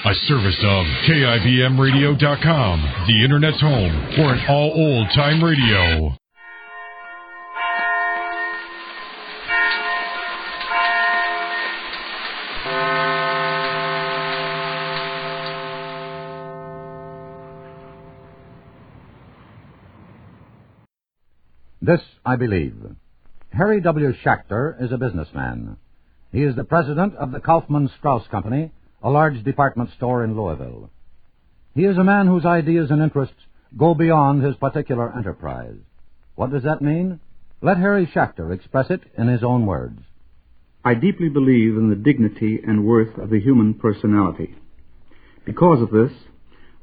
A service of KIBMradio.com, the Internet's home for an all-old-time radio. This I believe. Harry W. Schachter is a businessman. He is the president of the Kaufman Strauss Company, a large department store in Louisville. He is a man whose ideas and interests go beyond his particular enterprise. What does that mean? Let Harry Schachter express it in his own words. I deeply believe in the dignity and worth of the human personality. Because of this,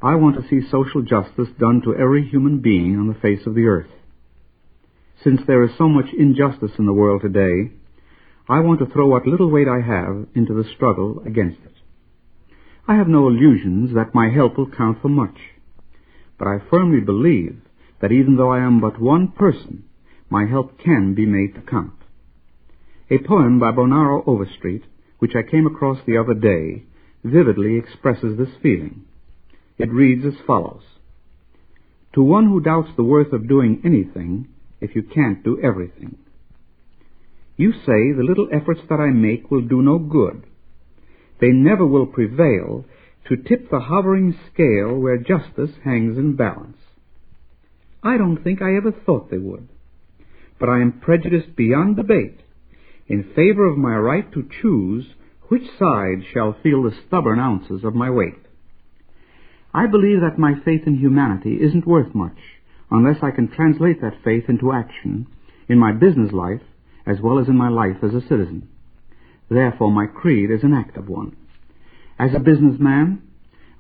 I want to see social justice done to every human being on the face of the earth. Since there is so much injustice in the world today, I want to throw what little weight I have into the struggle against it. I have no illusions that my help will count for much, but I firmly believe that even though I am but one person, my help can be made to count. A poem by Bonaro Overstreet, which I came across the other day, vividly expresses this feeling. It reads as follows: To one who doubts the worth of doing anything, if you can't do everything. You say the little efforts that I make will do no good. They never will prevail to tip the hovering scale where justice hangs in balance. I don't think I ever thought they would, but I am prejudiced beyond debate in favor of my right to choose which side shall feel the stubborn ounces of my weight. I believe that my faith in humanity isn't worth much unless I can translate that faith into action in my business life as well as in my life as a citizen. Therefore, my creed is an active one. As a businessman,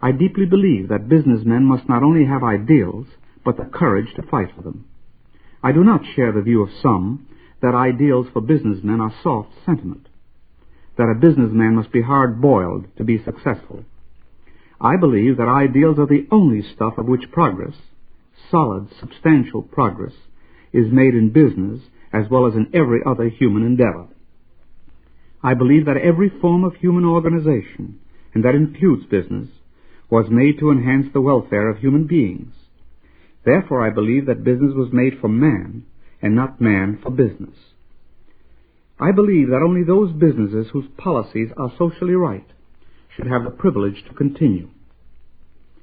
I deeply believe that businessmen must not only have ideals, but the courage to fight for them. I do not share the view of some that ideals for businessmen are soft sentiment, that a businessman must be hard-boiled to be successful. I believe that ideals are the only stuff of which progress, solid, substantial progress, is made in business as well as in every other human endeavor. I believe that every form of human organization, and that includes business, was made to enhance the welfare of human beings. Therefore, I believe that business was made for man, and not man for business. I believe that only those businesses whose policies are socially right should have the privilege to continue.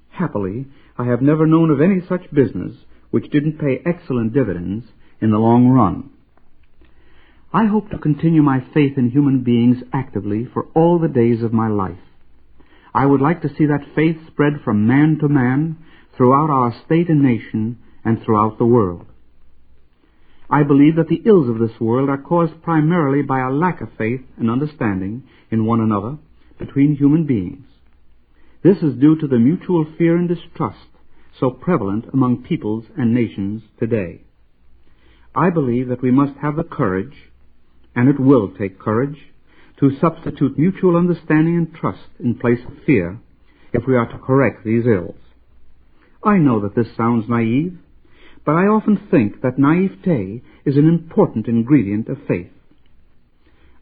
Happily, I have never known of any such business which didn't pay excellent dividends in the long run. I hope to continue my faith in human beings actively for all the days of my life. I would like to see that faith spread from man to man throughout our state and nation and throughout the world. I believe that the ills of this world are caused primarily by a lack of faith and understanding in one another between human beings. This is due to the mutual fear and distrust so prevalent among peoples and nations today. I believe that we must have the courage, and it will take courage, to substitute mutual understanding and trust in place of fear if we are to correct these ills. I know that this sounds naive, but I often think that naivete is an important ingredient of faith.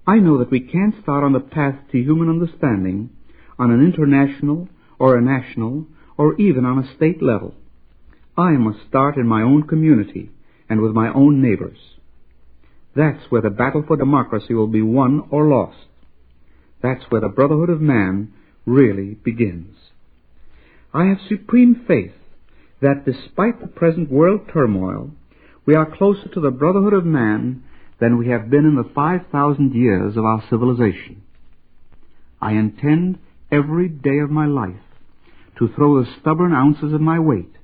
I know that we can't start on the path to human understanding on an international or a national or even on a state level. I must start in my own community and with my own neighbors. That's where the battle for democracy will be won or lost. That's where the brotherhood of man really begins. I have supreme faith that despite the present world turmoil, we are closer to the brotherhood of man than we have been in the 5,000 years of our civilization. I intend every day of my life to throw the stubborn ounces of my weight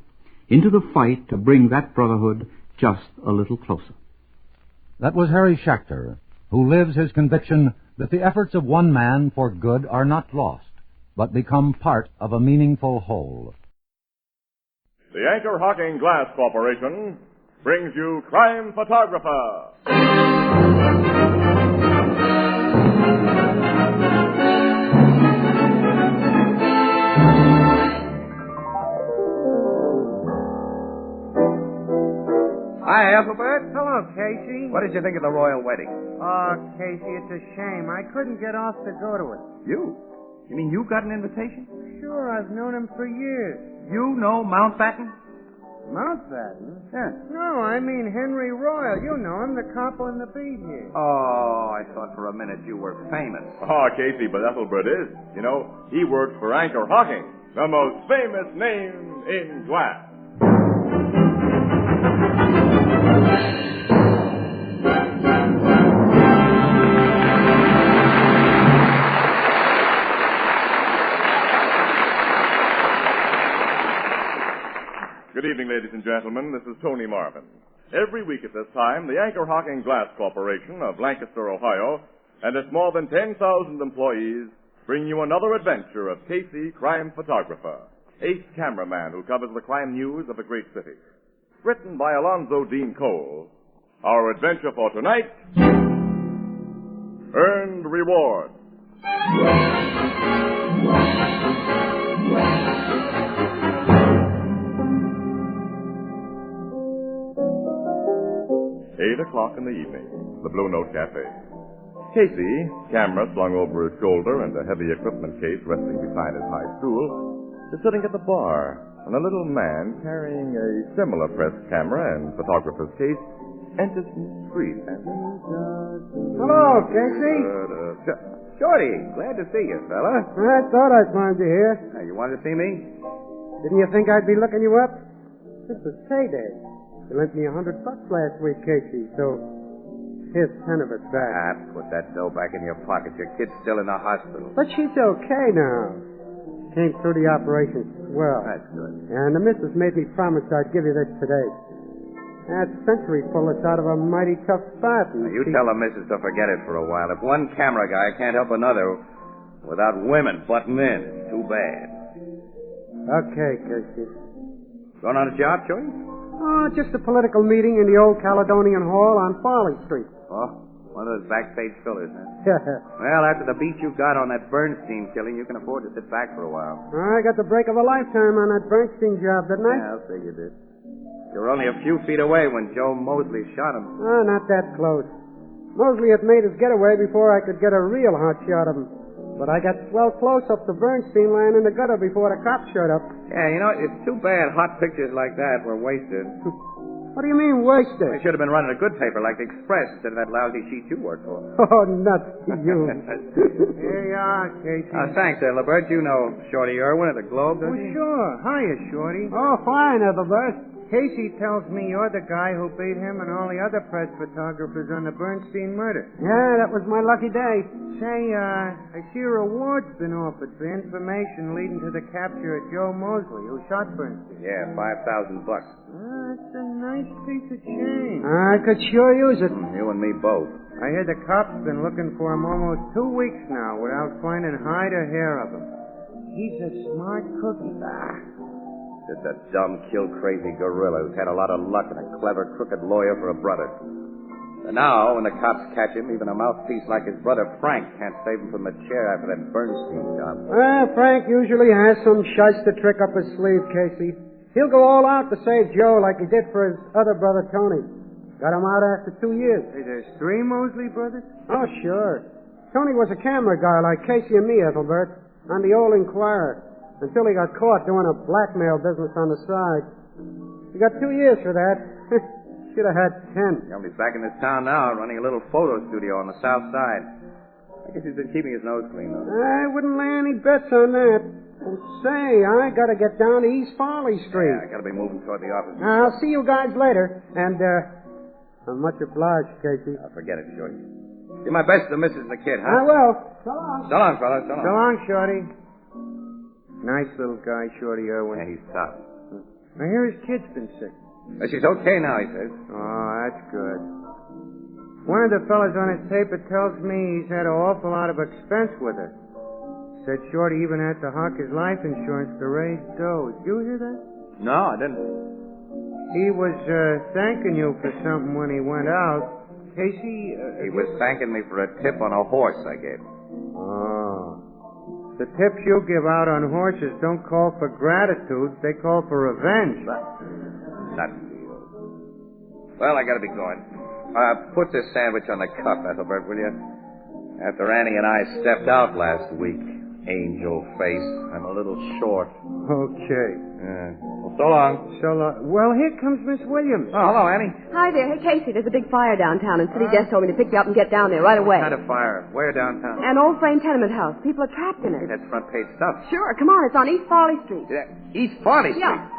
into the fight to bring that brotherhood just a little closer. That was Harry Schachter, who lives his conviction that the efforts of one man for good are not lost, but become part of a meaningful whole. The Anchor Hocking Glass Corporation brings you Crime Photographer. Hi, Ethelbert. Hello, Casey. What did you think of the royal wedding? Oh, Casey, it's a shame. I couldn't get off to go to it. You? You mean you got an invitation? sure. I've known him for years. You know Mountbatten? Mountbatten? Yeah. No, I mean Henry Royal. You know him, the cop on the beat here. Oh, I thought for a minute you were famous. Ah, Casey, but Ethelbert is. You know, he worked for Anchor Hocking, the most famous name in glass. Good evening, ladies and gentlemen. This is Tony Marvin. Every week at this time, the Anchor Hocking Glass Corporation of Lancaster, Ohio, and its more than 10,000 employees bring you another adventure of Casey, crime photographer, ace cameraman who covers the crime news of a great city. Written by Alonzo Dean Cole. Our adventure for tonight, Earned Reward. 8:00 in the evening, the Blue Note Cafe. Casey, camera slung over his shoulder and a heavy equipment case resting beside his high stool, is sitting at the bar when a little man carrying a similar press camera and photographer's case enters from the street. Hello, Casey. Shorty, glad to see you, fella. I thought I'd find you here. You wanted to see me? Didn't you think I'd be looking you up? This was payday. You lent me $100 last week, Casey, so here's 10 of it back. Put that dough back in your pocket. Your kid's still in the hospital. But she's okay now. Came through the operation swell. That's good. And the missus made me promise I'd give you this today. That century pulled us out of a mighty tough spot. Now, you tell the missus to forget it for a while. If one camera guy can't help another without women butting in, it's too bad. Okay, Casey. Going on a job, Shorty? Oh, just a political meeting in the old Caledonian Hall on Farley Street. Oh, one of those backstage fillers, huh? Well, after the beat you got on that Bernstein killing, you can afford to sit back for a while. I got the break of a lifetime on that Bernstein job, didn't I? Yeah, I'll say you did. You were only a few feet away when Joe Mosley shot him. Oh, not that close. Mosley had made his getaway before I could get a real hot shot of him. But I got swell close up to Bernstein lying in the gutter before the cops showed up. Yeah, you know, it's too bad hot pictures like that were wasted. What do you mean, wasted? I should have been running a good paper like the Express instead of that lousy sheet you worked for. Oh, nuts to you. Here you are, Casey. Thanks, Ethelbert. You know Shorty Irwin of the Globe, don't you? Sure. Hiya, Shorty. Oh, fine, Ethelbert. Casey tells me you're the guy who beat him and all the other press photographers on the Bernstein murder. Yeah, that was my lucky day. Say, I see a reward's been offered for information leading to the capture of Joe Mosley, who shot Bernstein. Yeah, $5,000. That's a nice piece of change. I could sure use it. You and me both. I hear the cops been looking for him almost 2 weeks now without finding hide or hair of him. He's a smart cookie. Just a dumb, kill-crazy gorilla who's had a lot of luck and a clever, crooked lawyer for a brother. And now, when the cops catch him, even a mouthpiece like his brother Frank can't save him from the chair after that Bernstein job. Frank usually has some shyster trick up his sleeve, Casey. He'll go all out to save Joe like he did for his other brother, Tony. Got him out after 2 years. Hey, there's 3 Mosley brothers? Oh, sure. Tony was a camera guy like Casey and me, Ethelbert, on the old Inquirer, until he got caught doing a blackmail business on the side. He got 2 years for that. Should have had 10. He's back in this town now, running a little photo studio on the south side. I guess he's been keeping his nose clean, though. I wouldn't lay any bets on that. Oh, say, I gotta get down to East Farley Street. Yeah, I gotta be moving toward the office. I'll see you guys later. And, I'm much obliged, Casey. Forget it, Shorty. Give my best to the missus and the kid, huh? I will. So long. So long, fella. So long. So long, Shorty. Nice little guy, Shorty Irwin. Yeah, he's tough. I hear his kid's been sick. She's okay now, he says. Oh, that's good. One of the fellas on his paper tells me he's had an awful lot of expense with her. Said Shorty even had to hock his life insurance to raise dough. Did you hear that? No, I didn't. He was thanking you for something when he went out. Casey... he was thanking me for a tip on a horse I gave him. Oh. The tips you give out on horses don't call for gratitude. They call for revenge. Not you. Well, I gotta be going. Put this sandwich on the cup, Ethelbert, will you? After Annie and I stepped out last week, angel face. I'm a little short. Okay. Well, so long. Well, here comes Miss Williams. Oh, hello, Annie. Hi there. Hey, Casey, there's a big fire downtown, and City Desk told me to pick you up and get down there right away. What kind of fire? Where downtown? An old frame tenement house. People are trapped in Hey, it. that's front page stuff. Sure, come on. It's on East Farley Street. Yeah. East Farley Street. Yeah.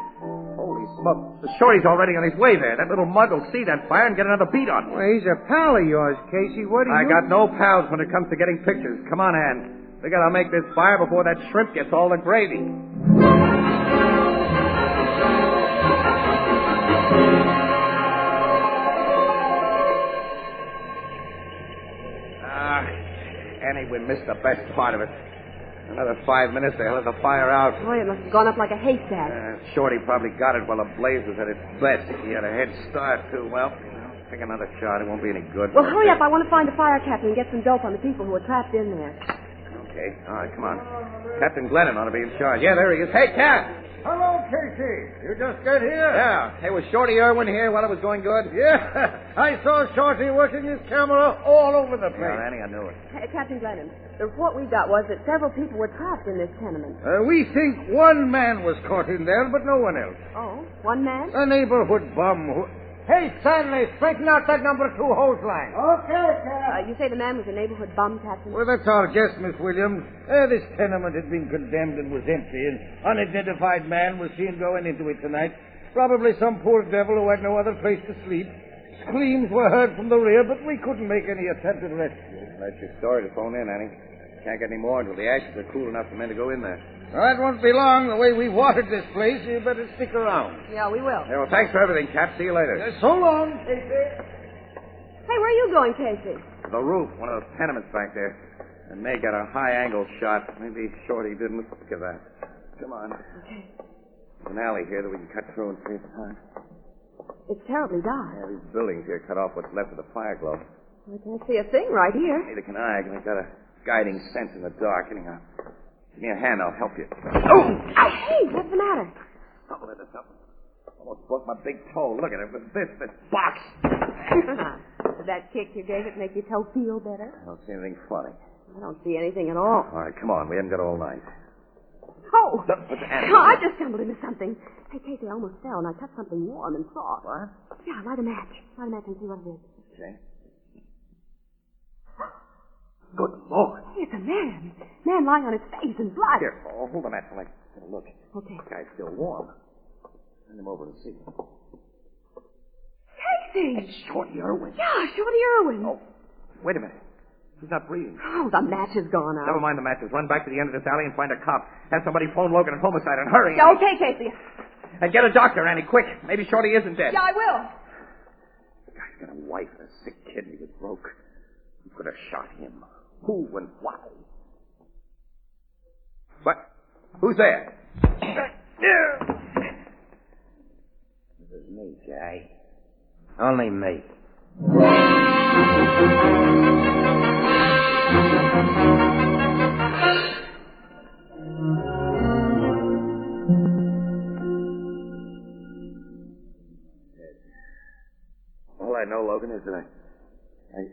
Holy smoke. The shorty's already on his way there. That little mug will see that fire and get another beat on him. Well, he's a pal of yours, Casey. What do you... I got no pals when it comes to getting pictures. Come on, Ann. We gotta make this fire before that shrimp gets all the gravy. Annie, we missed the best part of it. Another 5 minutes, they'll have the fire out. Boy, it must have gone up like a haystack. Shorty probably got it while the blaze was at its best. He had a head start, too. Well, take another shot. It won't be any good. Well, hurry up. I want to find a fire captain and get some dope on the people who are trapped in there. Okay. All right, come on. Captain Glennon ought to be in charge. Yeah, there he is. Hey, Cap! Hello, Casey. You just got here? Yeah. Hey, was Shorty Irwin here while it was going good? Yeah. I saw Shorty working his camera all over the place. Yeah, Annie, I knew it. Hey, Captain Glennon, the report we got was that several people were trapped in this tenement. We think one man was caught in there, but no one else. Oh, one man? A neighborhood bum who... Hey, Stanley, straighten out that number 2 hose line. Okay, Cap. You say the man was a neighborhood bum, Captain? Well, that's our guess, Miss Williams. This tenement had been condemned and was empty. An unidentified man was seen going into it tonight. Probably some poor devil who had no other place to sleep. Screams were heard from the rear, but we couldn't make any attempt at rescue. That's your story to phone in, Annie. Can't get any more until the ashes are cool enough for men to go in there. Well, that won't be long. The way we watered this place, you better stick around. Yeah, we will. Yeah, well, thanks for everything, Cap. See you later. So long, Casey. Hey, where are you going, Casey? The roof, one of those tenements back there. And May got a high-angle shot. Maybe Shorty didn't. Look at that. Come on. Okay. There's an alley here that we can cut through and see if it's high. It's terribly dark. Yeah, these buildings here cut off what's left of the fire glow. I can't see a thing right here. Neither can I. I've got a guiding sense in the dark. Anyhow, give me a hand. I'll help you. Oh! Ow! Hey, what's the matter? Something into something. Almost broke my big toe. Look at it. With this box. Did that kick you gave it make your toe feel better? I don't see anything funny. I don't see anything at all. All right, come on. We haven't got all night. Oh! Look, what's the animal? Oh, I just stumbled into something. Hey, Casey, I almost fell, and I touched something warm and soft. What? Yeah, light a match. Light a match and see what it is. Okay. Good Lord. Hey, it's a man. Man lying on his face in blood. Here, hold the match while I get a look. Okay. The guy's still warm. Send him over and see. Casey! It's Shorty Irwin. Yeah, Shorty Irwin. Oh, wait a minute. He's not breathing. Oh, the match has gone out. Never mind the matches. Run back to the end of this alley and find a cop. Have somebody phone Logan at homicide and hurry. Yeah, okay, Casey. And get a doctor, Annie, quick. Maybe Shorty isn't dead. Yeah, I will. The guy's got a wife and a sick kidney that broke. Who could have shot him? Who and why? What? Who's there? It was me, Jay. Only me. All I know, Logan, is that I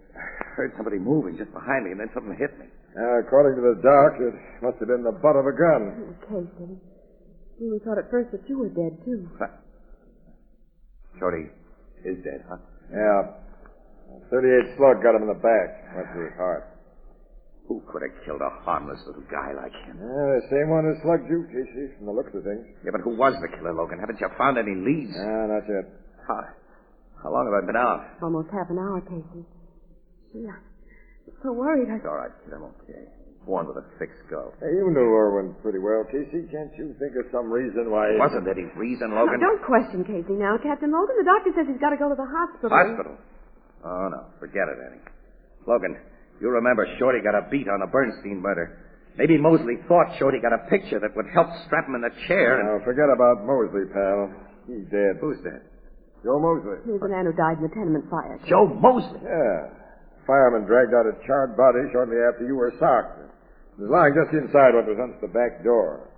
heard somebody moving just behind me, and then something hit me. According to the doc, it must have been the butt of a gun. Casey, we thought at first that you were dead, too. What? Shorty is dead, huh? Yeah. 38 slug got him in the back. Went through his heart. Who could have killed a harmless little guy like him? Yeah, the same one who slugged you, Casey, from the looks of things. Yeah, but who was the killer, Logan? Haven't you found any leads? Not yet. How long have I been out? Almost half an hour, Casey. Gee, I'm so worried. It's all right, kid. I'm okay. Born with a thick skull. Hey, you knew Irwin pretty well, Casey. Can't you think of some reason why... Wasn't any reason, Logan? Now, don't question Casey now, Captain Logan. The doctor says he's got to go to the hospital. Hospital? Oh, no. Forget it, Annie. Logan, you remember Shorty got a beat on the Bernstein murder. Maybe Mosley thought Shorty got a picture that would help strap him in the chair. Now, forget about Mosley, pal. He's dead. Who's dead? Joe Mosley. He was the man who died in the tenement fire. Joe Mosley? Yeah. Fireman dragged out a charred body shortly after you were socked. It was lying just inside what was under the back door.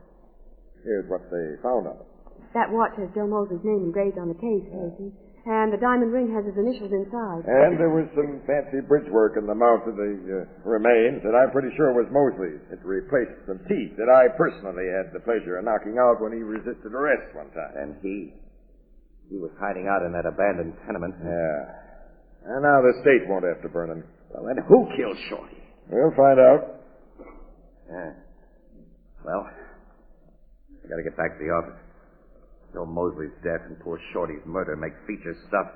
Here's what they found on it. That watch has Joe Mosley's name engraved on the case, Casey. And the diamond ring has his initials inside. And there was some fancy bridge work in the mouth of the remains that I'm pretty sure was Mosley's. It replaced some teeth that I personally had the pleasure of knocking out when he resisted arrest one time. And he was hiding out in that abandoned tenement. Yeah. And now the state won't have to burn him. Well, then who killed Shorty? We'll find out. Yeah. Well, I gotta get back to the office. Joe Mosley's death and poor Shorty's murder make feature stuff.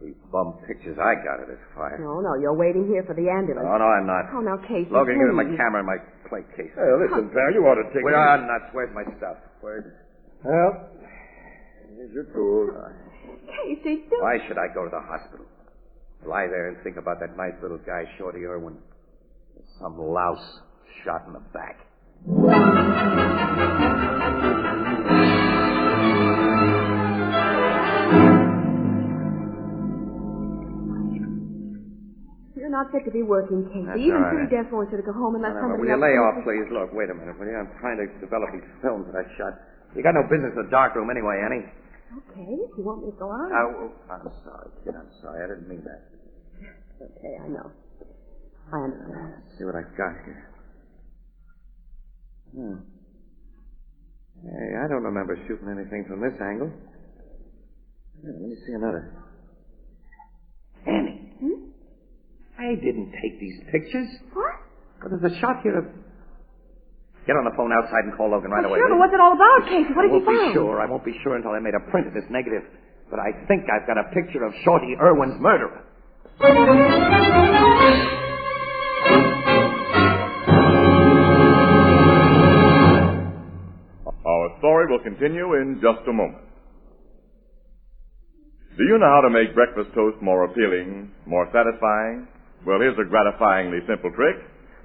These bum pictures I got of this fire. No, you're waiting here for the ambulance. No, I'm not. Oh, now, Casey, Logan, give me my please. camera and my plate case. Hey, listen, pal, you ought to take Where are nuts? Where's my stuff? Well, here's your tools. Casey, do... Why should I go to the hospital? Lie there and think about that nice little guy, Shorty Irwin. Some louse shot in the back. You're not fit to be working, Casey. That's Even all City right. Death wants you to go home unless somebody Will you else... lay off, please? Look, wait a minute, will you? I'm trying to develop these films that I shot. You got no business in the darkroom anyway, Annie. Okay, if you want me to go out... I'm sorry, kid. I'm sorry. I didn't mean that. Okay, I know. I understand. Let's see what I got here. Hey, I don't remember shooting anything from this angle. Let me see another. Annie. I didn't take these pictures. What? But there's a shot here of... Get on the phone outside and call Logan right away. Sure, but what's it all about, Casey? What did you find? I won't be sure until I made a print of this negative. But I think I've got a picture of Shorty Irwin's murderer. Our story will continue in just a moment. Do you know how to make breakfast toast more appealing, more satisfying? Well, here's a gratifyingly simple trick.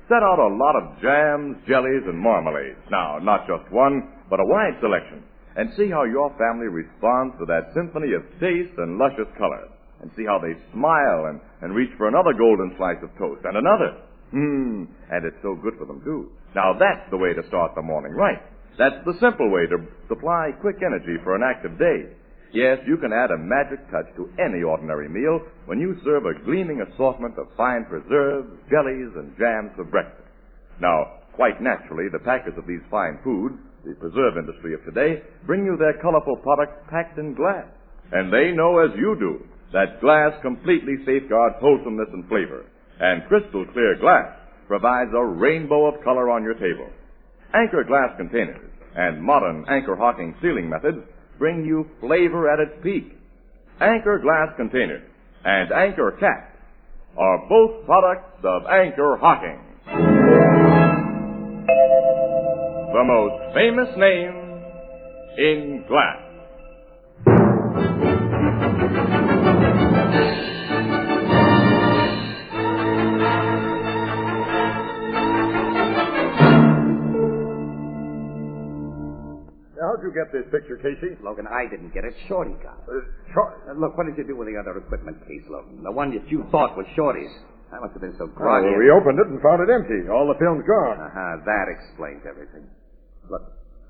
Set out a lot of jams, jellies, and marmalades. Now, not just one, but a wide selection. And see how your family responds to that symphony of taste and luscious color. And see how they smile and reach for another golden slice of toast and another. And it's so good for them, too. Now, that's the way to start the morning right. That's the simple way to supply quick energy for an active day. Yes, you can add a magic touch to any ordinary meal when you serve a gleaming assortment of fine preserves, jellies, and jams for breakfast. Now, quite naturally, the packers of these fine foods, the preserve industry of today, bring you their colorful products packed in glass. And they know, as you do, that glass completely safeguards wholesomeness and flavor. And crystal clear glass provides a rainbow of color on your table. Anchor glass containers and modern anchor hocking sealing methods bring you flavor at its peak. Anchor glass containers and Anchor caps are both products of Anchor Hocking, the most famous name in glass. How'd you get this picture, Casey? Logan, I didn't get it. Shorty got it. Look, what did you do with the other equipment case, Logan? The one that you thought was Shorty's. I must have been so groggy. Well, we opened it and found it empty. All the film's gone. That explains everything. Look,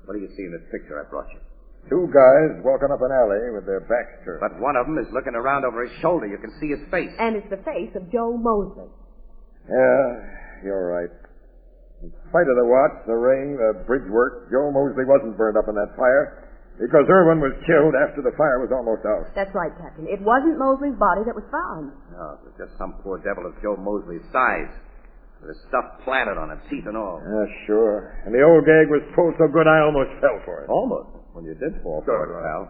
what do you see in this picture I brought you? Two guys walking up an alley with their backs turned. But one of them is looking around over his shoulder. You can see his face. And it's the face of Joe Mosley. Yeah, you're right. In spite of the watch, the ring, the bridge work, Joe Mosley wasn't burned up in that fire because Irwin was killed after the fire was almost out. That's right, Captain. It wasn't Mosley's body that was found. No, it was just some poor devil of Joe Mosley's size. With his stuff planted on him, teeth and all. Yeah, sure. And the old gag was pulled so good I almost fell for it. Almost? Well, you did fall for it, pal.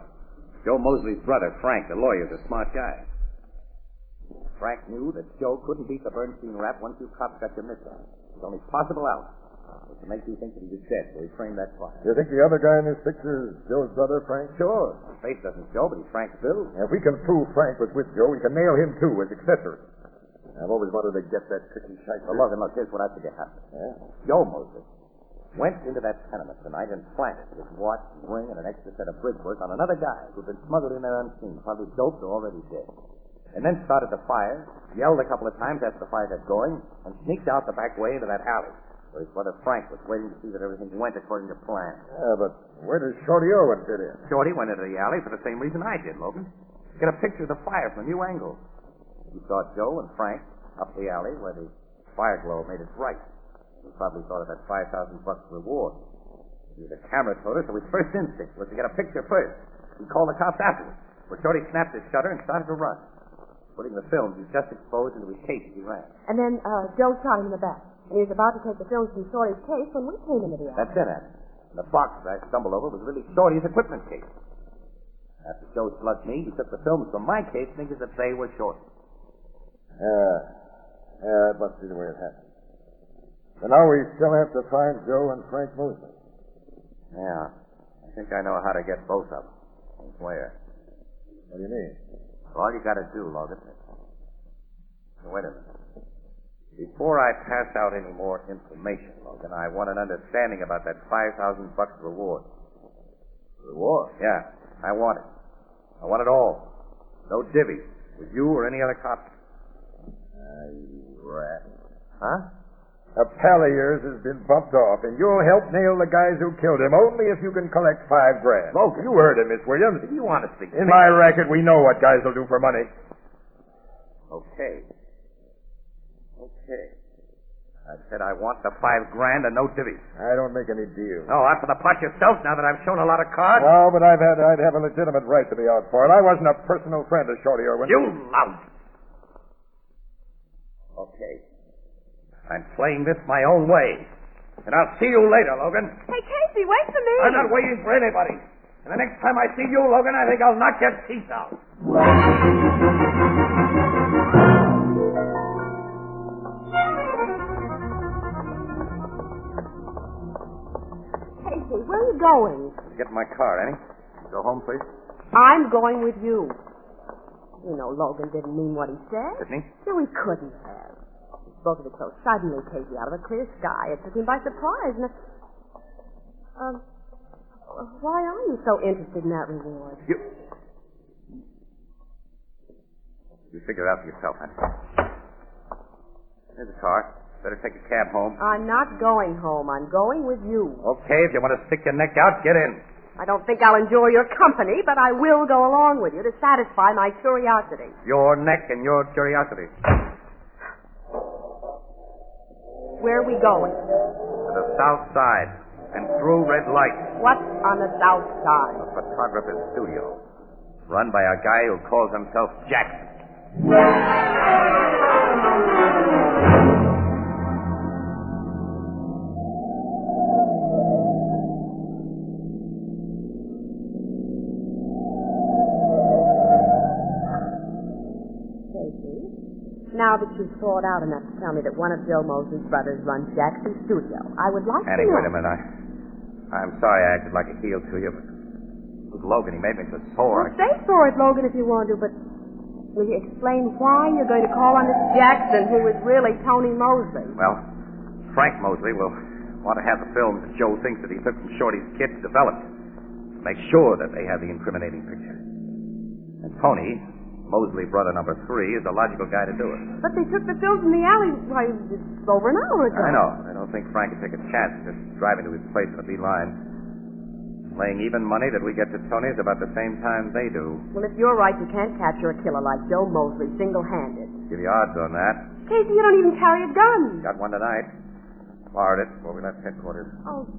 Joe Mosley's brother, Frank, the lawyer, is a smart guy. Frank knew that Joe couldn't beat the Bernstein rap once you cops got your missile. It's only possible out. It to make you think that he was dead, so he framed that fire. You think the other guy in this picture is Joe's brother, Frank? Sure. His face doesn't show, but he's Frank's build. If we can prove Frank was with Joe, we can nail him, too, as accessory. I've always wanted to get that tricky shite. Well, look, here's what I think happened. Yeah? Joe Mosley went into that tenement tonight and planted his watch, ring, and an extra set of bridge work on another guy who'd been smuggled in there unseen, probably doped or already dead. And then started the fire, yelled a couple of times after the fire got going, and sneaked out the back way into that alley, where his brother Frank was waiting to see that everything went according to plan. Yeah, but where does Shorty Irwin fit in? Shorty went into the alley for the same reason I did, Logan. Get a picture of the fire from a new angle. We saw Joe and Frank up the alley where the fire glow made it bright. We probably thought of that $5,000 reward. The camera told us that his first instinct was to get a picture first. He called the cops afterwards. But Shorty snapped his shutter and started to run. Putting the films he just exposed into his case as he ran. And then Joe shot him in the back. And he was about to take the films from Shorty's case when we came into the alley. That's it, Annie. And the box that I stumbled over was really Shorty's equipment case. After Joe slugged me, he took the films from my case thinking that they were Shorty's. That must be the way it happened. So now we still have to find Joe and Frank Mosley. Yeah. I think I know how to get both of them. Where? What do you mean? All you got to do, Logan. Wait a minute. Before I pass out any more information, Logan, I want an understanding about that $5,000 reward. Reward? Yeah, I want it. I want it all. No divvies with you or any other cop. You rat. Huh? A pal of yours has been bumped off, and you'll help nail the guys who killed him only if you can collect $5,000. Logan. You heard him, Miss Williams. If you want to speak In my racket, we know what guys will do for money. Okay. I said I want the $5,000 and no divvies. I don't make any deals. Oh, out for the pot yourself now that I've shown a lot of cards? No, but I'd have a legitimate right to be out for it. I wasn't a personal friend of Shorty Irwin. You lout! Okay. I'm playing this my own way. And I'll see you later, Logan. Hey, Casey, wait for me. I'm not waiting for anybody. And the next time I see you, Logan, I think I'll knock your teeth out. Casey, where are you going? Get in my car, Annie. Go home, please. I'm going with you. You know, Logan didn't mean what he said. Didn't he? No, he couldn't have. He spoke of it so suddenly, Casey, out of a clear sky. It took him by surprise. And why are you so interested in that reward? You figure it out for yourself, Annie. There's a car. Better take a cab home. I'm not going home. I'm going with you. Okay, if you want to stick your neck out, get in. I don't think I'll enjoy your company, but I will go along with you to satisfy my curiosity. Your neck and your curiosity. Where are we going? To the south side and through red lights. What's on the south side? A photographer's studio. Run by a guy who calls himself Jackson. Now that you've thought out enough to tell me that one of Joe Mosley's brothers runs Jackson's studio, I would like Annie, to know... wait a minute. I'm sorry I acted like a heel to you, but with Logan, he made me so sore. Well, say for it, Logan, if you want to, but will you explain why you're going to call on this Jackson, who is really Tony Mosley? Well, Frank Mosley will want to have the films that Joe thinks that he took from Shorty's kit developed. Make sure that they have the incriminating picture. And Tony... Mosley brother number 3 is the logical guy to do it. But they took the films in the alley, over an hour ago. I know. I don't think Frank would take a chance just driving to his place in a beeline. Laying even money that we get to Tony's about the same time they do. Well, if you're right, you can't capture a killer like Joe Mosley single-handed. Give you odds on that. Casey, you don't even carry a gun. Got one tonight. Borrowed it before we left headquarters. Oh.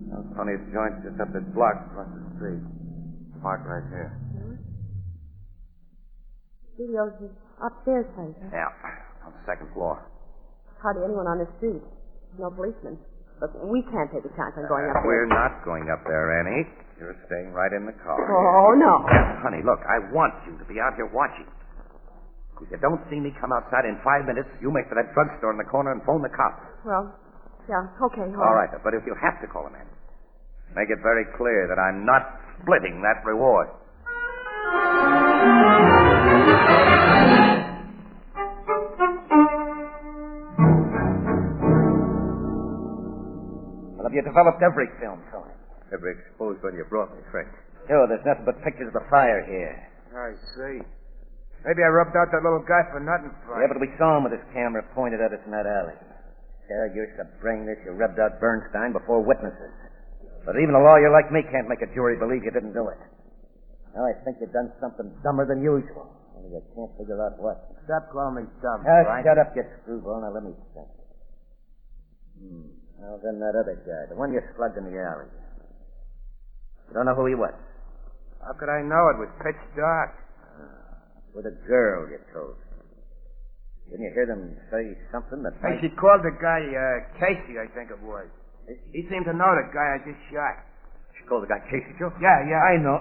Well, Tony's joint's just up this block across the street. Parked right here. Studio's upstairs, place, huh? Yeah, on the second floor. Hardly anyone on the street. No policemen. But we can't take a chance on going up there. We're not going up there, Annie. You're staying right in the car. Oh, no. Yes, honey, look, I want you to be out here watching. If you don't see me come outside in 5 minutes, you make for that drugstore in the corner and phone the cops. Well, yeah, okay. All right, but if you have to call them in, make it very clear that I'm not splitting that reward. Well, have you developed every film, Tony? Every exposed one you brought me, Frank. Sure, there's nothing but pictures of the fire here. I see. Maybe I rubbed out that little guy for nothing, Frank. Yeah, but we saw him with his camera pointed at us in that alley. Yeah, you're to bring this. You rubbed out Bernstein before witnesses. But even a lawyer like me can't make a jury believe you didn't do it. Now I think you've done something dumber than usual. Only I can't figure out what. Stop calling me dumb, Frank. Shut up, you screwball. Now let me think. Now then that other guy, the one you slugged in the alley. You don't know who he was? How could I know? It was pitch dark. With a girl, you told me. Didn't you hear them say something that Hey, she called the guy, Casey, I think it was. He seemed to know the guy I just shot. She called the guy Casey, Joe? Yeah, I know.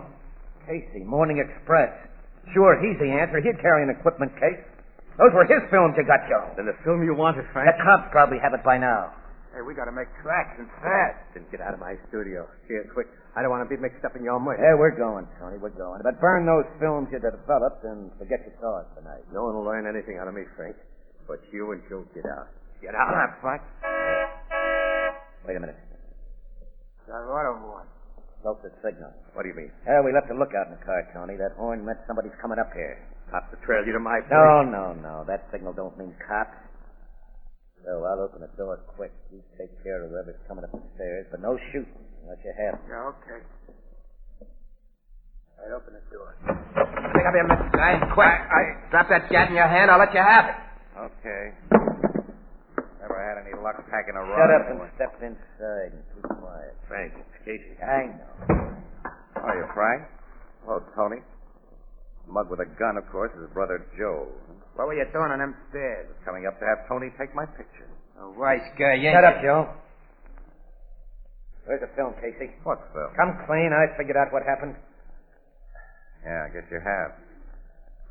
Casey, Morning Express. Sure, he's the answer. He'd carry an equipment case. Those were his films you got, Joe. Then the film you wanted, Frank? The cops probably have it by now. Hey, we gotta make tracks and fast. Then get out of my studio. Here, quick. I don't want to be mixed up in your murder. Yeah, we're going, Tony. We're going. But burn those films you developed and forget you saw us tonight. No one will learn anything out of me, Frank. But you and Joe get out. Get out. Come on, Frank. Wait a minute. That auto horn. That's the signal. What do you mean? We left a lookout in the car, Tony. That horn meant somebody's coming up here. Cops to trail you to my place? No. That signal don't mean cops. So I'll open the door quick. You take care of whoever's coming up the stairs, but no shooting unless you have to. Yeah, okay. I open the door. Pick up your Mr. Guy, quick. Drop that gat in your hand. I'll let you have it. Okay. Never had any luck packing a rock. Shut up and step inside and keep quiet. Frank, it's Casey. I know. How are you, Frank? Hello, Tony. Mug with a gun, of course, is brother Joe. What were you doing on them stairs? Coming up to have Tony take my picture. A wise guy, Shut up, Joe. Where's the film, Casey? What film? Come clean. I figured out what happened. Yeah, I guess you have.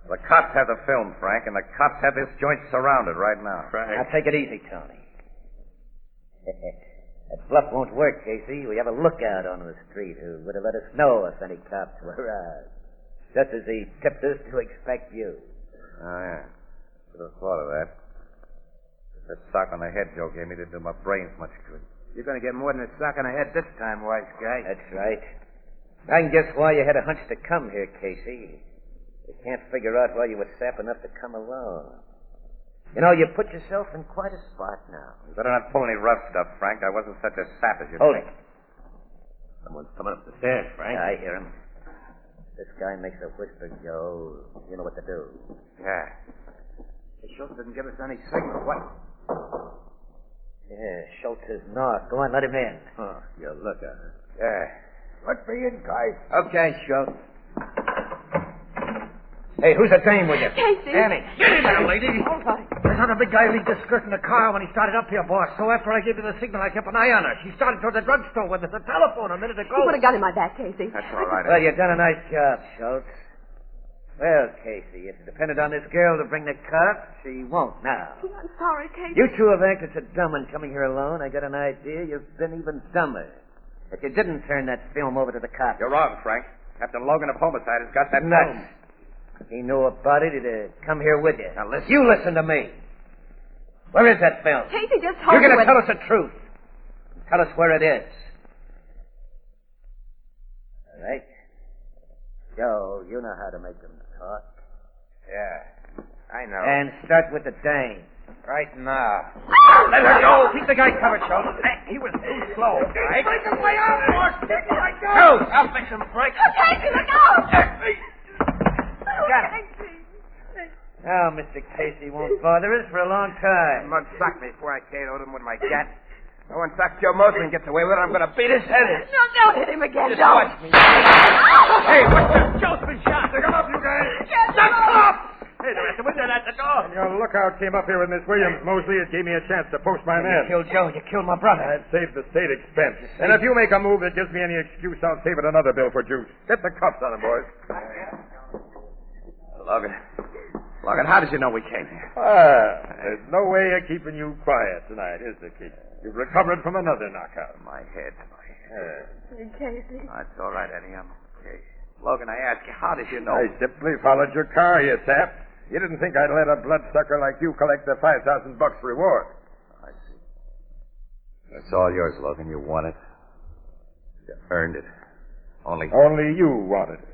The cops have the film, Frank, and the cops have this joint surrounded right now. Frank. Now take it easy, Tony. That bluff won't work, Casey. We have a lookout on the street who would have let us know if any cops were around. Just as he tipped us to expect you. Oh, yeah. Should have thought of that. That sock on the head Joe gave me didn't do my brains much good. You're going to get more than a sock on the head this time, wise guy. That's right. I can guess why you had a hunch to come here, Casey. You can't figure out why you were sap enough to come along. You know, you put yourself in quite a spot now. You better not pull any rough stuff, Frank. I wasn't such a sap as you Hold think. it. Someone's coming up the stairs, Frank. Yeah, I hear him. This guy makes a whisper, Joe. You know what to do. Yeah. The Schultz didn't give us any signal. What? Yeah, Schultz is north. Go on, let him in. Oh, you look at it. Yeah. Let me in, guys. Okay, Schultz. Hey, who's the dame with you? Casey. Annie. Get in there, lady. All right. I saw the big guy leave the skirt in the car when he started up here, boss. So after I gave you the signal, I kept an eye on her. She started toward the drugstore with the telephone a minute ago. You put a gun in my back, Casey. That's all right. Well, you've done a nice job, Schultz. Well, Casey, if it depended on this girl to bring the cops, she won't now. I'm sorry, Casey. You two have acted so dumb in coming here alone. I got an idea you've been even dumber. If you didn't turn that film over to the cops. You're wrong, Frank. Captain Logan of Homicide has got that Nuts. film. If he knew about it, he'd have come here with you. Now, listen. You listen to me. Where is that film? Casey just told You're going you to tell us the truth. Tell us where it is. All right. Joe, you know how to make them talk. Yeah, I know. And start with the dame. Right now. Let her go. Keep the guy covered, Schultz. He was too slow. Right? Break him way out, boss. Take him like that. Go. I'll fix him, Frank. Casey, look out! Got it. Now, Mr. Casey won't bother us for a long time. Mud socked me before I KO'd him with my gat. Now, when Doc Joe Mosley gets away with it, I'm going to beat his head in. No, don't hit him again, Just don't. watch me. Hey, what's this? Joe's been shot. Come up, you guys. Get Knock him him up. up. Hey, the rest of us are at the door. When your lookout came up here with Miss Williams, Mosley, it gave me a chance to post my You man. killed Joe. You killed my brother. I'd save the state expense. And if you make a move that gives me any excuse, I'll save it another bill for juice. Get the cuffs on him, boys. Logan, how did you know we came here? There's no way of keeping you quiet tonight, is there, Keith? You've recovered from another knockout. My head. Casey. That's all right, Eddie. I'm okay. Logan, I ask you, how did you know? I simply followed your car, you sap. You didn't think I'd let a bloodsucker like you collect the $5,000 reward. I see. It's all yours, Logan. You want it. You earned it. Only you wanted it.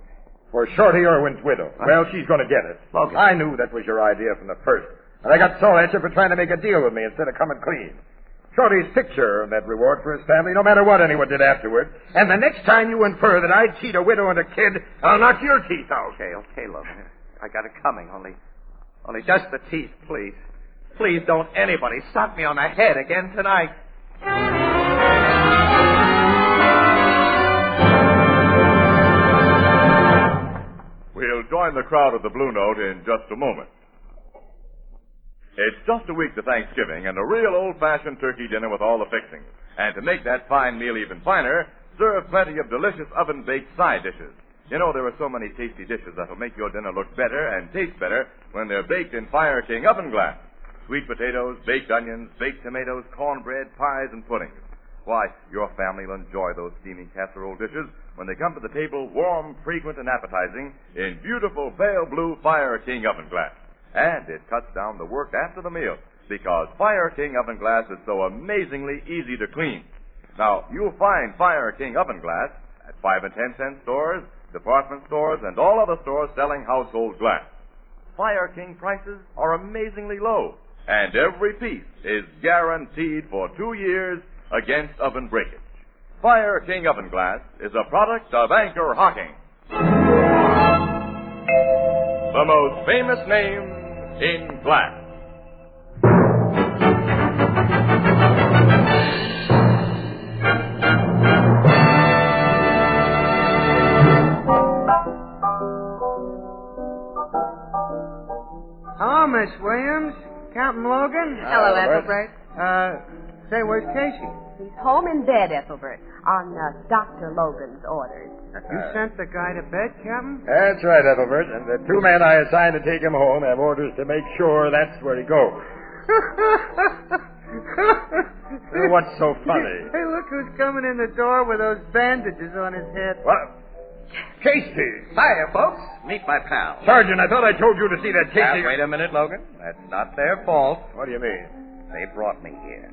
For Shorty Irwin's widow. Well, she's going to get it. Logan. I knew that was your idea from the first. And I got sore at you for trying to make a deal with me instead of coming clean. Shorty's picture of that reward for his family, no matter what anyone did afterward. And the next time you infer that I'd cheat a widow and a kid, I'll knock your teeth out. Okay, Logan. I got it coming. Only just the teeth, please. Please don't anybody sock me on the head again tonight. We'll join the crowd at the Blue Note in just a moment. It's just a week to Thanksgiving and a real old-fashioned turkey dinner with all the fixings. And to make that fine meal even finer, serve plenty of delicious oven-baked side dishes. You know, there are so many tasty dishes that'll make your dinner look better and taste better when they're baked in Fire King oven glass. Sweet potatoes, baked onions, baked tomatoes, cornbread, pies, and puddings. Why, your family will enjoy those steaming casserole dishes when they come to the table warm, frequent, and appetizing in beautiful pale blue Fire King oven glass. And it cuts down the work after the meal because Fire King oven glass is so amazingly easy to clean. Now, you'll find Fire King oven glass at 5 and 10 cent stores, department stores, and all other stores selling household glass. Fire King prices are amazingly low, and every piece is guaranteed for 2 years against oven breakage. Fire King oven glass is a product of Anchor Hocking, the most famous name in glass. Hello, Miss Williams. Captain Logan. Hello, Ethelbert. Say, where's Casey? He's home in bed, Ethelbert, on Dr. Logan's orders. You sent the guy to bed, Captain? That's right, Ethelbert. And the 2 men I assigned to take him home have orders to make sure that's where he goes. What's so funny? Hey, look who's coming in the door with those bandages on his head. What? Casey! Hiya, folks. Meet my pal. Sergeant, I thought I told you to see that Casey... Wait a minute, Logan. That's not their fault. What do you mean? They brought me here.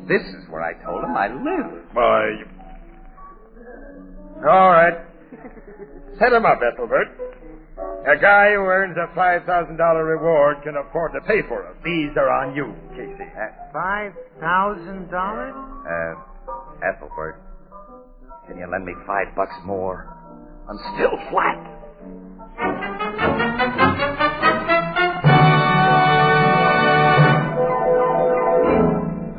This is where I told them I live. Why... All right. Set him up, Ethelbert. A guy who earns a $5,000 reward can afford to pay for it. These are on you, Casey. $5,000? Ethelbert, can you lend me $5 more? I'm still flat.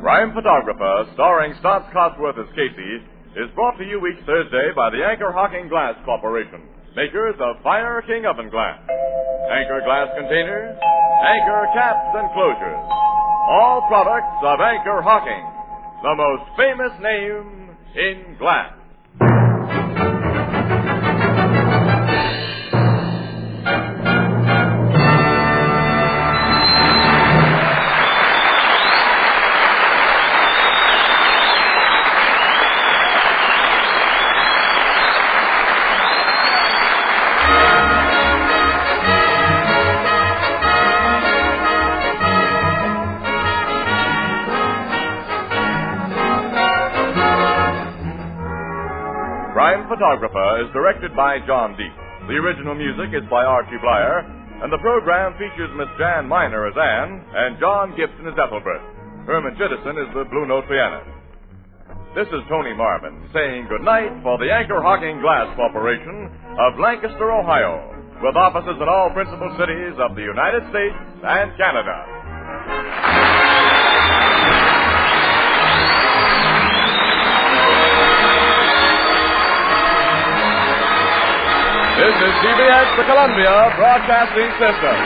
Crime Photographer, starring Stotts Cotsworth as Casey, is brought to you each Thursday by the Anchor Hocking Glass Corporation, makers of Fire King oven glass, Anchor glass containers, Anchor caps and closures. All products of Anchor Hocking, the most famous name in glass. Crime Photographer is directed by John Deep. The original music is by Archie Blyer, and the program features Miss Jan Miner as Anne and John Gibson as Ethelbert. Herman Chittison is the Blue Note pianist. This is Tony Marvin saying goodnight for the Anchor Hocking Glass Corporation of Lancaster, Ohio, with offices in all principal cities of the United States and Canada. This is CBS, the Columbia Broadcasting System.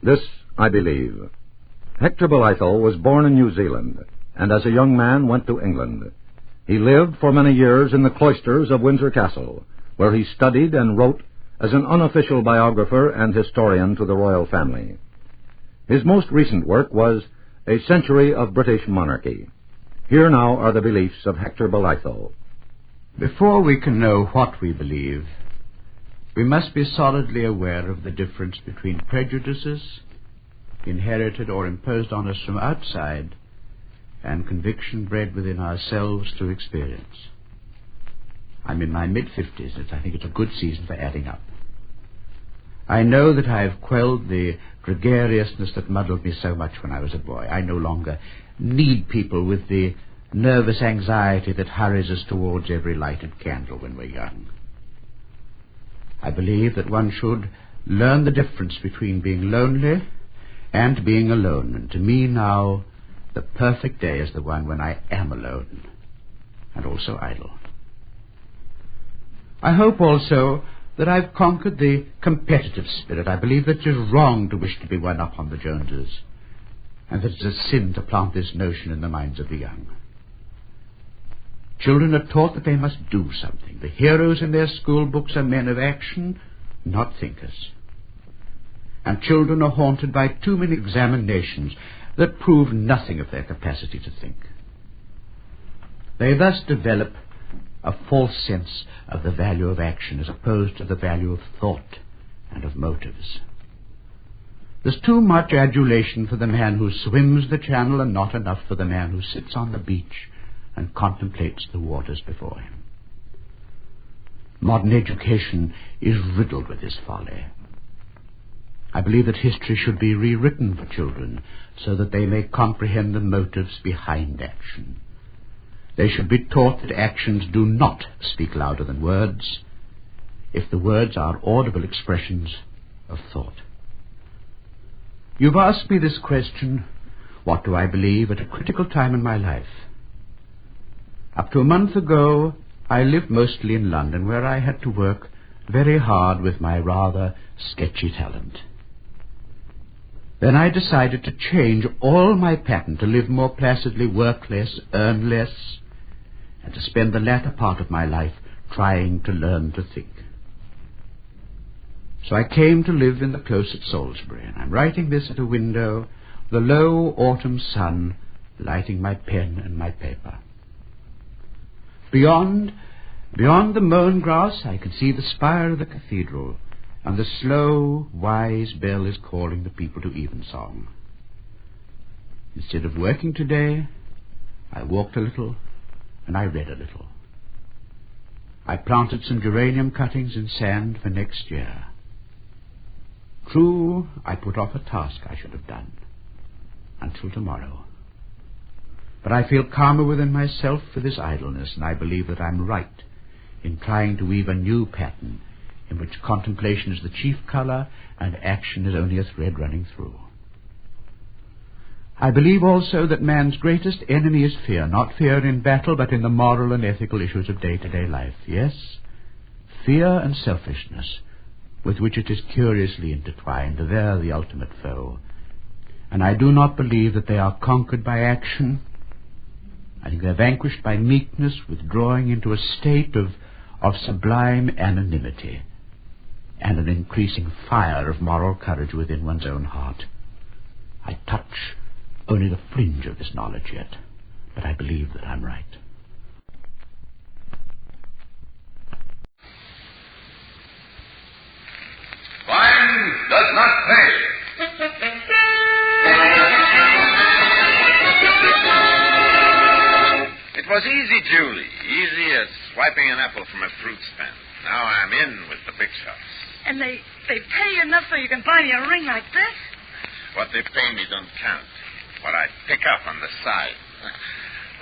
This, I believe. Hector Belithel was born in New Zealand, and as a young man went to England. He lived for many years in the cloisters of Windsor Castle, where he studied and wrote as an unofficial biographer and historian to the royal family. His most recent work was A Century of British Monarchy. Here now are the beliefs of Hector Belithel. Before we can know what we believe, we must be solidly aware of the difference between prejudices, inherited or imposed on us from outside, and conviction bred within ourselves through experience. I'm in my mid-50s, and I think it's a good season for adding up. I know that I have quelled the gregariousness that muddled me so much when I was a boy. I no longer need people with the nervous anxiety that hurries us towards every lighted candle when we're young. I believe that one should learn the difference between being lonely and being alone, and to me now, the perfect day is the one when I am alone, and also idle. I hope also that I've conquered the competitive spirit. I believe that it is wrong to wish to be one up on the Joneses, and that it's a sin to plant this notion in the minds of the young. Children are taught that they must do something. The heroes in their school books are men of action, not thinkers. And children are haunted by too many examinations that prove nothing of their capacity to think. They thus develop a false sense of the value of action as opposed to the value of thought and of motives. There's too much adulation for the man who swims the channel and not enough for the man who sits on the beach and contemplates the waters before him. Modern education is riddled with this folly. I believe that history should be rewritten for children so that they may comprehend the motives behind action. They should be taught that actions do not speak louder than words, if the words are audible expressions of thought. You've asked me this question, what do I believe, at a critical time in my life. Up to a month ago, I lived mostly in London, where I had to work very hard with my rather sketchy talent. Then I decided to change all my pattern, to live more placidly, work less, earn less, and to spend the latter part of my life trying to learn to think. So I came to live in the close at Salisbury, and I'm writing this at a window, the low autumn sun lighting my pen and my paper. Beyond the mown grass, I can see the spire of the cathedral, and the slow, wise bell is calling the people to evensong. Instead of working today, I walked a little, and I read a little. I planted some geranium cuttings in sand for next year. True, I put off a task I should have done until tomorrow. But I feel calmer within myself for this idleness, and I believe that I'm right in trying to weave a new pattern in which contemplation is the chief color and action is only a thread running through. I believe also that man's greatest enemy is fear, not fear in battle, but in the moral and ethical issues of day-to-day life. Yes, fear and selfishness, with which it is curiously intertwined, they're the ultimate foe. And I do not believe that they are conquered by action. I think they're vanquished by meekness, withdrawing into a state of sublime anonymity and an increasing fire of moral courage within one's own heart. I touch only the fringe of this knowledge yet, but I believe that I'm right. Wine does not pay. It was easy, Julie. Easy as swiping an apple from a fruit stand. Now I'm in with the big shots. And they pay you enough so you can buy me a ring like this? What they pay me don't count. What I pick up on the side,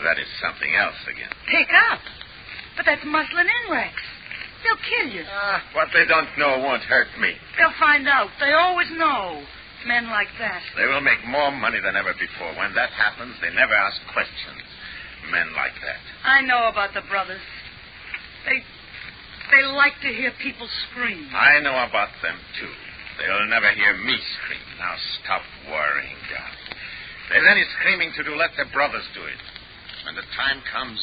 that is something else again. Pick up? But that's muslin Inrex. They'll kill you. What they don't know won't hurt me. They'll find out. They always know. Men like that. They will make more money than ever before. When that happens, they never ask questions. Men like that. I know about the brothers. They like to hear people scream. I know about them, too. They'll never hear me scream. Now stop worrying, darling. If there's any screaming to do, let their brothers do it. When the time comes,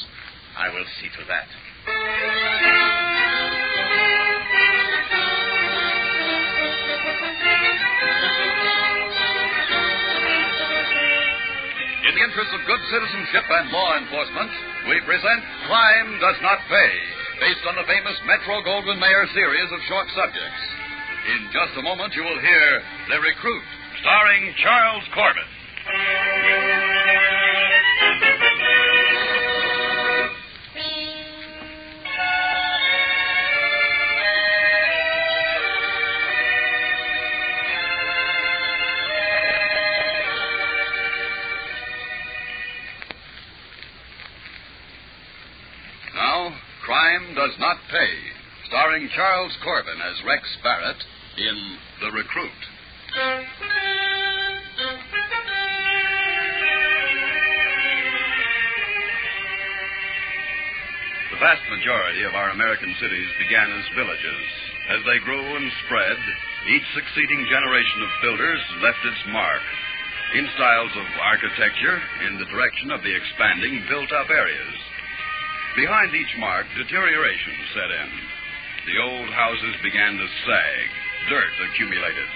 I will see to that. In the interest of good citizenship and law enforcement, we present Crime Does Not Pay. based on the famous Metro-Goldwyn-Mayer series of short subjects. In just a moment, you will hear The Recruit, starring Charles Corbett. Now, Crime Does Not Pay, starring Charles Corbin as Rex Barrett in The Recruit. The vast majority of our American cities began as villages. As they grew and spread, each succeeding generation of builders left its mark in styles of architecture in the direction of the expanding built-up areas. Behind each mark, deterioration set in. The old houses began to sag. Dirt accumulated.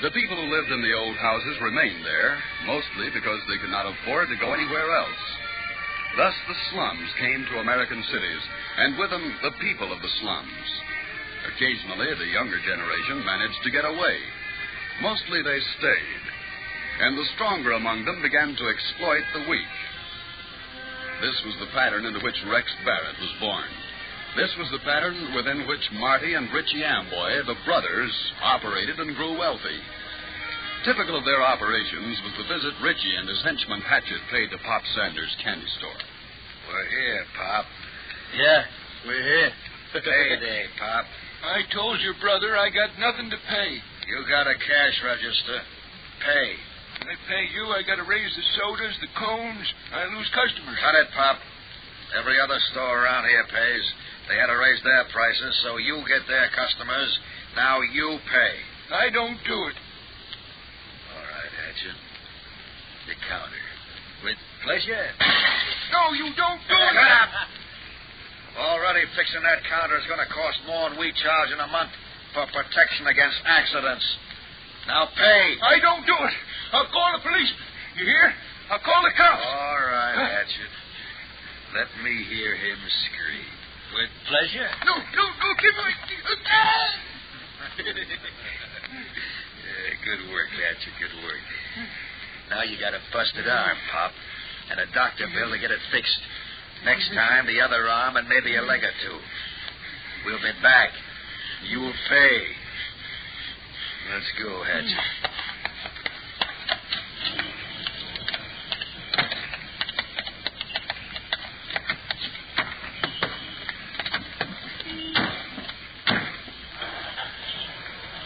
The people who lived in the old houses remained there, mostly because they could not afford to go anywhere else. Thus, the slums came to American cities, and with them, the people of the slums. Occasionally, the younger generation managed to get away. Mostly, they stayed. And the stronger among them began to exploit the weak. This was the pattern into which Rex Barrett was born. This was the pattern within which Marty and Richie Amboy, the brothers, operated and grew wealthy. Typical of their operations was the visit Richie and his henchman Hatchet paid to Pop Sanders' candy store. We're here, Pop. Yeah, we're here. Payday, Pop. I told your brother I got nothing to pay. You got a cash register. Pay. When I pay you, I got to raise the sodas, the cones. I lose customers. Cut it, Pop. Every other store around here pays. They had to raise their prices, so you get their customers. Now you pay. I don't do it. All right, Hatchet. The counter. With pleasure. No, you don't do it. Shut up. Already fixing that counter is going to cost more than we charge in a month for protection against accidents. Now pay. I don't do it. I'll call the policeman. You hear? I'll call the cops. All right, Hatchet. Let me hear him scream. With pleasure. No, give me. Good work, Hatchet. Good work. Now you got a busted arm, Pop, and a doctor bill to get it fixed. Next time, the other arm and maybe a leg or two. We'll be back. You'll pay. Let's go, Hatchet.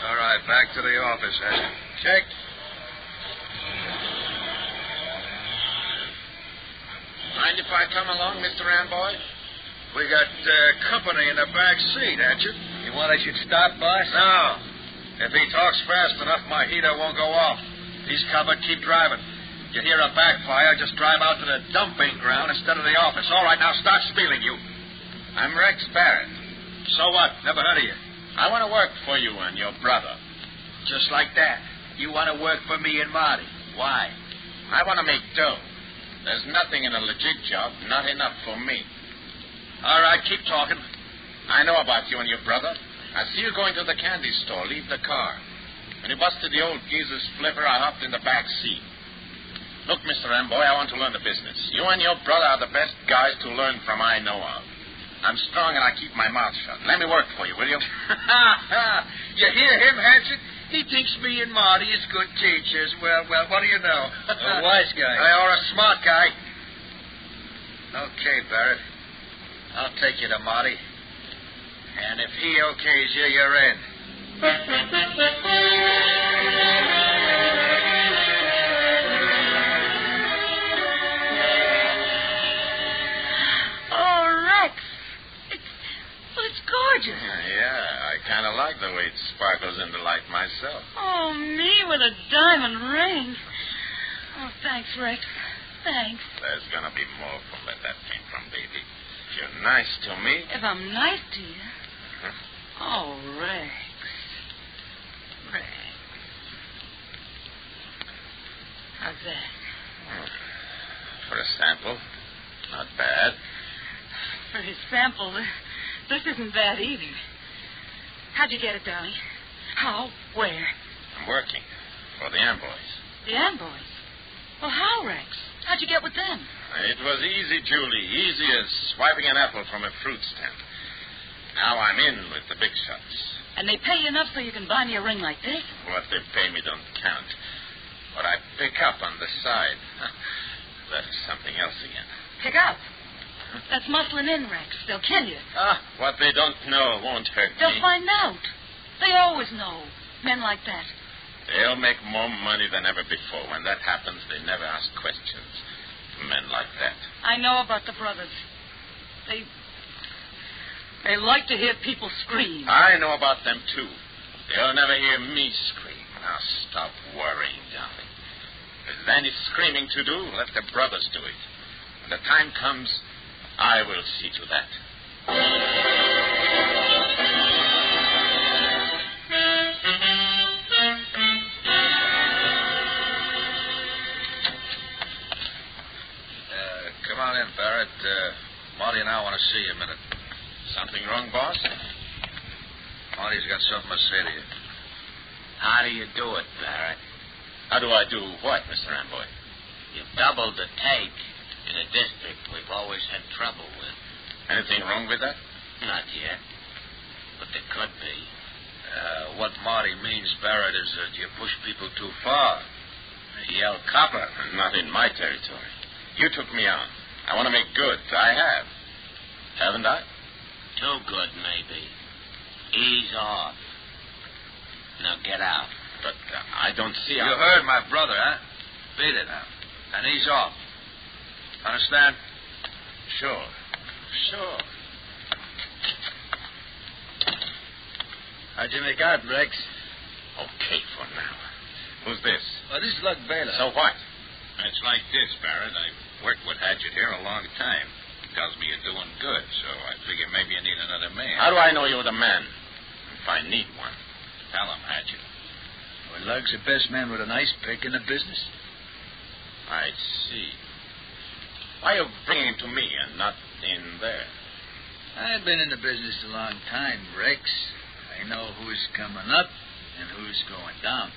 All right, back to the office, Hatchet. Check. Mind if I come along, Mr. Amboy? We got company in the back seat, Hatchet. You want I should start, boss? No. If he talks fast enough, my heater won't go off. He's covered. Keep driving. You hear a backfire, just drive out to the dumping ground instead of the office. All right, now start spieling, you. I'm Rex Barrett. So what? Never heard of you. I want to work for you and your brother. Just like that. You want to work for me and Marty. Why? I want to make dough. There's nothing in a legit job, not enough for me. All right, keep talking. I know about you and your brother. I see you going to the candy store. Leave the car. When you busted the old geezer's flipper, I hopped in the back seat. Look, Mr. Amboy, I want to learn the business. You and your brother are the best guys to learn from I know of. I'm strong and I keep my mouth shut. Let me work for you, will you? You hear him, Hatchet? He thinks me and Marty is good teachers. Well, what do you know? A wise guy. Or a smart guy. Okay, Barrett. I'll take you to Marty. And if he okays you, you're in. Oh, Rex. It's gorgeous. Yeah, I kind of like the way it sparkles in the light myself. Oh, me with a diamond ring. Oh, thanks, Rex. Thanks. There's going to be more from where that came from, baby. If you're nice to me. If I'm nice to you. Oh, Rex. Rex. How's that? For a sample, not bad. For his sample, This isn't bad either. How'd you get it, Dolly? How? Where? I'm working for the Amboys. The Amboys? Well, how, Rex? How'd you get with them? It was easy, Julie. Easy as swiping an apple from a fruit stand. Now I'm in with the big shots. And they pay you enough so you can buy me a ring like this? What they pay me don't count. What I pick up on the side, that's something else again. Pick up? That's muscling in, Rex. They'll kill you. What they don't know won't hurt They'll me. find out. They always know. Men like that. They'll make more money than ever before. When that happens, they never ask questions. Men like that. I know about the brothers. They like to hear people scream. I know about them, too. They'll never hear me scream. Now stop worrying, darling. If there's any screaming to do, let the brothers do it. When the time comes, I will see to that. Come on in, Barrett. Marty and I want to see you a minute. Something wrong, boss? Marty's got something to say to you. How do you do it, Barrett? How do I do what, Mr. Amboy? You've doubled the take in a district we've always had trouble with. Anything wrong with that? Not yet. But there could be. What Marty means, Barrett, is that you push people too far. They yell copper. Not in my territory. You took me on. I want to make good. I have. Haven't I? Too good, maybe. Ease off. Now get out. But I don't see how... You heard my brother, huh? Beat it now. And ease off. Understand? Sure. How'd you make out, Rex? Okay for now. Who's this? This is Luck Baylor. So what? It's like this, Barrett. I've worked with Hatchet here a long time. He tells me you're doing good, so I figure maybe you need another man. How do I know you're the man? If I need one. Tell him, Hatchet. Well, Lug's the best man with an ice pick in the business. I see. Why are you bringing him to me and not in there? I've been in the business a long time, Rex. I know who's coming up and who's going down.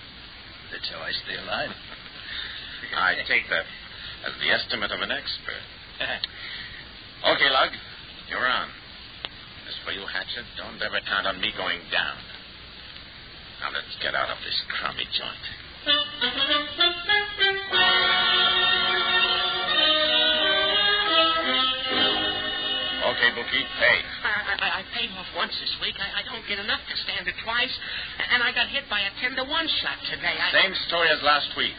That's how I stay alive. I take that as the estimate of an expert. Okay, Lug, you're on. As for you, Hatchet, don't ever count on me going down. Now let's get out of this crummy joint. Okay, Bookie, pay. I paid off once this week. I don't get enough to stand it twice. And I got hit by a 10-to-1 shot today. Same story as last week.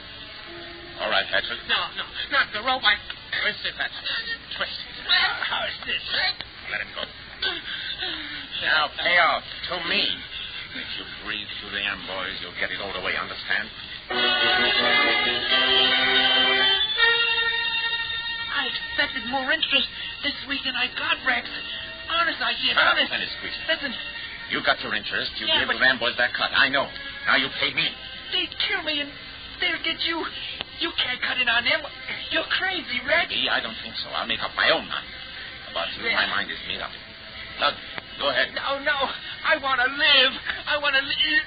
All right, Hatchet. No, not the rope. I twisted that. Twisted. How's this? Let him go. Now pay off to me. If you breathe through the Amboys, you'll get it all the way, understand? I expected more interest this week than I got, Rex. Honest, I did. Shut up, Honest. Dennis, please. Listen, You got your interest. You Yeah, gave but- the Amboys that cut. I know. Now you paid me. they'd kill me and they'll get you. You can't cut it on them. You're crazy, Rex. Maybe. I don't think so. I'll make up my own mind. About you, my mind is made up. Doug, go ahead. No. I want to live. I want to live.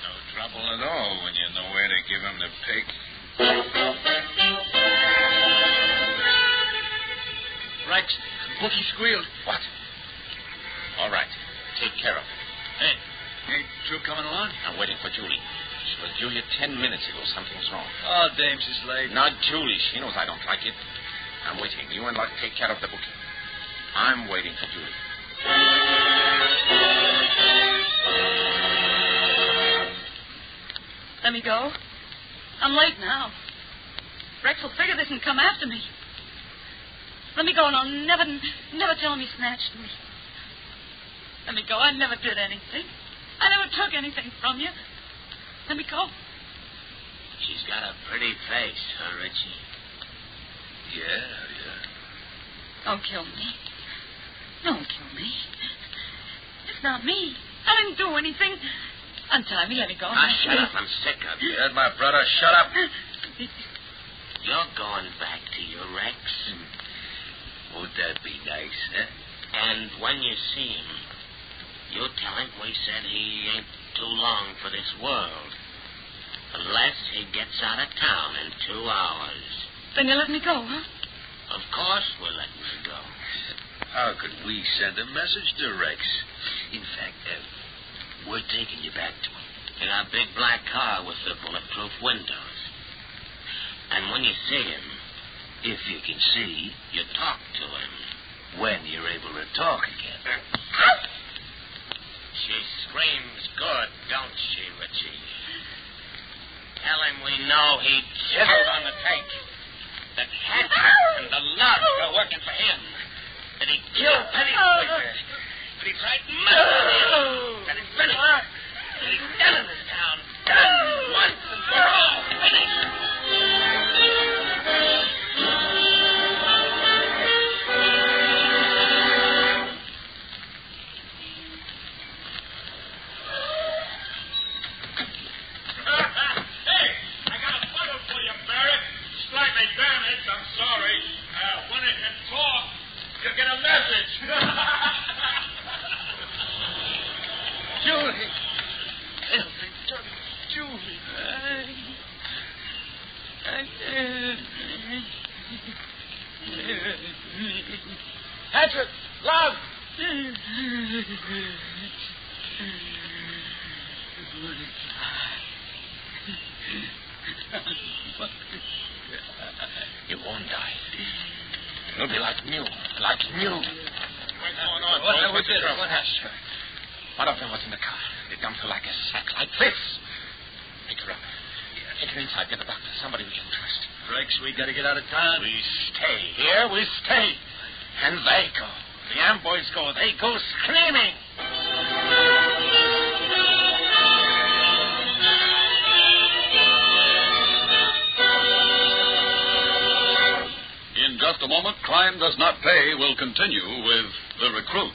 No trouble at all when you know where to give him the pick. Rex, Bookie squealed. What? All right. Take care of it. Hey, ain't True coming along? I'm waiting for Julie. She was due here 10 minutes ago. Something's wrong. Oh, Dames is late. Not Julie. She knows I don't like it. I'm waiting. You and Luck take care of the bookie. I'm waiting for Julie. Let me go. I'm late now. Rex will figure this and come after me. Let me go, and I'll never tell him he snatched me. Let me go. I never did anything. I never took anything from you. Let me go. She's got a pretty face, huh, Richie? Yeah. Don't kill me. Don't kill me. It's not me. I didn't do anything. Untie me. Let me go. Shut up. I'm sick of you. You heard my brother. Shut up. You're going back to your Rex. Would that be nice, huh? And when you see him, you tell him we said he ain't too long for this world. Unless he gets out of town in 2 hours. Then you let me go, huh? Of course we'll let you go. How could we send a message to Rex? In fact, we're taking you back to him. In our big black car with the bulletproof windows. And when you see him, If you can see, you talk to him. when you're able to talk again. She screams good, don't she, Richie? Tell him we know he chiseled on the tank. That Hatchet and the Lodge are working for him. That he killed Penny Sweeper. That he tried murder him. That he's finished. That he's done in this town. Done once and for all. Finished. Slightly damaged, I'm sorry. When it can talk, you'll get a message. Julie. Julie. Hatchet, love. You won't die. You'll be like new. Like new. What's going on? What's the trouble? One of them was in the car. They dumped her like a sack, like this. Pick her up. Take her inside. Get the doctor. Somebody we can trust. Rex, we gotta get out of town. We stay here. We stay. And they go. The amboys go. They go screaming. In just a moment, Crime Does Not Pay will continue with The Recruit.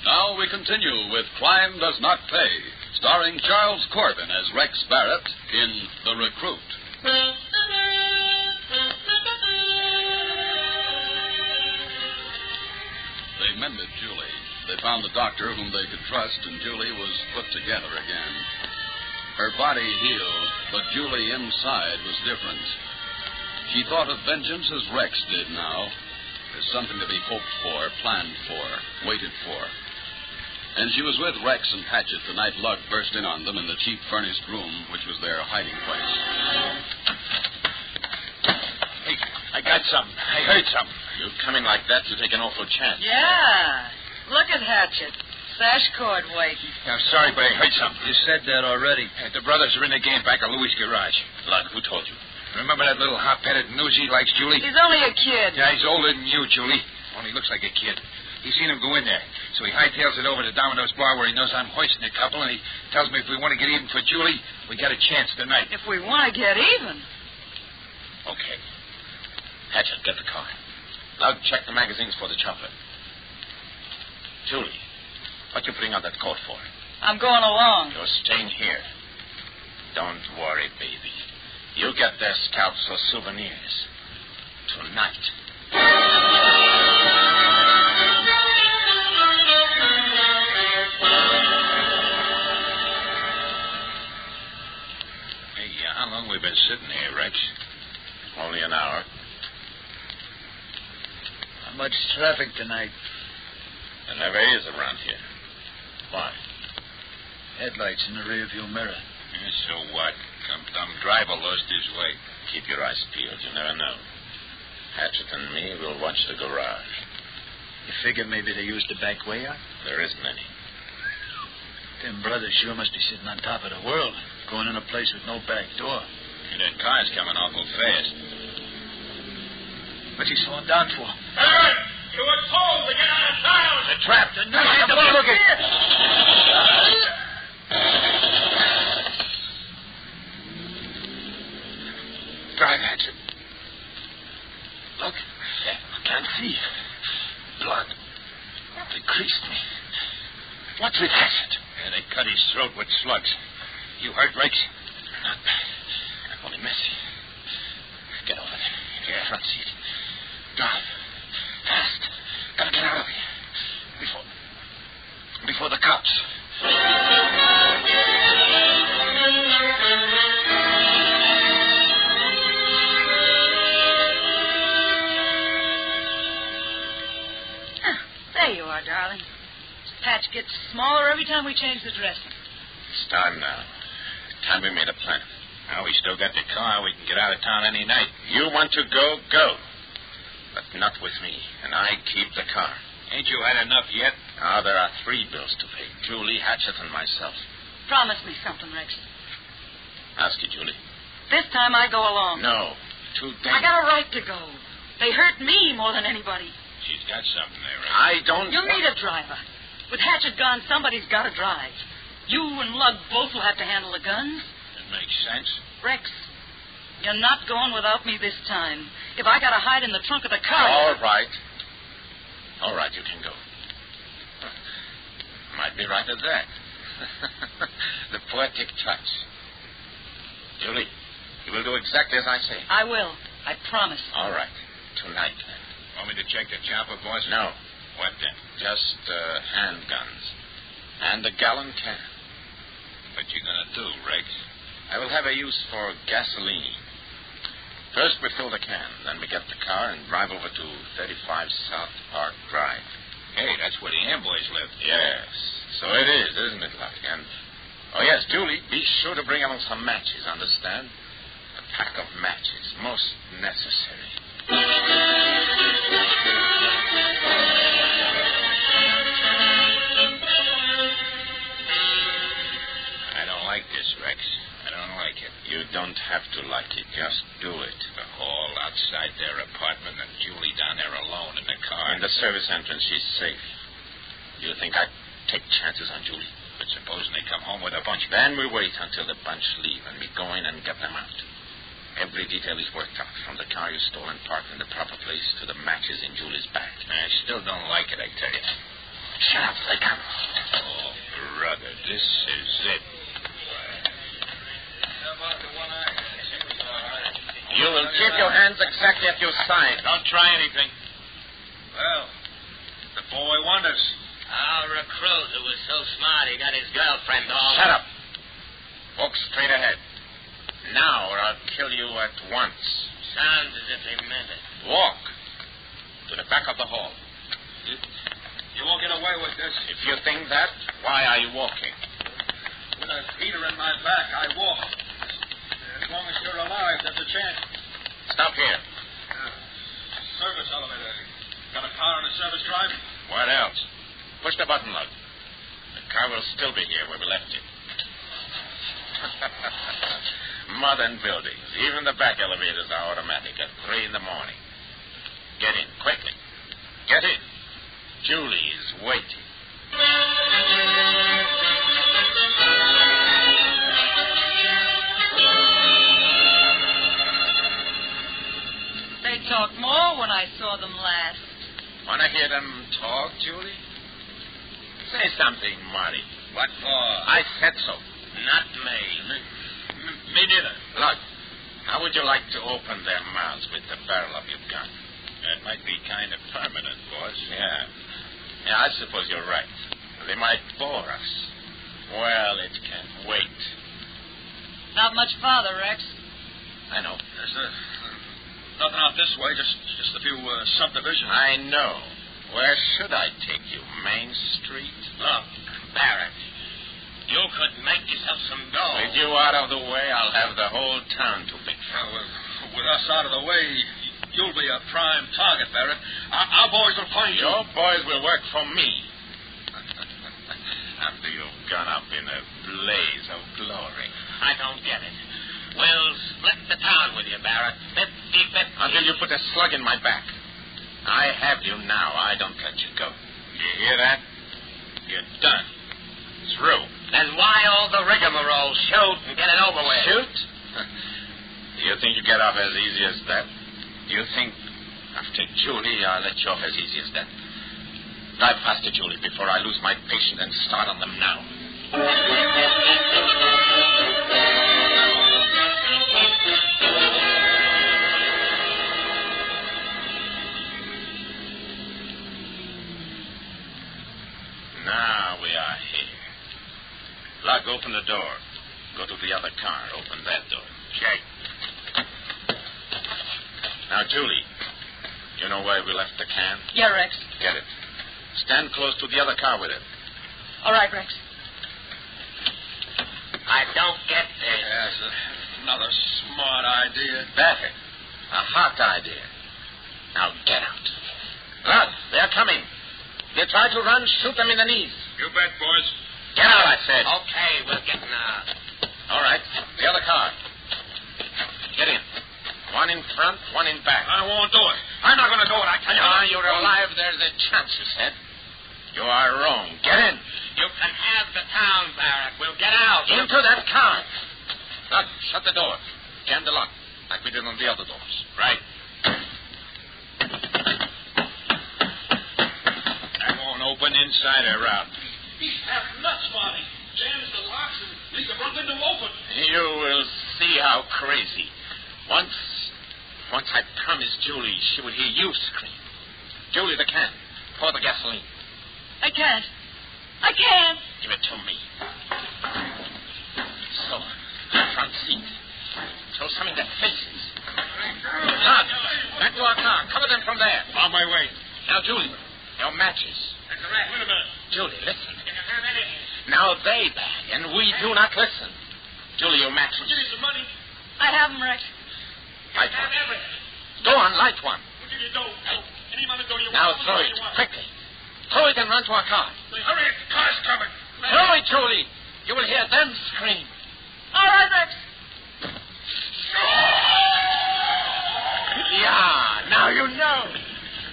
Now we continue with Crime Does Not Pay, starring Charles Corbin as Rex Barrett in The Recruit. They mended Julie. They found a doctor whom they could trust, and Julie was put together again. Her body healed, but Julie inside was different. She thought of vengeance as Rex did now, as something to be hoped for, planned for, waited for. And she was with Rex and Hatchet the night Lug burst in on them in the cheap furnished room, which was their hiding place. Hey, I got something. I heard something. You come in like that, you take an awful chance. Yeah. Look at Hatchet. Sash cord waiting. I'm sorry, but I heard something. You said that already. The brothers are in the game back at Louis' garage. Lug, who told you? Remember that little hop-headed newsie likes Julie? He's only a kid. Yeah, he's older than you, Julie. Only looks like a kid. He's seen him go in there. So he hightails it over to Domino's bar where he knows I'm hoisting a couple, and he tells me if we want to get even for Julie, we got a chance tonight. If we want to get even. Okay. Hatchet, get the car. Lug, check the magazines for the chocolate. Julie, what you putting on that coat for? I'm going along. You're staying here. Don't worry, baby. You'll get their scalps for souvenirs. Tonight. How long we been sitting here, Rex? Only an hour. Not much traffic tonight. There never is around here. Why? Headlights in the rearview mirror. So what? Some driver lost his way. Keep your eyes peeled. You never know. Hatchet and me will watch the garage. You figure maybe they used the back way out? There isn't any. Them brothers sure must be sitting on top of the world, going in a place with no back door. And that car's coming awful fast. What's he slowing down for? Barrett, you were told to get out of town. The trap. The look at drive, Hatchet. Look. I can't see. Blood. They creased me. What's with Hatchet? Yeah, they cut his throat with slugs. You hurt, Rex? Not bad. Only messy. Get over there. Into the front seat. Drive. Fast. Gotta get out of here. Before the cops. There you are, darling. This patch gets smaller every time we change the dressing. It's time now. Time we made a plan. Now we still got the car. We can get out of town any night. You want to go, go. But not with me, and I keep the car. Ain't you had enough yet? Now there are 3 bills to pay. Julie, Hatchet, and myself. Promise me something, Rex. Ask you, Julie. This time I go along. No. Too dangerous. I got a right to go. They hurt me more than anybody. She's got something there, Rex. I don't... You'll need a driver. With Hatchet gone, somebody's got to drive. You and Lug both will have to handle the guns. That makes sense. Rex, you're not going without me this time. If I got to hide in the trunk of the car... All right. All right, you can go. Might be right at that. The poetic touch. Julie, you will do exactly as I say. I will. I promise. All right. Tonight, then. Want me to check the chopper, boss? No. What then? Just handguns. And a gallon can. What you gonna do, Rex? I will have a use for gasoline. First we fill the can, then we get the car and drive over to 35 South Park Drive. Hey, that's where the Amboys live. Yes. So it is, isn't it, Luck? And, oh yes, Julie, be sure to bring along some matches, understand? A pack of matches, most necessary. I don't like this, Rex. I don't like it. You don't have to like it. Just do it. The hall outside their apartment and Julie down there alone in the car. In the service entrance, she's safe. You think I'd take chances on Julie? But supposing they come home with a bunch... Then we wait until the bunch leave and we go in and get them out. Every detail is worked out, from the car you stole and parked in the proper place to the matches in Julie's bag. I still don't like it, I tell you. Shut up, they come. Oh, brother, this is it. You will keep your hands exactly at your side. Don't try anything. Well, the boy wonders. Our recruit who was so smart he got his girlfriend all... Shut up. Walk straight ahead. Now, or I'll kill you at once. Sounds as if he meant it. Walk. To the back of the hall. You won't get away with this. If you think that, why are you walking? With a heater in my back, I walk. As long as you're alive, there's a chance. Stop here. Service elevator. Got a car on a service drive? What else? Push the button, Lug. The car will still be here where we left it. Modern buildings. Even the back elevators are automatic at 3 in the morning. Get in, quickly. Get in. Julie is waiting. They talked more when I saw them last. Want to hear them talk, Julie? Say something, Marty. What for? I said so. Not me. Me neither. Look, how would you like to open their mouths with the barrel of your gun? That might be kind of permanent, boss. Yeah, I suppose you're right. They might bore us. Well, it can't wait. Not much farther, Rex. I know. There's nothing out this way, just a few subdivisions. I know. Where should I take you? Main Street? Look, Barrett, you could make yourself some dough. With you out of the way, I'll have the whole town to pick from. With us out of the way, you'll be a prime target, Barrett. Our boys will find you. Your boys will work for me. After you've gone up in a blaze of glory. I don't get it. We'll split the town with you, Barrett. 50-50. Until you put a slug in my back. I have you now. I don't let you go. You hear that? You're done. Through. Then why all the rigmarole? Shoot and get it over with. Shoot? The You think you get off as easy as that? You think after Julie I'll let you off as easy as that? Drive faster, Julie, before I lose my patience and start on them now. Now we are here. Lug, open the door. Go to the other car. Open that door. Check. Now, Julie, you know where we left the can? Yeah, Rex. Get it. Stand close to the other car with it. All right, Rex. I don't get this. Yes, another smart idea. Better. A hot idea. Now get out. Lug, they're coming. They try to run, shoot them in the knees. You bet, boys. Get out, I said. Okay, we're getting out. All right. The other car. Get in. One in front, one in back. I won't do it. I'm not going to do it, I tell you. You're alive. There's a chance, you said. You are wrong. Get in. You can have the town barrack. We'll get out. Into that car. Look, shut the door. Jam the lock, like we did on the other doors. Right. That won't open inside or out. He's half nuts, Marty. Jams the locks and leaves the front window open. You will see how crazy. Once I promised Julie she would hear you scream. Julie, the can. Pour the gasoline. I can't. I can't. Give it to me. So, front seat. Throw some in their faces. Lug, back to our car. Cover them from there. On my way. Now, Julie, your matches. That's right. Wait a minute. Julie, listen. You can have anything. Now they bag, and we do not listen. Julie, your matches. Give me some money. I have them, Rex. Light Have one. everything. Go on, light one. We'll give you dough. Any amount of dough you Now want. throw it, quickly. Throw it and run to our car. Hurry, the car's coming. Throw it, Julie. You will hear them scream. All right, Rex. Yeah, now you know.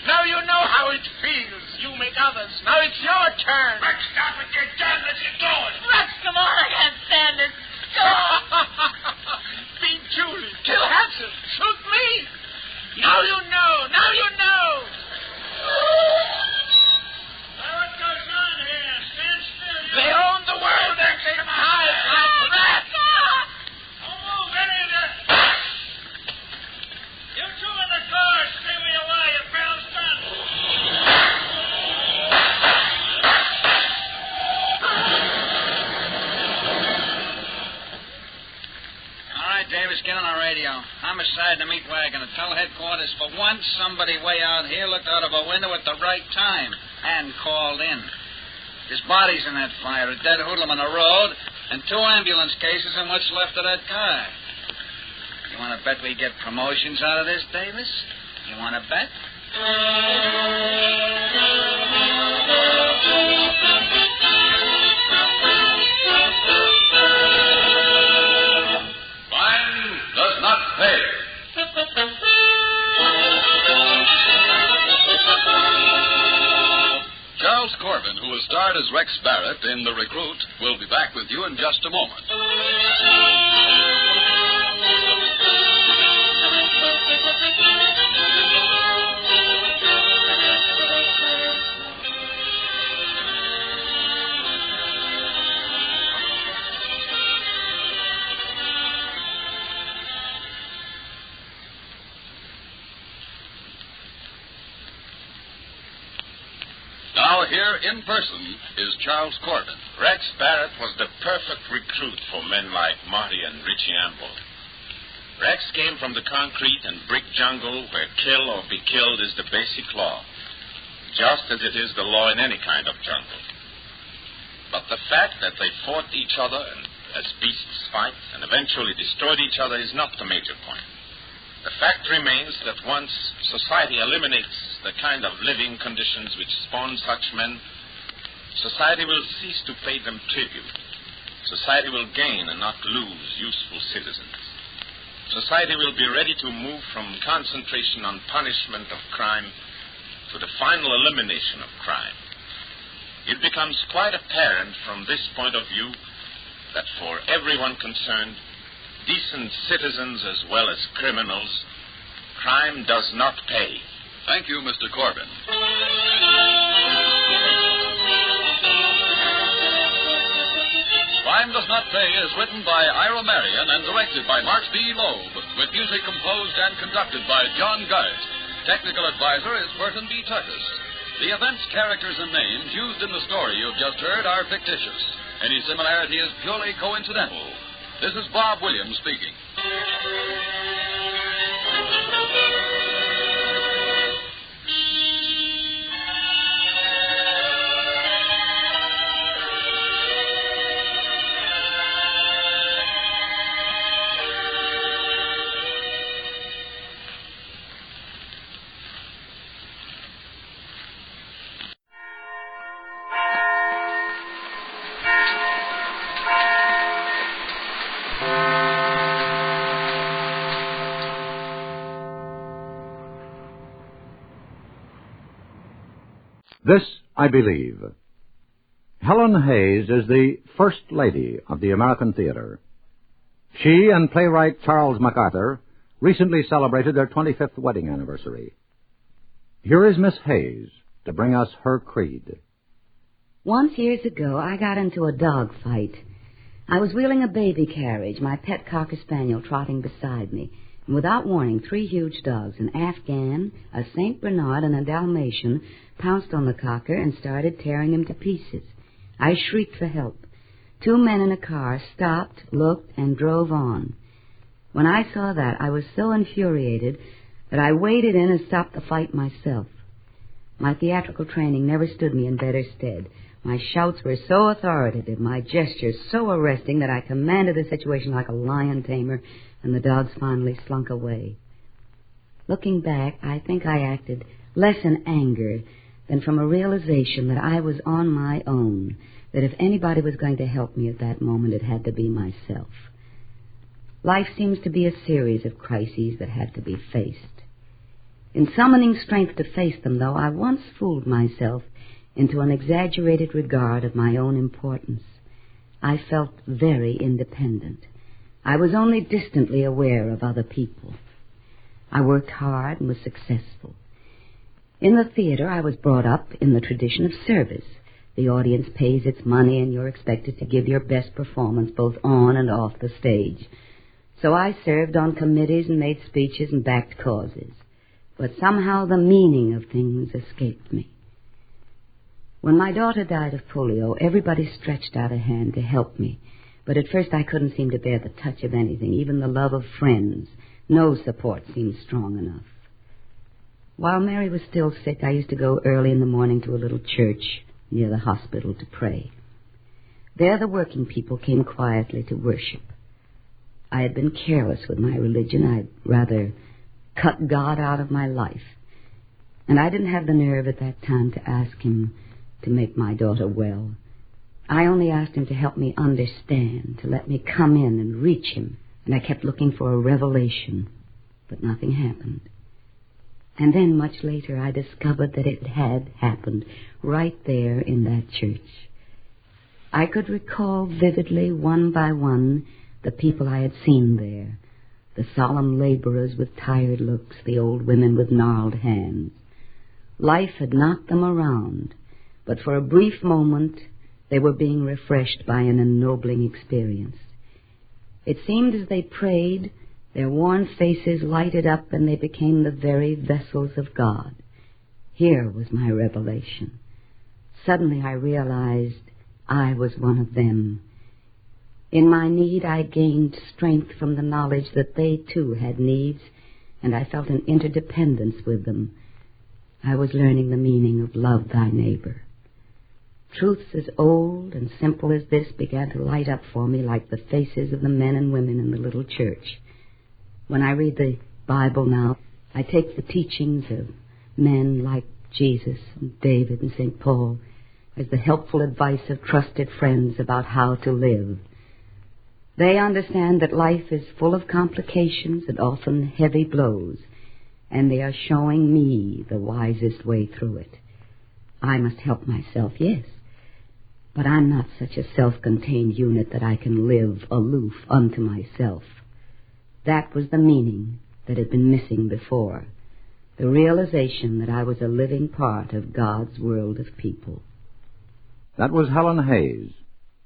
Now you know how it feels. You make others. Now it's your turn. Rex, stop with your gun. Let's get going. Rex, come on. I can't stand this. Go. Beat Julie. Kill Hanson. Shoot me. Now you know. Now you know. What goes on here? Stand still. They own the world. They're taking hides like rats. Don't move, any of you. You two in the car. Stay where you are. Your pals done. All right, Davis, get on the radio. Homicide in the meat wagon. And tell headquarters for once somebody way out here looked out of a window at the right time and called in. His body's in that fire, a dead hoodlum on the road, and 2 ambulance cases and what's left of that car. You want to bet we get promotions out of this, Davis? You want to bet? Fine does not pay. Charles Corbin, who has starred as Rex Barrett in The Recruit, will be back with you in just a moment. Now, here in person is Charles Corbin. Rex Barrett was the perfect recruit for men like Marty and Richie Amble. Rex came from the concrete and brick jungle where kill or be killed is the basic law, just as it is the law in any kind of jungle. But the fact that they fought each other as beasts fight and eventually destroyed each other is not the major point. The fact remains that once society eliminates the kind of living conditions which spawn such men, society will cease to pay them tribute. Society will gain and not lose useful citizens. Society will be ready to move from concentration on punishment of crime to the final elimination of crime. It becomes quite apparent from this point of view that for everyone concerned, decent citizens as well as criminals, crime does not pay. Thank you, Mr. Corbin. Crime Does Not Pay is written by Ira Marion and directed by Mark B. Loeb, with music composed and conducted by John Geist. Technical advisor is Burton B. Tuckus. The events, characters, and names used in the story you've just heard are fictitious. Any similarity is purely coincidental. This is Bob Williams speaking. This I believe. Helen Hayes is the First Lady of the American Theater. She and playwright Charles MacArthur recently celebrated their 25th wedding anniversary. Here is Miss Hayes to bring us her creed. Once years ago, I got into a dog fight. I was wheeling a baby carriage, my pet Cocker Spaniel trotting beside me. And without warning, 3 huge dogs, an Afghan, a St. Bernard, and a Dalmatian, pounced on the Cocker and started tearing him to pieces. I shrieked for help. 2 men in a car stopped, looked, and drove on. When I saw that, I was so infuriated that I waded in and stopped the fight myself. My theatrical training never stood me in better stead. My shouts were so authoritative, my gestures so arresting that I commanded the situation like a lion tamer, and the dogs finally slunk away. Looking back, I think I acted less in anger than from a realization that I was on my own, that if anybody was going to help me at that moment, it had to be myself. Life seems to be a series of crises that have to be faced. In summoning strength to face them, though, I once fooled myself into an exaggerated regard of my own importance. I felt very independent. I was only distantly aware of other people. I worked hard and was successful. In the theater, I was brought up in the tradition of service. The audience pays its money, and you're expected to give your best performance both on and off the stage. So I served on committees and made speeches and backed causes. But somehow the meaning of things escaped me. When my daughter died of polio, everybody stretched out a hand to help me. But at first I couldn't seem to bear the touch of anything, even the love of friends. No support seemed strong enough. While Mary was still sick, I used to go early in the morning to a little church near the hospital to pray. There the working people came quietly to worship. I had been careless with my religion. I'd rather cut God out of my life. And I didn't have the nerve at that time to ask him to make my daughter well. I only asked him to help me understand, to let me come in and reach him. And I kept looking for a revelation, but nothing happened. And then, much later, I discovered that it had happened right there in that church. I could recall vividly, one by one, the people I had seen there. The solemn laborers with tired looks, the old women with gnarled hands. Life had knocked them around, but for a brief moment, they were being refreshed by an ennobling experience. It seemed as they prayed, their worn faces lighted up and they became the very vessels of God. Here was my revelation. Suddenly I realized I was one of them. In my need, I gained strength from the knowledge that they too had needs, and I felt an interdependence with them. I was learning the meaning of love thy neighbor. Truths as old and simple as this began to light up for me like the faces of the men and women in the little church. When I read the Bible now, I take the teachings of men like Jesus and David and St. Paul as the helpful advice of trusted friends about how to live. They understand that life is full of complications and often heavy blows, and they are showing me the wisest way through it. I must help myself, yes, but I'm not such a self-contained unit that I can live aloof unto myself. That was the meaning that had been missing before, the realization that I was a living part of God's world of people. That was Helen Hayes,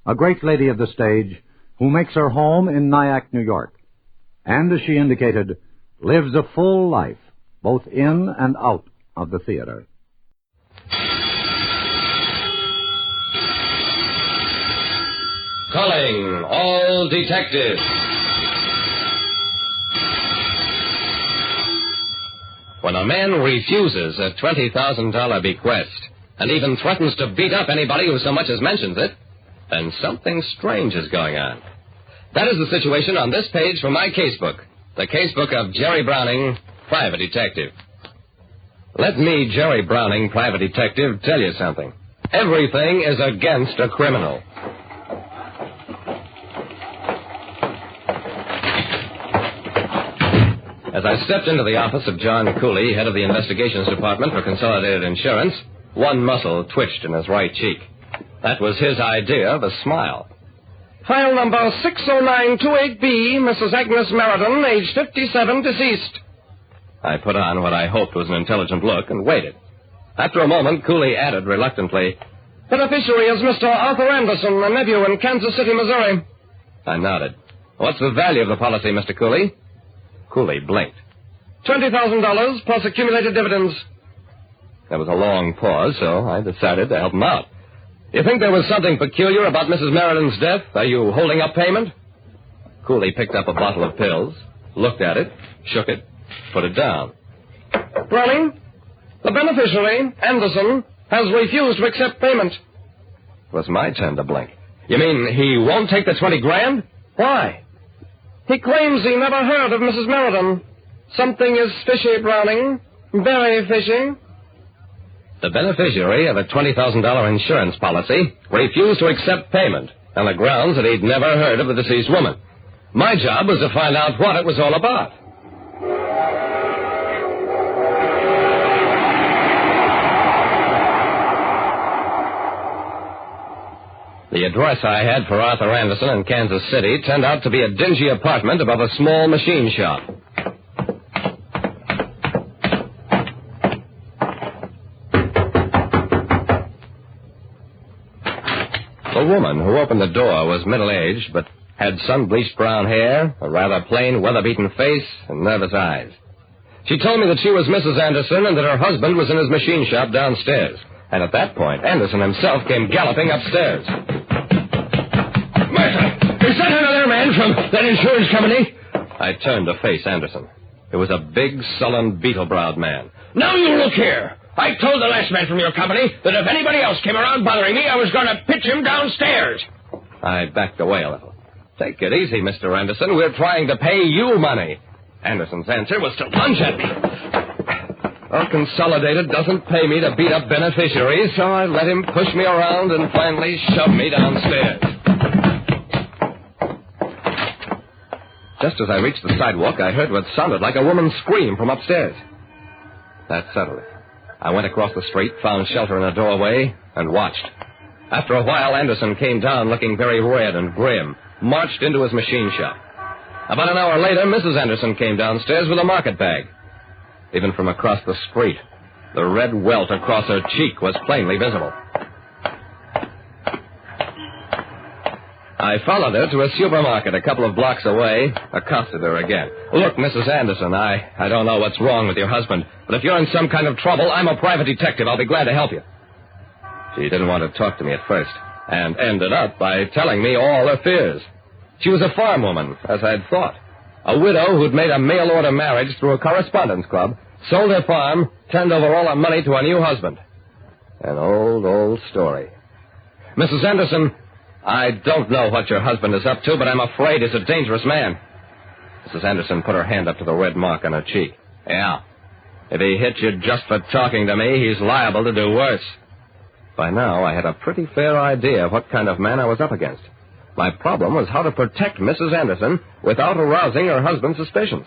a great lady of the stage who makes her home in Nyack, New York, and, as she indicated, lives a full life, both in and out of the theater. Calling all detectives. When a man refuses a $20,000 bequest and even threatens to beat up anybody who so much as mentions it, then something strange is going on. That is the situation on this page from my casebook, the casebook of Jerry Browning, private detective. Let me, Jerry Browning, private detective, tell you something. Everything is against a criminal. As I stepped into the office of John Cooley, head of the investigations department for Consolidated Insurance, one muscle twitched in his right cheek. That was his idea of a smile. File number 60928B, Mrs. Agnes Meriden, age 57, deceased. I put on what I hoped was an intelligent look and waited. After a moment, Cooley added reluctantly, Beneficiary is Mr. Arthur Anderson, a nephew in Kansas City, Missouri. I nodded. What's the value of the policy, Mr. Cooley? Cooley blinked. $20,000 plus accumulated dividends. There was a long pause, so I decided to help him out. You think there was something peculiar about Mrs. Meriden's death? Are you holding up payment? Cooley picked up a bottle of pills, looked at it, shook it, put it down. Browning, the beneficiary, Anderson, has refused to accept payment. It was my turn to blink. You mean he won't take the $20,000? Why? He claims he never heard of Mrs. Meriden. Something is fishy, Browning. Very fishy. The beneficiary of a $20,000 insurance policy refused to accept payment on the grounds that he'd never heard of the deceased woman. My job was to find out what it was all about. The address I had for Arthur Anderson in Kansas City turned out to be a dingy apartment above a small machine shop. The woman who opened the door was middle-aged, but had sun-bleached brown hair, a rather plain, weather-beaten face, and nervous eyes. She told me that she was Mrs. Anderson and that her husband was in his machine shop downstairs. And at that point, Anderson himself came galloping upstairs. Martha, is that another man from that insurance company? I turned to face Anderson. It was a big, sullen, beetle-browed man. Now you look here. I told the last man from your company that if anybody else came around bothering me, I was going to pitch him downstairs. I backed away a little. Take it easy, Mr. Anderson. We're trying to pay you money. Anderson's answer was to lunge at me. Well, Consolidated doesn't pay me to beat up beneficiaries, so I let him push me around and finally shove me downstairs. Just as I reached the sidewalk, I heard what sounded like a woman's scream from upstairs. That settled it. I went across the street, found shelter in a doorway, and watched. After a while, Anderson came down looking very red and grim, marched into his machine shop. About an hour later, Mrs. Anderson came downstairs with a market bag. Even from across the street, the red welt across her cheek was plainly visible. I followed her to a supermarket a couple of blocks away, accosted her again. Look, Mrs. Anderson, I don't know what's wrong with your husband, but if you're in some kind of trouble, I'm a private detective. I'll be glad to help you. She didn't want to talk to me at first, and ended up by telling me all her fears. She was a farm woman, as I'd thought. A widow who'd made a mail-order marriage through a correspondence club, sold her farm, turned over all her money to a new husband. An old story. Mrs. Anderson, I don't know what your husband is up to, but I'm afraid he's a dangerous man. Mrs. Anderson put her hand up to the red mark on her cheek. Yeah. If he hit you just for talking to me, he's liable to do worse. By now, I had a pretty fair idea of what kind of man I was up against. My problem was how to protect Mrs. Anderson without arousing her husband's suspicions.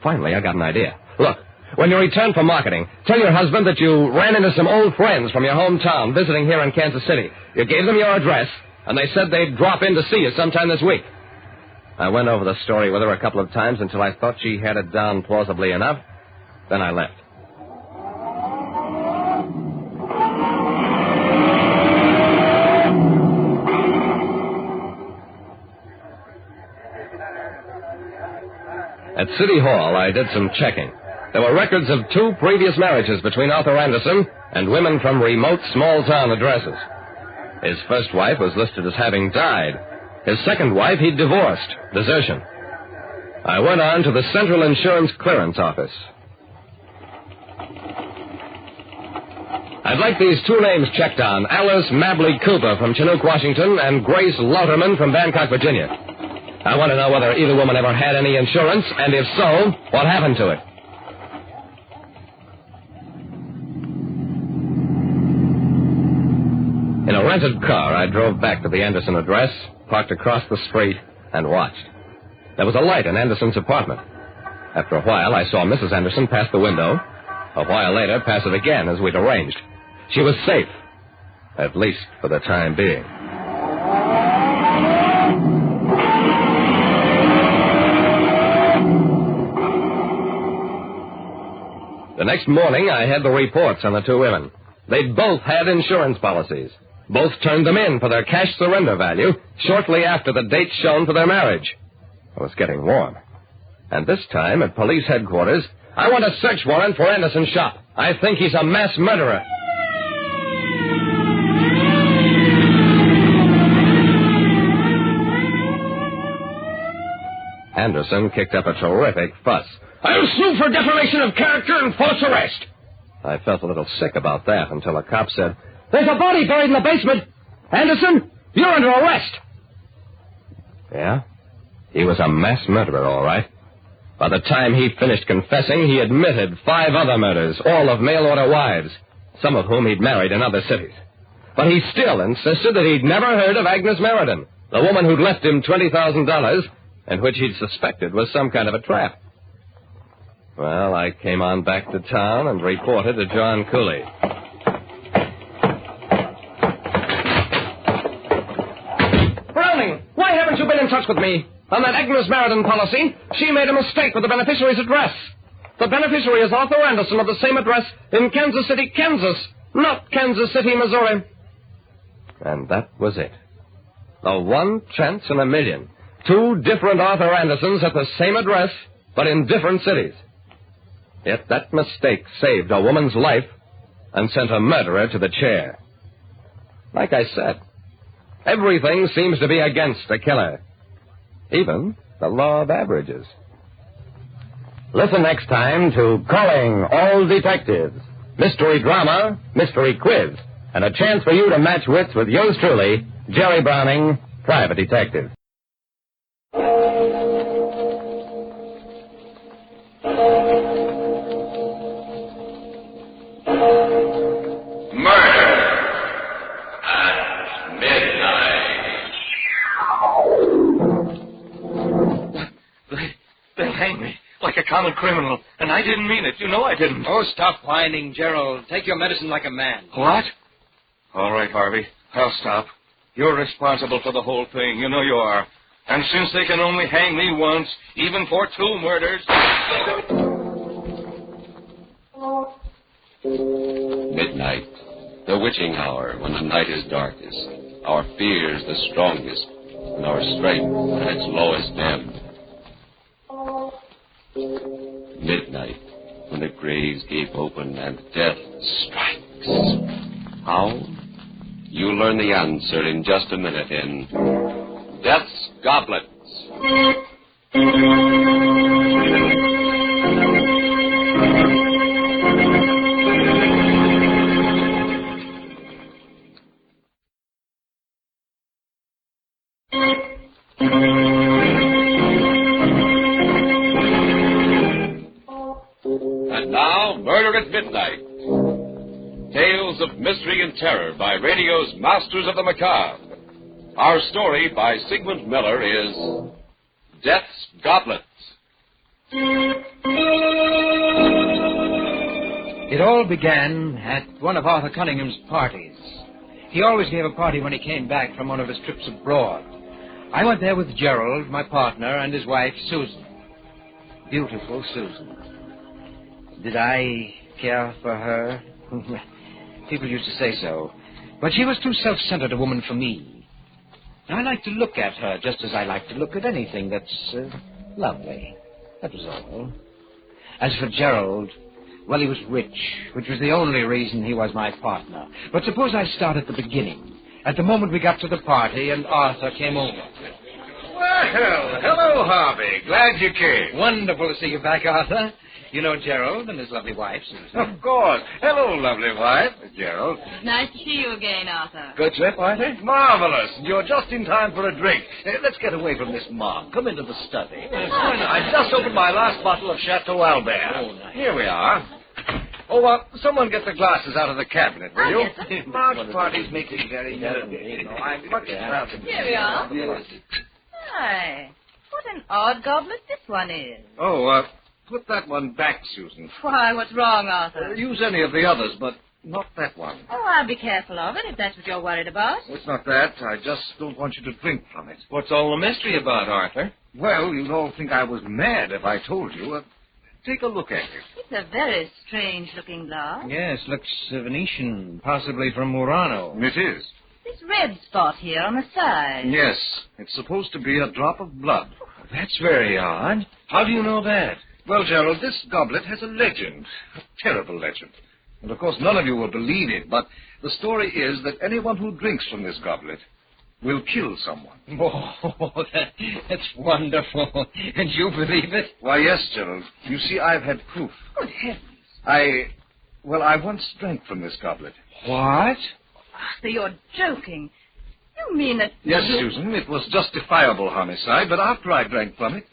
Finally, I got an idea. Look, when you return from marketing, tell your husband that you ran into some old friends from your hometown visiting here in Kansas City. You gave them your address, and they said they'd drop in to see you sometime this week. I went over the story with her a couple of times until I thought she had it down plausibly enough. Then I left. At City Hall, I did some checking. There were records of 2 previous marriages between Arthur Anderson and women from remote small-town addresses. His first wife was listed as having died. His second wife he'd divorced. Desertion. I went on to the Central Insurance Clearance Office. I'd like these 2 names checked on. Alice Mabley Cooper from Chinook, Washington, and Grace Lauterman from Bangkok, Virginia. I want to know whether either woman ever had any insurance, and if so, what happened to it. In a rented car, I drove back to the Anderson address, parked across the street, and watched. There was a light in Anderson's apartment. After a while, I saw Mrs. Anderson pass the window. A while later, pass it again, as we'd arranged. She was safe, at least for the time being. The next morning, I had the reports on the 2 women. They'd both had insurance policies. Both turned them in for their cash surrender value shortly after the date shown for their marriage. It was getting warm. And this time, at police headquarters, I want a search warrant for Anderson's shop. I think he's a mass murderer. Anderson kicked up a terrific fuss. I'll sue for defamation of character and false arrest. I felt a little sick about that until a cop said, There's a body buried in the basement. Anderson, you're under arrest. Yeah? He was a mass murderer, all right. By the time he finished confessing, he admitted 5 other murders, all of mail-order wives, some of whom he'd married in other cities. But he still insisted that he'd never heard of Agnes Meriden, the woman who'd left him $20,000 and which he'd suspected was some kind of a trap. Well, I came on back to town and reported to John Cooley. Browning, why haven't you been in touch with me? On that Agnes Meriden policy, she made a mistake with the beneficiary's address. The beneficiary is Arthur Anderson of the same address in Kansas City, Kansas, not Kansas City, Missouri. And that was it. The one chance in a million. 2 different Arthur Andersons at the same address, but in different cities. Yet that mistake saved a woman's life and sent a murderer to the chair. Like I said, everything seems to be against a killer. Even the law of averages. Listen next time to Calling All Detectives. Mystery drama, mystery quiz, and a chance for you to match wits with yours truly, Jerry Browning, Private Detective. A common criminal, and I didn't mean it. You know I didn't. Oh, stop whining, Gerald. Take your medicine like a man. What? All right, Harvey. I'll stop. You're responsible for the whole thing. You know you are. And since they can only hang me once, even for 2 murders... Midnight, the witching hour when the night is darkest, our fears the strongest, and our strength at its lowest ebb. Midnight, when the graves gape open and death strikes. How? You'll learn the answer in just a minute in Death's Goblet. Murder at Midnight. Tales of mystery and terror by radio's Masters of the Macabre. Our story by Sigmund Miller is Death's Goblet. It all began at one of Arthur Cunningham's parties. He always gave a party when he came back from one of his trips abroad. I went there with Gerald, my partner, and his wife, Susan. Beautiful Susan. Did I care for her? People used to say so. But she was too self-centered a woman for me. I like to look at her just as I like to look at anything that's lovely. That was all. As for Gerald, well, he was rich, which was the only reason he was my partner. But suppose I start at the beginning. At the moment we got to the party and Arthur came over. Well, hello, Harvey. Glad you came. Wonderful to see you back, Arthur. You know Gerald and his lovely wife, Susan. Of course. Hello, lovely wife, Gerald. Nice to see you again, Arthur. Good trip, Arthur? Marvelous. You're just in time for a drink. Let's get away from this mob. Come into the study. I just opened my last bottle of Chateau Albert. Oh, nice. Here we are. Oh, someone get the glasses out of the cabinet, will you? Large parties make it very nervy. I'm much proud to be Here we are. Yes. Hi. What an odd goblet this one is. Oh, put that one back, Susan. Why, what's wrong, Arthur? Use any of the others, but not that one. Oh, I'll be careful of it if that's what you're worried about. It's not that. I just don't want you to drink from it. What's all the mystery about, Arthur? Well, you'd all think I was mad if I told you. Take a look at it. It's a very strange-looking glass. Yes, looks Venetian, possibly from Murano. It is. This red spot here on the side. Yes, it's supposed to be a drop of blood. That's very odd. How do you know that? Well, Gerald, this goblet has a legend. A terrible legend. And, of course, none of you will believe it, but the story is that anyone who drinks from this goblet will kill someone. Oh, that's wonderful. And you believe it? Why, yes, Gerald. You see, I've had proof. Good heavens. I once drank from this goblet. What? Arthur, you're joking. You mean that... Yes, Susan, it was justifiable homicide, but after I drank from it,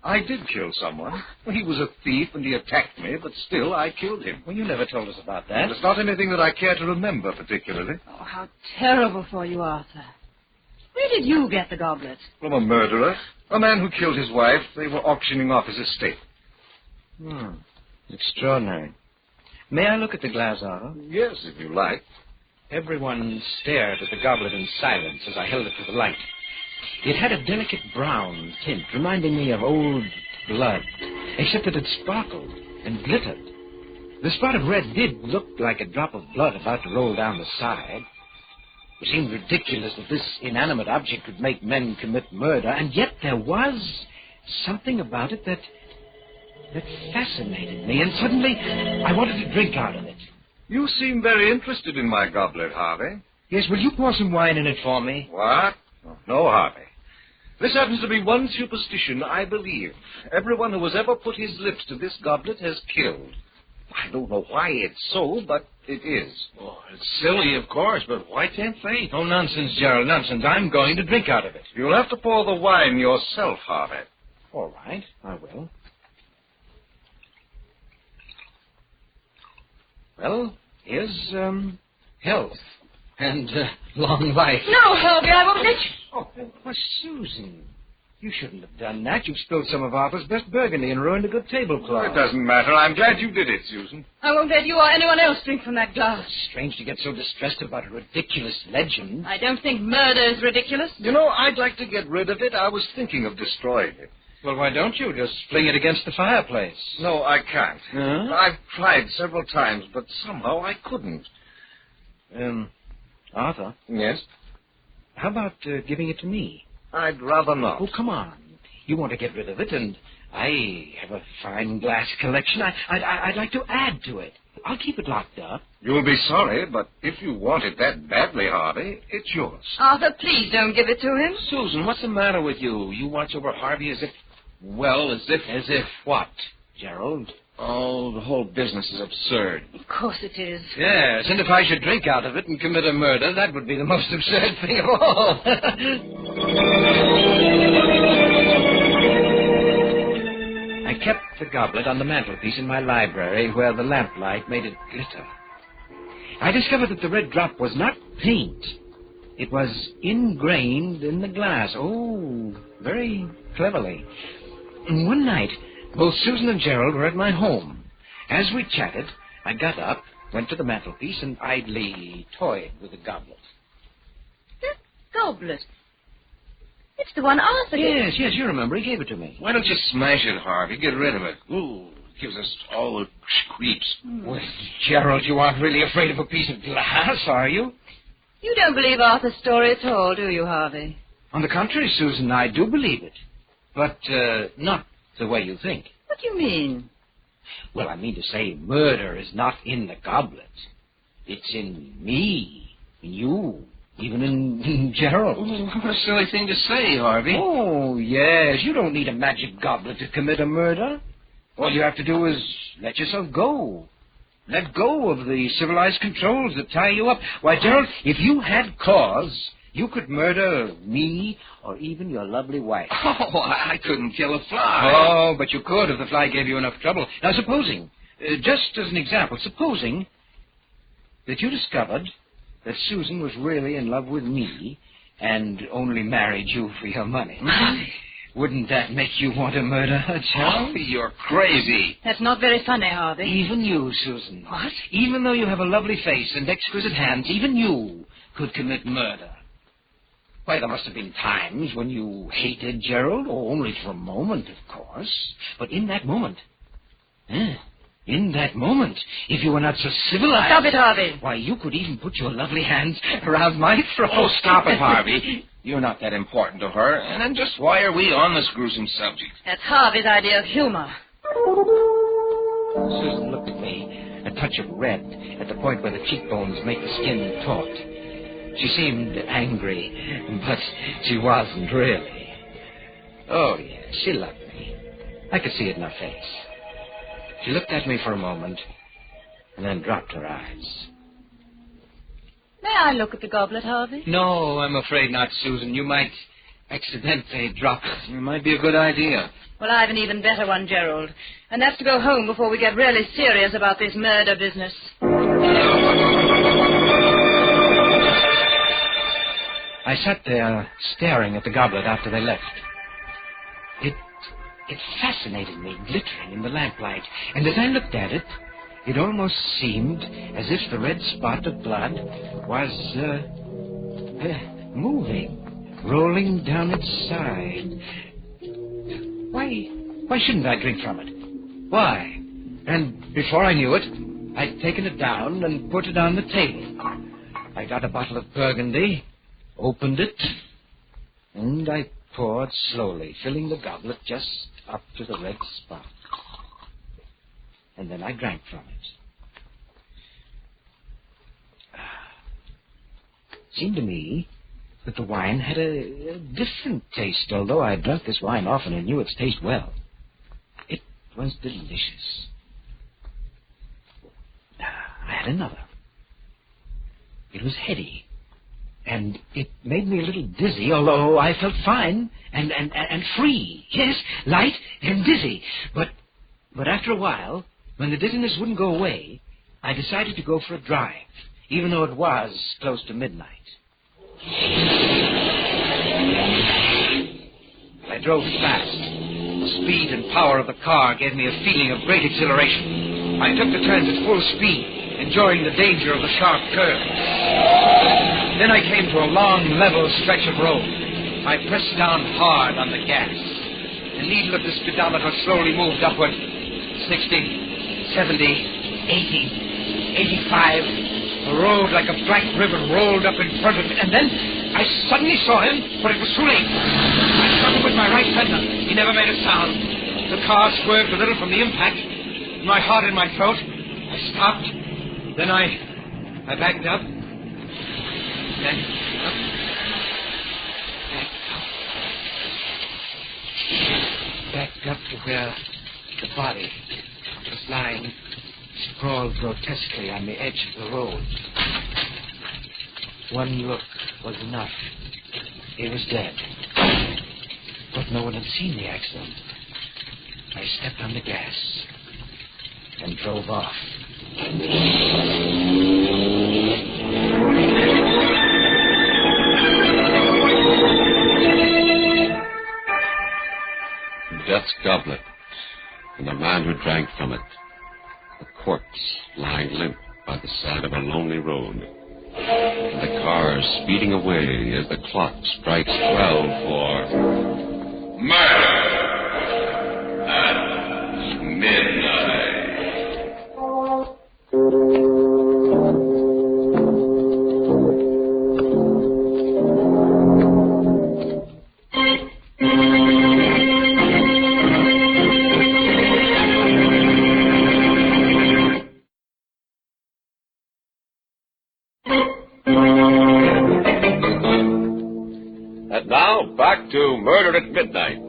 I did kill someone. He was a thief and he attacked me, but still I killed him. Well, you never told us about that. It's not anything that I care to remember particularly. Oh, how terrible for you, Arthur. Where did you get the goblet? From a murderer. A man who killed his wife. They were auctioning off his estate. Extraordinary. May I look at the glass, Arthur? Yes, if you like. Everyone stared at the goblet in silence as I held it to the light. It had a delicate brown tint, reminding me of old blood, except that it sparkled and glittered. The spot of red did look like a drop of blood about to roll down the side. It seemed ridiculous that this inanimate object could make men commit murder, and yet there was something about it that fascinated me, and suddenly I wanted to drink out of it. You seem very interested in my goblet, Harvey. Yes, will you pour some wine in it for me? What? No, Harvey. This happens to be one superstition I believe. Everyone who has ever put his lips to this goblet has killed. I don't know why it's so, but it is. Oh, it's silly, of course, but why tempt fate? Oh, nonsense, Gerald, nonsense. I'm going to drink out of it. You'll have to pour the wine yourself, Harvey. All right, I will. Well, here's, health and long life. No, Harvey, I won't let you. Oh, why, Susan, you shouldn't have done that. You've spilled some of Arthur's best burgundy and ruined a good tablecloth. It doesn't matter. I'm glad you did it, Susan. I won't let you or anyone else drink from that glass. It's strange to get so distressed about a ridiculous legend. I don't think murder is ridiculous. You know, I'd like to get rid of it. I was thinking of destroying it. Well, why don't you? Just fling it against the fireplace. No, I can't. Huh? I've tried several times, but somehow I couldn't. Arthur? Yes? How about giving it to me? I'd rather not. Oh, come on. You want to get rid of it, and I have a fine glass collection. I'd like to add to it. I'll keep it locked up. You'll be sorry, but if you want it that badly, Harvey, it's yours. Arthur, please don't give it to him. Susan, what's the matter with you? You watch over Harvey as if... Well, as if... As if what, Gerald? Oh, the whole business is absurd. Of course it is. Yes, and if I should drink out of it and commit a murder, that would be the most absurd thing of all. I kept the goblet on the mantelpiece in my library where the lamplight made it glitter. I discovered that the red drop was not paint. It was ingrained in the glass. Oh, very cleverly. And one night, both Susan and Gerald were at my home. As we chatted, I got up, went to the mantelpiece, and idly toyed with the goblet. The goblet? It's the one Arthur gave. Yes, you remember. He gave it to me. Why don't you smash it, Harvey? Get rid of it. Ooh, gives us all the creeps. Well, Gerald, you aren't really afraid of a piece of glass, are you? You don't believe Arthur's story at all, do you, Harvey? On the contrary, Susan, I do believe it. But not the way you think. What do you mean? Well, I mean to say murder is not in the goblet. It's in me, in you, even in Gerald. What a silly thing to say, Harvey. Oh, yes. You don't need a magic goblet to commit a murder. All you have to do is let yourself go. Let go of the civilized controls that tie you up. Why, Gerald, if you had cause, you could murder me or even your lovely wife. Oh, I couldn't kill a fly. Oh, but you could if the fly gave you enough trouble. Now, supposing, just as an example, supposing that you discovered that Susan was really in love with me and only married you for your money. Money? Wouldn't that make you want to murder her, Gerald? Oh, you're crazy. That's not very funny, Harvey. Even you, Susan. What? Even though you have a lovely face and exquisite hands, even you could commit murder. Why, there must have been times when you hated Gerald, or only for a moment, of course. But in that moment, if you were not so civilized... Stop it, Harvey. Why, you could even put your lovely hands around my throat. Oh, stop it, Harvey. You're not that important to her. And then just why are we on this gruesome subject? That's Harvey's idea of humor. Susan looked at me, a touch of red at the point where the cheekbones make the skin taut. She seemed angry, but she wasn't really. Oh, yes, she loved me. I could see it in her face. She looked at me for a moment, and then dropped her eyes. May I look at the goblet, Harvey? No, I'm afraid not, Susan. You might accidentally drop it. It might be a good idea. Well, I have an even better one, Gerald. And that's to go home before we get really serious about this murder business. I sat there staring at the goblet after they left. It fascinated me, glittering in the lamplight. And as I looked at it, it almost seemed as if the red spot of blood was moving, rolling down its side. Why shouldn't I drink from it? Why? And before I knew it, I'd taken it down and put it on the table. I got a bottle of Burgundy, opened it, and I poured slowly, filling the goblet just up to the red spot. And then I drank from it. It seemed to me that the wine had a different taste, although I drank this wine often and knew its taste well. It was delicious. I had another. It was heady, and it made me a little dizzy, although I felt fine and free. Yes, light and dizzy. But after a while, when the dizziness wouldn't go away, I decided to go for a drive, even though it was close to midnight. I drove fast. The speed and power of the car gave me a feeling of great exhilaration. I took the turns at full speed, enjoying the danger of the sharp curves. Then I came to a long, level stretch of road. I pressed down hard on the gas. The needle of the speedometer slowly moved upward. 60, 70, 80, 85. The road, like a black ribbon, rolled up in front of me. And then I suddenly saw him, but it was too late. I struck him with my right fender. He never made a sound. The car swerved a little from the impact. My heart in my throat. I stopped. Then I backed up. Then up. Backed up to where the body was lying, sprawled grotesquely on the edge of the road. One look was enough. He was dead. But no one had seen the accident. I stepped on the gas and drove off. Death's goblet, and the man who drank from it. A corpse lying limp by the side of a lonely road. And the car speeding away as the clock strikes 12 for murder at midnight. Now, back to Murder at Midnight.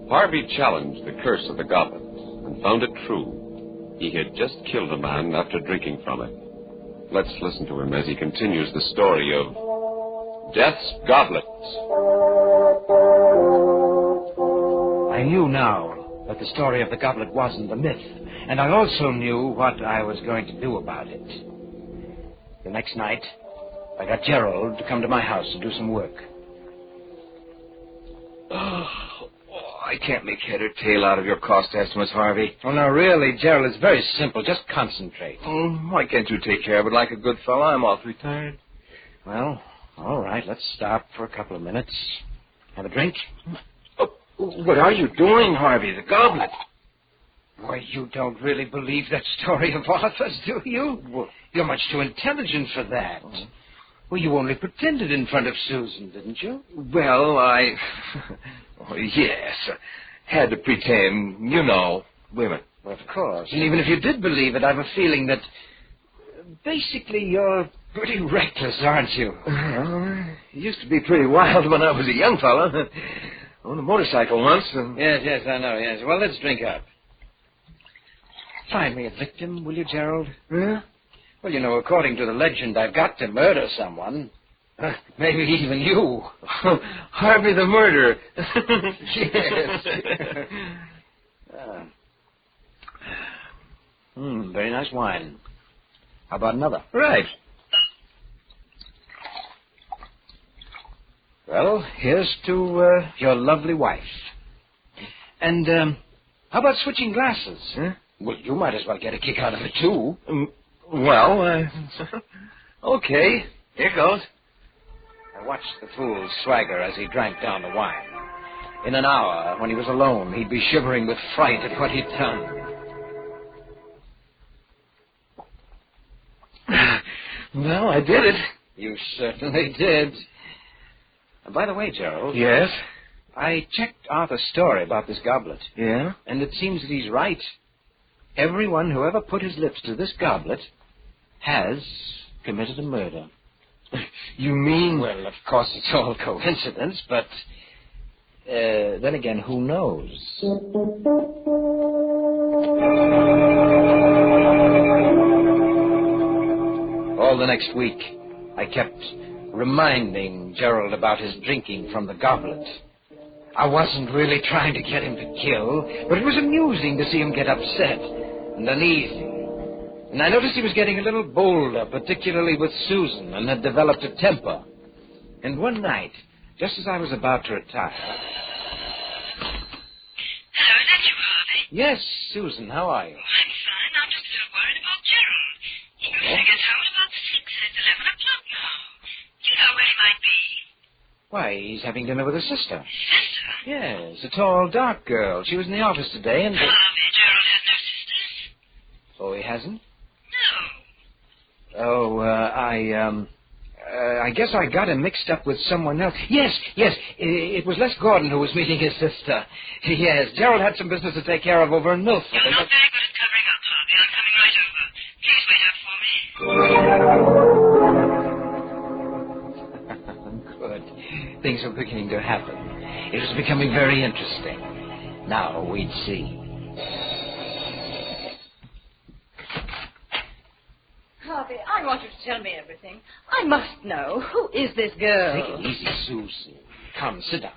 Harvey challenged the curse of the goblet and found it true. He had just killed a man after drinking from it. Let's listen to him as he continues the story of Death's Goblet. I knew now that the story of the goblet wasn't a myth, and I also knew what I was going to do about it. The next night, I got Gerald to come to my house to do some work. I can't make head or tail out of your cost estimates, Harvey. Oh, no, really, Gerald, it's very simple. Just concentrate. Why can't you take care of it like a good fellow? I'm awfully tired. Well, all right, let's stop for a couple of minutes. Have a drink? Oh, what are you doing, Harvey? The goblet. Why, you don't really believe that story of Arthur's, do you? Well, you're much too intelligent for that. Well, you only pretended in front of Susan, didn't you? Well, yes. Had to pretend, you know, women. Well, of course. And even if you did believe it, I have a feeling that basically you're pretty reckless, aren't you? Well, it used to be pretty wild when I was a young fellow. On a motorcycle once. Yes, I know, yes. Well, let's drink up. Find me a victim, will you, Gerald? Yeah? Well, you know, according to the legend, I've got to murder someone. Maybe even you. Harvey the murderer. Yes. Very nice wine. How about another? Right. Well, here's to your lovely wife. And how about switching glasses? Huh? Well, you might as well get a kick out of it, too. Okay. Here goes. I watched the fool swagger as he drank down the wine. In an hour, when he was alone, he'd be shivering with fright at what he'd done. Well, I did it. You certainly did. And by the way, Gerald. Yes? I checked Arthur's story about this goblet. Yeah? And it seems that he's right. Everyone who ever put his lips to this goblet has committed a murder. You mean... Well, of course, it's all coincidence, but then again, who knows? All the next week, I kept reminding Gerald about his drinking from the goblet. I wasn't really trying to get him to kill, but it was amusing to see him get upset and uneasy. And I noticed he was getting a little bolder, particularly with Susan, and had developed a temper. And one night, just as I was about to retire... Hello, is that you, Harvey? Yes, Susan, how are you? I'm fine. I'm just a little worried about Gerald. He usually gets home at about 6, and it's 11 o'clock now. Do you know where he might be? Why, he's having dinner with his sister. Sister? Yes, a tall, dark girl. She was in the office today, and... Harvey, Gerald has no sisters. Oh, he hasn't? No. Oh, I guess I got him mixed up with someone else. Yes, it was Les Gordon who was meeting his sister. Yes, Gerald had some business to take care of over in Milford. You're not very good at covering up, Harvey. I'm coming right over. Please wait up for me. Good. Things were beginning to happen. It was becoming very interesting. Now we'd see. Harvey, I want you to tell me everything. I must know. Who is this girl? Take it easy, Susan. Come, sit down.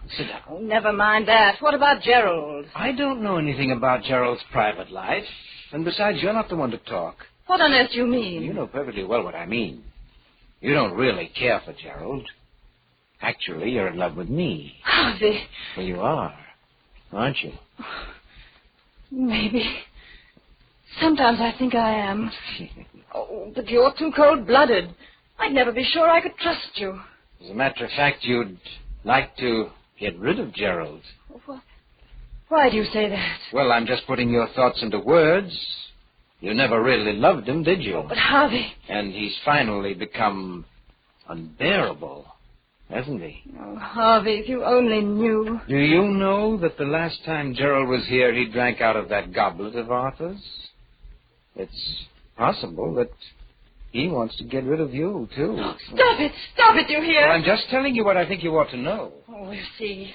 Oh, never mind that. What about Gerald? I don't know anything about Gerald's private life. And besides, you're not the one to talk. What on earth do you mean? You know perfectly well what I mean. You don't really care for Gerald. Actually, you're in love with me. Harvey. Well, you are, aren't you? Maybe. Sometimes I think I am. Oh, but you're too cold-blooded. I'd never be sure I could trust you. As a matter of fact, you'd like to get rid of Gerald. Why do you say that? Well, I'm just putting your thoughts into words. You never really loved him, did you? But Harvey... And he's finally become unbearable, hasn't he? Oh, Harvey, if you only knew. Do you know that the last time Gerald was here, he drank out of that goblet of Arthur's? It's possible that he wants to get rid of you, too. Oh, stop it, you hear? Well, I'm just telling you what I think you ought to know. Oh, we'll see.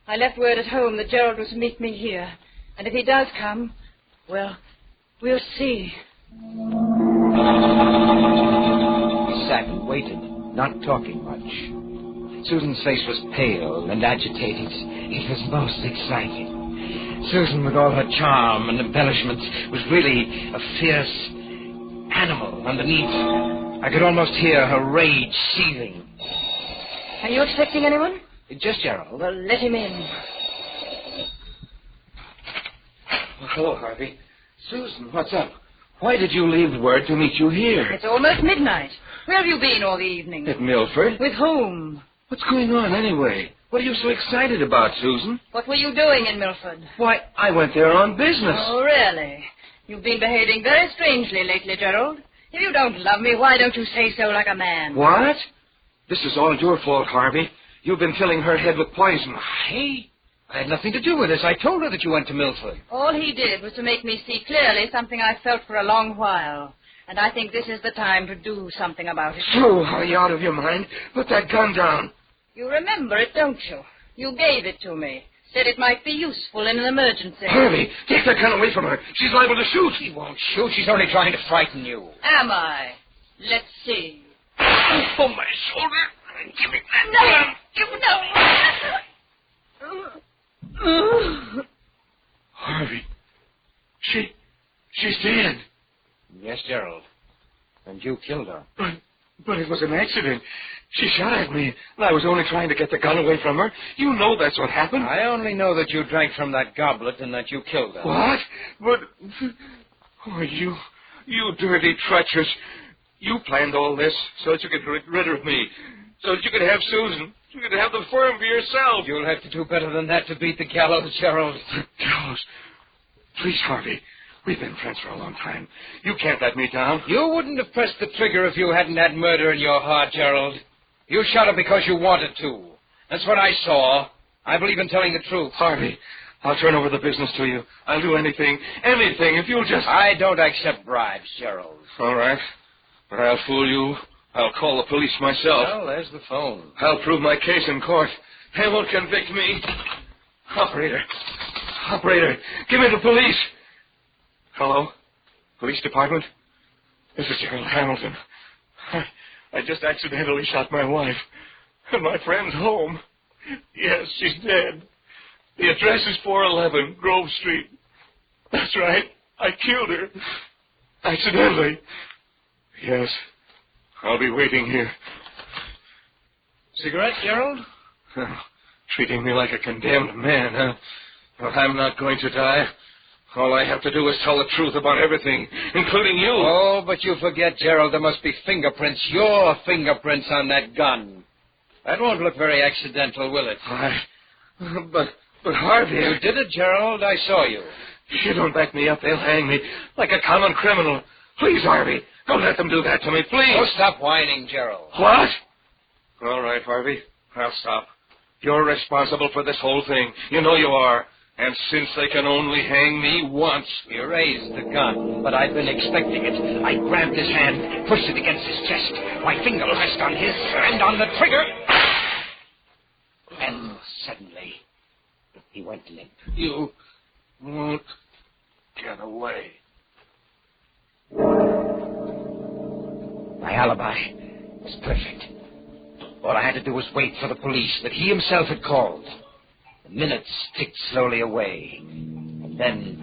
I left word at home that Gerald was to meet me here. And if he does come, well, we'll see. He sat and waited, not talking much. Susan's face was pale and agitated. It was most exciting. Susan, with all her charm and embellishments, was really a fierce animal underneath. I could almost hear her rage seething. Are you expecting anyone? Just Gerald. Well, let him in. Well, hello, Harvey. Susan, what's up? Why did you leave word to meet you here? It's almost midnight. Where have you been all the evening? At Milford. With whom? What's going on, anyway? What are you so excited about, Susan? What were you doing in Milford? Why, I went there on business. Oh, really? You've been behaving very strangely lately, Gerald. If you don't love me, why don't you say so like a man? What? This is all your fault, Harvey. You've been filling her head with poison. I had nothing to do with this. I told her that you went to Milford. All he did was to make me see clearly something I felt for a long while. And I think this is the time to do something about it. Oh, are you out of your mind? Put that gun down. You remember it, don't you? You gave it to me. Said it might be useful in an emergency. Harvey, take that gun away from her. She's liable to shoot. She won't shoot. She's only trying to frighten you. Am I? Let's see. Oh, my shoulder. Give me that gun. Give me that. Harvey, she's dead. Yes, Gerald. And you killed her. But it was an accident. She shot at me, and I was only trying to get the gun away from her. You know that's what happened. I only know that you drank from that goblet and that you killed her. What? But... Oh, you dirty treacherous. You planned all this so that you could get rid of me. So that you could have Susan. You could have the firm for yourself. You'll have to do better than that to beat the gallows, Gerald. Gallows? Please, Harvey. We've been friends for a long time. You can't let me down. You wouldn't have pressed the trigger if you hadn't had murder in your heart, Gerald. You shot her because you wanted to. That's what I saw. I believe in telling the truth. Harvey, I'll turn over the business to you. I'll do anything if you'll just... I don't accept bribes, Gerald. All right. But I'll fool you. I'll call the police myself. Well, there's the phone. I'll prove my case in court. They won't convict me. Operator, give me the police. Hello? Police department? This is Gerald Hamilton. I just accidentally shot my wife. And my friend's home. Yes, she's dead. The address is 411 Grove Street. That's right. I killed her. Accidentally. Yes. I'll be waiting here. Cigarette, Gerald? Treating me like a condemned man, huh? Well, I'm not going to die. All I have to do is tell the truth about everything, including you. Oh, but you forget, Gerald, there must be fingerprints, your fingerprints on that gun. That won't look very accidental, will it? But Harvey... You did it, Gerald. I saw you. If you don't back me up, they'll hang me like a common criminal. Please, Harvey, don't let them do that to me, please. Oh, stop whining, Gerald. What? All right, Harvey, I'll stop. You're responsible for this whole thing. You know you are. And since they can only hang me once... You raised the gun, but I'd been expecting it. I grabbed his hand, pushed it against his chest. My finger pressed on his and on the trigger. And suddenly, he went limp. You won't get away. My alibi was perfect. All I had to do was wait for the police that he himself had called. The minutes ticked slowly away. And then...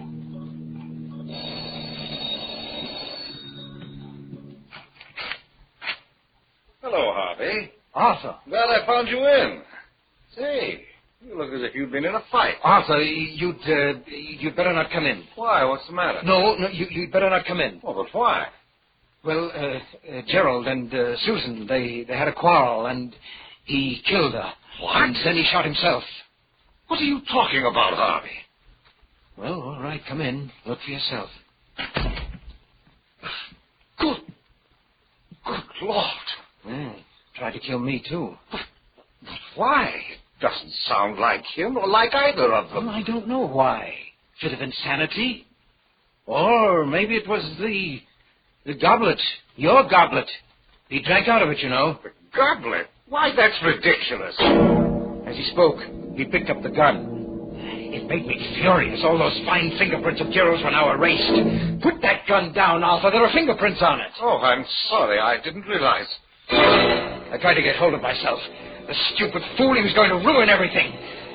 Hello, Harvey. Arthur. Glad I found you in. Say, you look as if you'd been in a fight. Arthur, you'd better not come in. Why? What's the matter? No, you'd better not come in. Oh, but why? Well, Gerald and Susan, they had a quarrel, and he killed her. What? And then he shot himself. What are you talking about, Harvey? Well, all right, come in. Look for yourself. Good Lord. Well, tried to kill me, too. But why? It doesn't sound like him or like either of them. Well, I don't know why. Fit of insanity? Or maybe it was the goblet. Your goblet. He drank out of it, you know. The goblet? Why, that's ridiculous. As he spoke, he picked up the gun. It made me furious. All those fine fingerprints of Gerald's were now erased. Put that gun down, Arthur. There are fingerprints on it. Oh, I'm sorry. I didn't realize. I tried to get hold of myself. The stupid fool, he was going to ruin everything.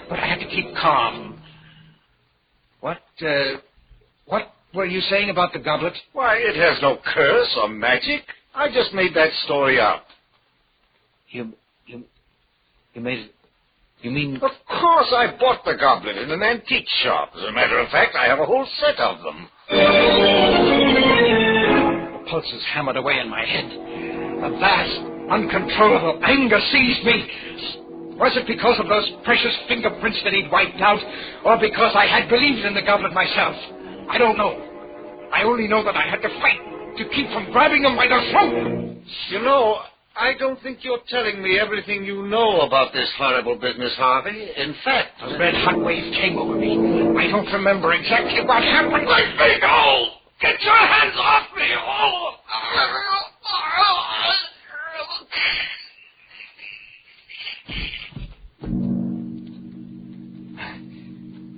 But I had to keep calm. What were you saying about the goblet? Why, it has no curse or magic. I just made that story up. You made it... You mean... Of course, I bought the goblet in an antique shop. As a matter of fact, I have a whole set of them. The pulses hammered away in my head. A vast, uncontrollable anger seized me. Was it because of those precious fingerprints that he'd wiped out, or because I had believed in the goblet myself? I don't know. I only know that I had to fight to keep from grabbing him by the throat. You know, I don't think you're telling me everything you know about this horrible business, Harvey. In fact, a red-hot wave came over me. I don't remember exactly what happened. Let me go! Get your hands off me! Oh!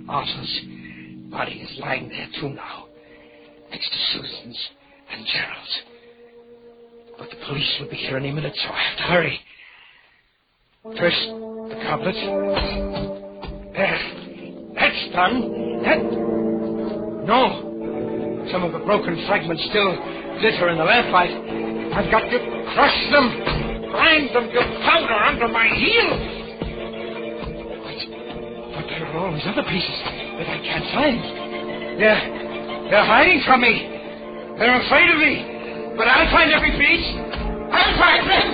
Arthur's body is lying there, too, now. Next to Susan's and Gerald's. But the police will be here any minute, so I have to hurry. First, the goblet. There. That's done. No. Some of the broken fragments still glitter in the lamplight. I've got to crush them. Grind them to powder under my heel. But there are all these other pieces that I can't find. They're hiding from me. They're afraid of me. But I'll find every piece. I'll find them.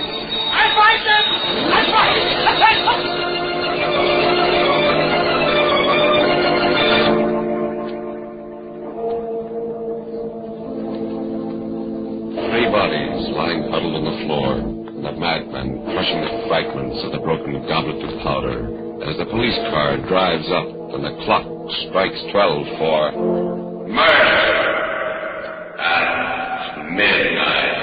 I'll find them. I'll find them. Three bodies lying huddled on the floor, and the madman crushing the fragments of the broken goblet to powder as the police car drives up and the clock strikes 12 for murder at midnight.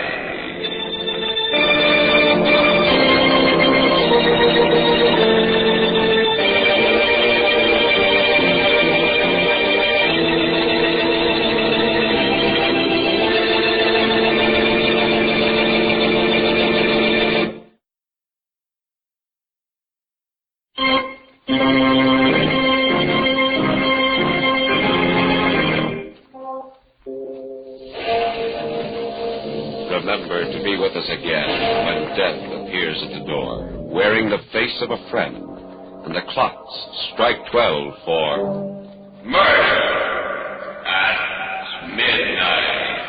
Remember to be with us again when death appears at the door, wearing the face of a friend, and the clocks strike 12 for murder at midnight.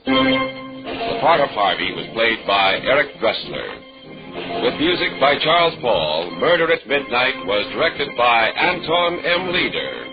The part of Harvey was played by Eric Dressler. With music by Charles Paul, Murder at Midnight was directed by Anton M. Leader.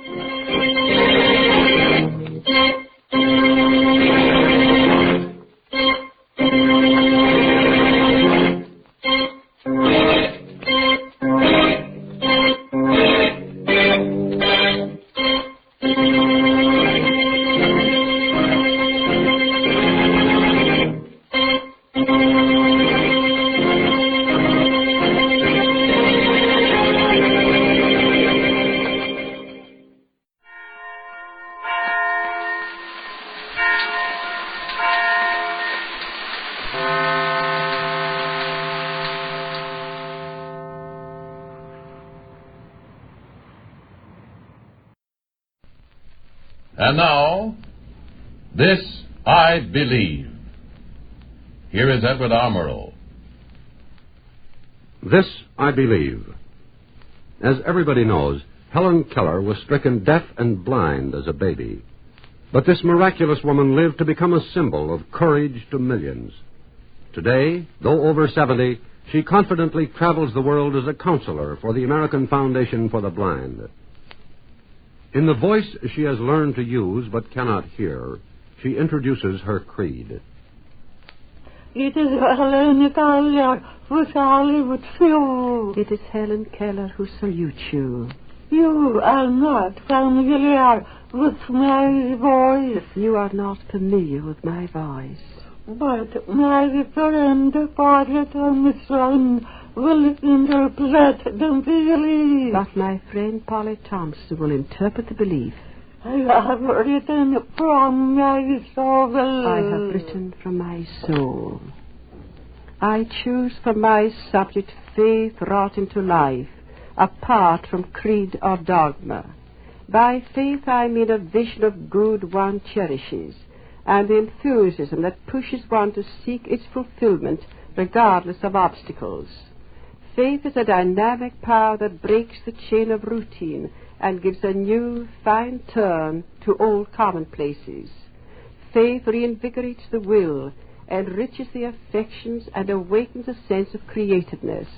And now, This I Believe. Here is Edward R. Murrow. This I Believe. As everybody knows, Helen Keller was stricken deaf and blind as a baby. But this miraculous woman lived to become a symbol of courage to millions. Today, though over 70, she confidently travels the world as a counselor for the American Foundation for the Blind. In the voice she has learned to use but cannot hear, she introduces her creed. It is Helen Keller who salutes you. It is Helen Keller who salutes you. You are not familiar with my voice. You are not familiar with my voice. But my friend, Father Thompson, will interpret the belief. But my friend Polly Thompson will interpret the belief. I have written from my soul. I have written from my soul. I choose for my subject faith wrought into life, apart from creed or dogma. By faith I mean a vision of good one cherishes, and the enthusiasm that pushes one to seek its fulfillment regardless of obstacles. Faith is a dynamic power that breaks the chain of routine and gives a new, fine turn to old commonplaces. Faith reinvigorates the will, enriches the affections, and awakens a sense of creativeness.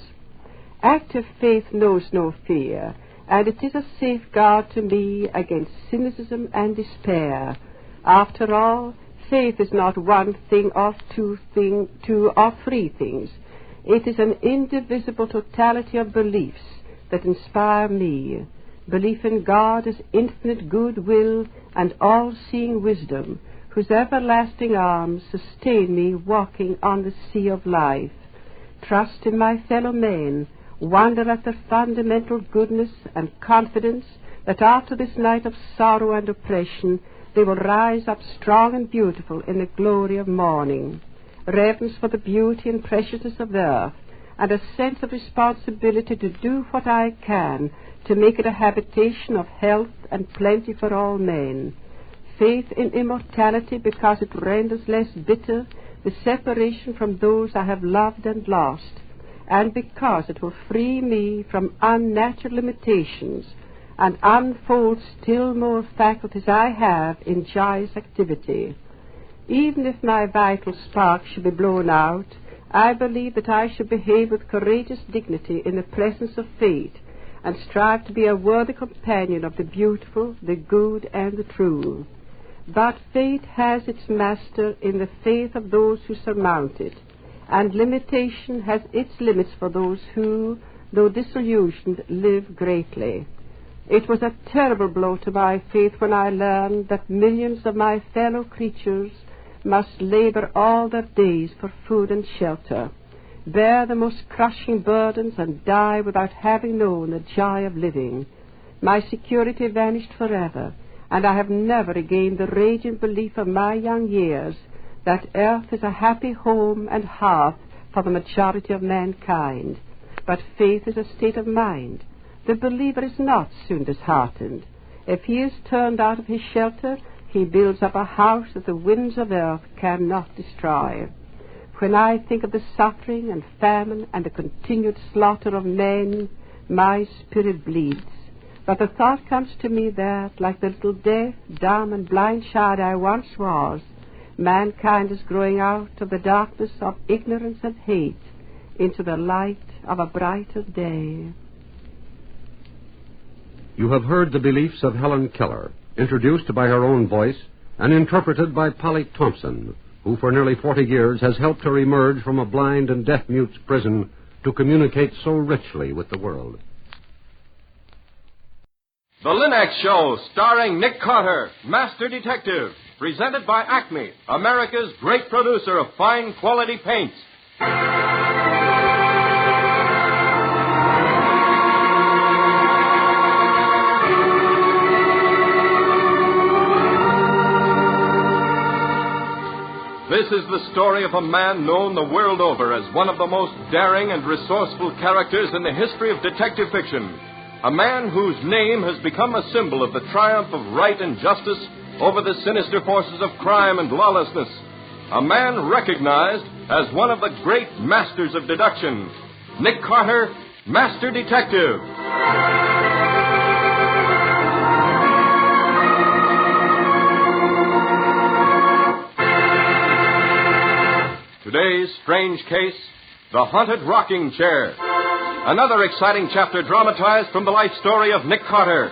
Active faith knows no fear, and it is a safeguard to me against cynicism and despair. After all, faith is not one thing or two or three things. It is an indivisible totality of beliefs that inspire me. Belief in God as infinite goodwill and all-seeing wisdom, whose everlasting arms sustain me walking on the sea of life. Trust in my fellow men, wonder at their fundamental goodness, and confidence that after this night of sorrow and oppression, they will rise up strong and beautiful in the glory of morning. Reverence for the beauty and preciousness of the earth, and a sense of responsibility to do what I can to make it a habitation of health and plenty for all men. Faith in immortality because it renders less bitter the separation from those I have loved and lost, and because it will free me from unnatural limitations and unfold still more faculties I have in joyous activity. Even if my vital spark should be blown out, I believe that I should behave with courageous dignity in the presence of fate, and strive to be a worthy companion of the beautiful, the good, and the true. But fate has its master in the faith of those who surmount it, and limitation has its limits for those who, though disillusioned, live greatly. It was a terrible blow to my faith when I learned that millions of my fellow creatures must labor all their days for food and shelter, bear the most crushing burdens, and die without having known the joy of living. My security vanished forever, and I have never regained the radiant belief of my young years that earth is a happy home and hearth for the majority of mankind. But faith is a state of mind. The believer is not soon disheartened. If he is turned out of his shelter, he builds up a house that the winds of earth cannot destroy. When I think of the suffering and famine and the continued slaughter of men, my spirit bleeds. But the thought comes to me that, like the little deaf, dumb, and blind child I once was, mankind is growing out of the darkness of ignorance and hate into the light of a brighter day. You have heard the beliefs of Helen Keller, introduced by her own voice and interpreted by Polly Thompson, who for nearly 40 years has helped her emerge from a blind and deaf-mute's prison to communicate so richly with the world. The Linux Show, starring Nick Carter, Master Detective, presented by Acme, America's great producer of fine quality paints. This is the story of a man known the world over as one of the most daring and resourceful characters in the history of detective fiction. A man whose name has become a symbol of the triumph of right and justice over the sinister forces of crime and lawlessness. A man recognized as one of the great masters of deduction. Nick Carter, Master Detective. today's strange case, The Haunted Rocking Chair. Another exciting chapter dramatized from the life story of Nick Carter.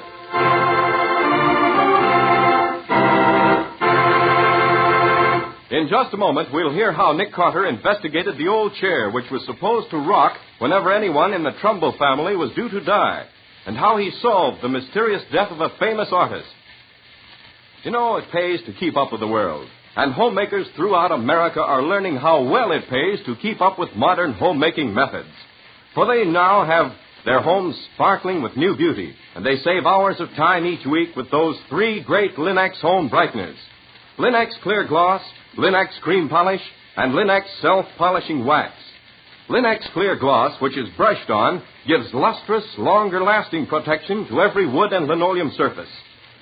In just a moment, we'll hear how Nick Carter investigated the old chair which was supposed to rock whenever anyone in the Trumbull family was due to die, and how he solved the mysterious death of a famous artist. You know, it pays to keep up with the world, and homemakers throughout America are learning how well it pays to keep up with modern homemaking methods. For they now have their homes sparkling with new beauty, and they save hours of time each week with those 3 great Linex home brighteners: Linex Clear Gloss, Linex Cream Polish, and Linex Self-Polishing Wax. Linex Clear Gloss, which is brushed on, gives lustrous, longer-lasting protection to every wood and linoleum surface.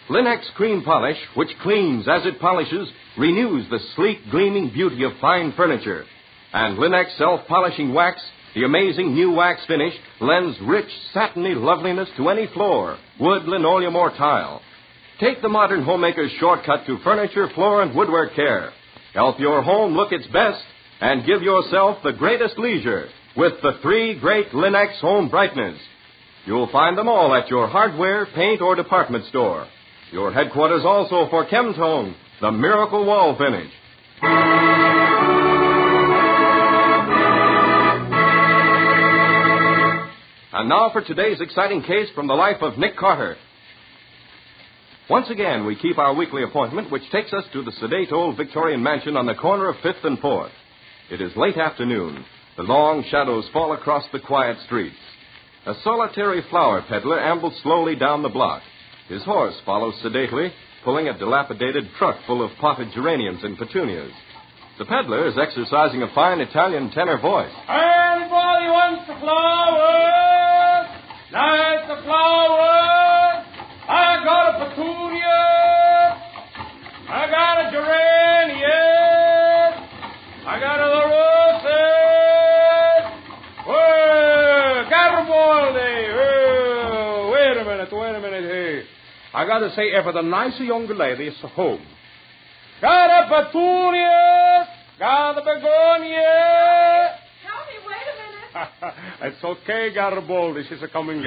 Linex Cream Polish, which cleans as it polishes, renews the sleek, gleaming beauty of fine furniture. And Linex Self-Polishing Wax, the amazing new wax finish, lends rich, satiny loveliness to any floor, wood, linoleum, or tile. Take the modern homemaker's shortcut to furniture, floor, and woodwork care. Help your home look its best and give yourself the greatest leisure with the 3 great Linex home brighteners. You'll find them all at your hardware, paint, or department store. Your headquarters also for Chemtone, the miracle wall finish. And now for today's exciting case from the life of Nick Carter. Once again, we keep our weekly appointment, which takes us to the sedate old Victorian mansion on the corner of 5th and 4th. It is late afternoon. The long shadows fall across the quiet streets. A solitary flower peddler ambles slowly down the block. His horse follows sedately, pulling a dilapidated truck full of potted geraniums and petunias. The peddler is exercising a fine Italian tenor voice. Anybody wants the flowers? Like the flowers? I got a petunia. I got a geranium. I got a roses. Whoa, Garibaldi. Oh, wait a minute here. I got to say, if the nice young lady is home. Got a petunia. Got a begonia. Tony, wait a minute. It's okay, Garibaldi. She's coming.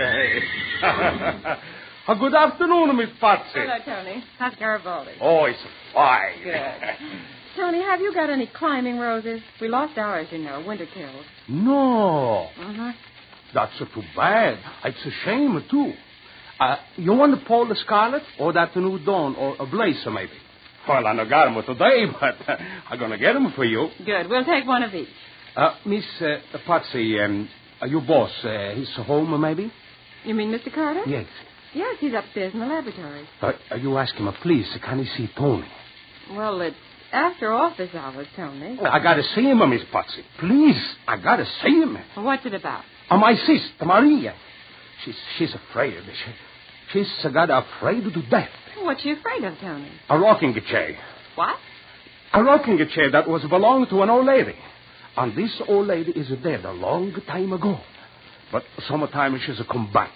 Good afternoon, Miss Patsy. Hello, Tony. How's Garibaldi? Oh, it's fine. Good. Tony, have you got any climbing roses? We lost ours, you know. Winter killed. No. Uh-huh. That's too bad. It's a shame, too. You want the Paul the Scarlet or that new Dawn or a Blazer, maybe? Well, I don't got them today, but I'm going to get them for you. Good. We'll take one of each. Miss Patsy, your boss, he's home, maybe? You mean Mr. Carter? Yes. Yes, he's upstairs in the laboratory. You ask him, please, can he see Tony? Well, it's after office hours, Tony. I got to see him, Miss Patsy. Please, I got to see him. Well, what's it about? My sister, Maria. She's afraid. She's got afraid to death. What's she afraid of, Tony? A rocking chair. What? A rocking chair that was belonged to an old lady. And this old lady is dead a long time ago. But sometimes she's come back.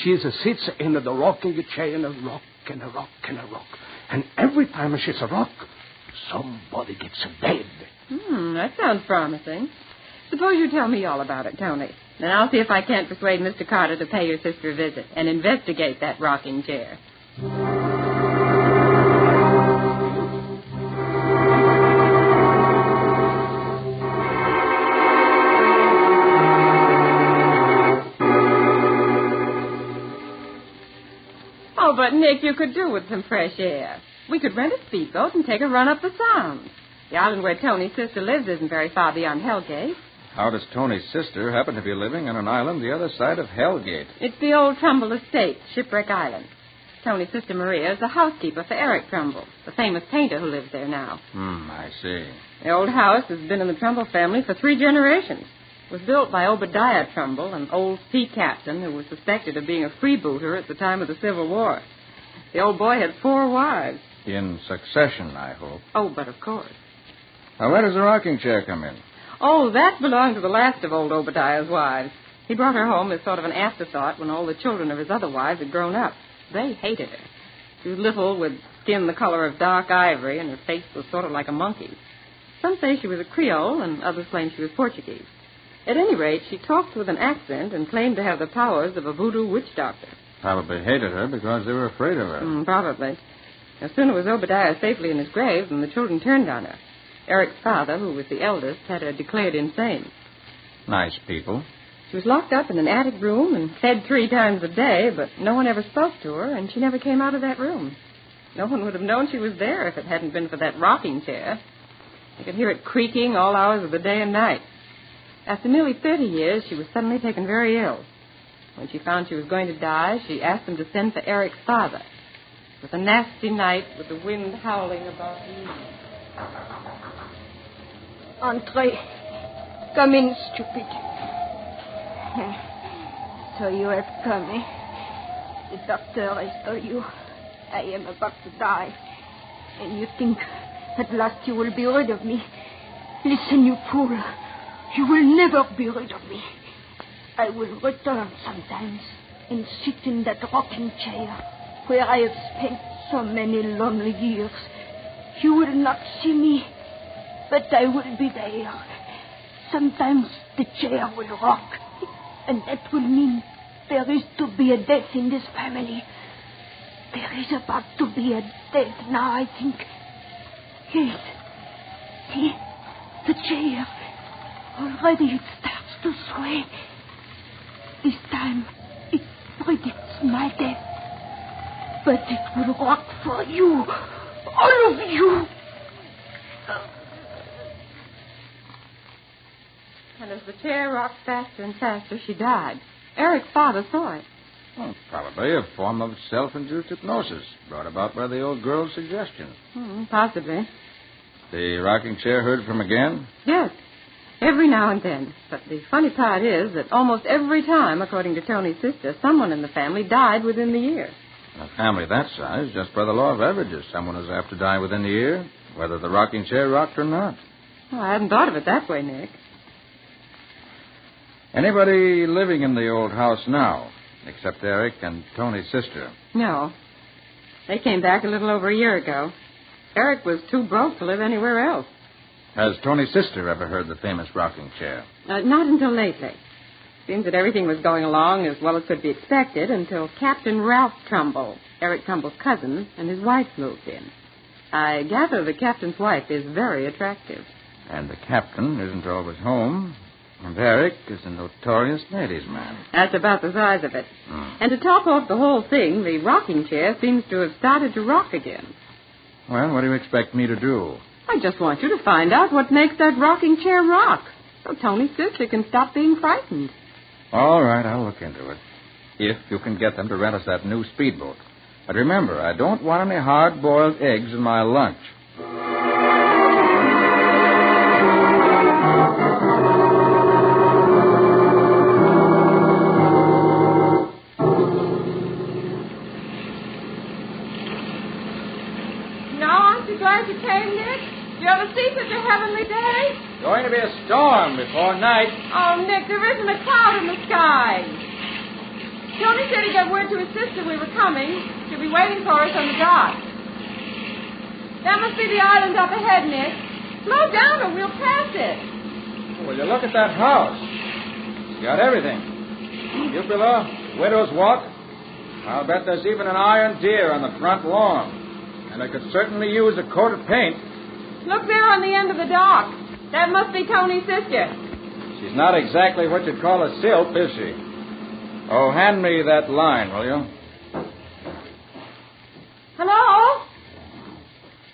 She sits in the rocking chair and a rock and a rock and a rock. And every time she's a rock, somebody gets dead. That sounds promising. Suppose you tell me all about it, Tony. Then I'll see if I can't persuade Mr. Carter to pay your sister a visit and investigate that rocking chair. Oh, but Nick, you could do with some fresh air. We could rent a speedboat and take a run up the Sound. The island where Tony's sister lives isn't very far beyond Hellgate. How does Tony's sister happen to be living on an island the other side of Hellgate? It's the old Trumbull estate, Shipwreck Island. Tony's sister Maria is the housekeeper for Eric Trumbull, the famous painter who lives there now. I see. The old house has been in the Trumbull family for 3 generations. It was built by Obadiah Trumbull, an old sea captain who was suspected of being a freebooter at the time of the Civil War. The old boy had 4 wives. In succession, I hope. Oh, but of course. Now, where does the rocking chair come in? Oh, that belonged to the last of old Obadiah's wives. He brought her home as sort of an afterthought when all the children of his other wives had grown up. They hated her. She was little, with skin the color of dark ivory, and her face was sort of like a monkey's. Some say she was a Creole, and others claim she was Portuguese. At any rate, she talked with an accent and claimed to have the powers of a voodoo witch doctor. Probably hated her because they were afraid of her. Probably. As soon as Obadiah safely in his grave, and the children turned on her. Eric's father, who was the eldest, had her declared insane. Nice people. She was locked up in an attic room and fed 3 times a day, but no one ever spoke to her, and she never came out of that room. No one would have known she was there if it hadn't been for that rocking chair. You could hear it creaking all hours of the day and night. After nearly 30 years, she was suddenly taken very ill. When she found she was going to die, she asked them to send for Eric's father. It was a nasty night with the wind howling about the evening. Entrez. Come in, stupid. So you have come, eh? The doctor has told you I am about to die. And you think at last you will be rid of me. Listen, you fool. You will never be rid of me. I will return sometimes and sit in that rocking chair where I have spent so many lonely years. You will not see me, but I will be there. Sometimes the chair will rock, and that will mean there is to be a death in this family. There is about to be a death now, I think. Yes. See? The chair. Already it starts to sway. This time, it predicts my death. But it will rock for you. All of you. And as the chair rocked faster and faster, she died. Eric's father saw it. Well, probably a form of self-induced hypnosis brought about by the old girl's suggestion. Possibly. The rocking chair heard from again? Yes. Every now and then. But the funny part is that almost every time, according to Tony's sister, someone in the family died within the year. In a family that size, just by the law of averages, someone is apt to die within the year, whether the rocking chair rocked or not. Oh, I hadn't thought of it that way, Nick. Anybody living in the old house now, except Eric and Tony's sister? No. They came back a little over a year ago. Eric was too broke to live anywhere else. Has Tony's sister ever heard the famous rocking chair? Not until lately. Seems that everything was going along as well as could be expected until Captain Ralph Trumbull, Eric Trumbull's cousin, and his wife moved in. I gather the captain's wife is very attractive. And the captain isn't always home. And Eric is a notorious ladies' man. That's about the size of it. And to top off the whole thing, the rocking chair seems to have started to rock again. Well, what do you expect me to do? I just want you to find out what makes that rocking chair rock, so Tony's sister can stop being frightened. All right, I'll look into it. If you can get them to rent us that new speedboat. But remember, I don't want any hard-boiled eggs in my lunch. Glad you came, Nick. You ever see such a heavenly day? Going to be a storm before night. Oh, Nick, there isn't a cloud in the sky. Tony said he got word to his sister we were coming. She'll be waiting for us on the dock. That must be the island up ahead, Nick. Slow down or we'll pass it. Well, you look at that house. It's got everything. Cupola, widow's walk. I'll bet there's even an iron deer on the front lawn. And I could certainly use a coat of paint. Look there on the end of the dock. That must be Tony's sister. She's not exactly what you'd call a silk, is she? Oh, hand me that line, will you? Hello?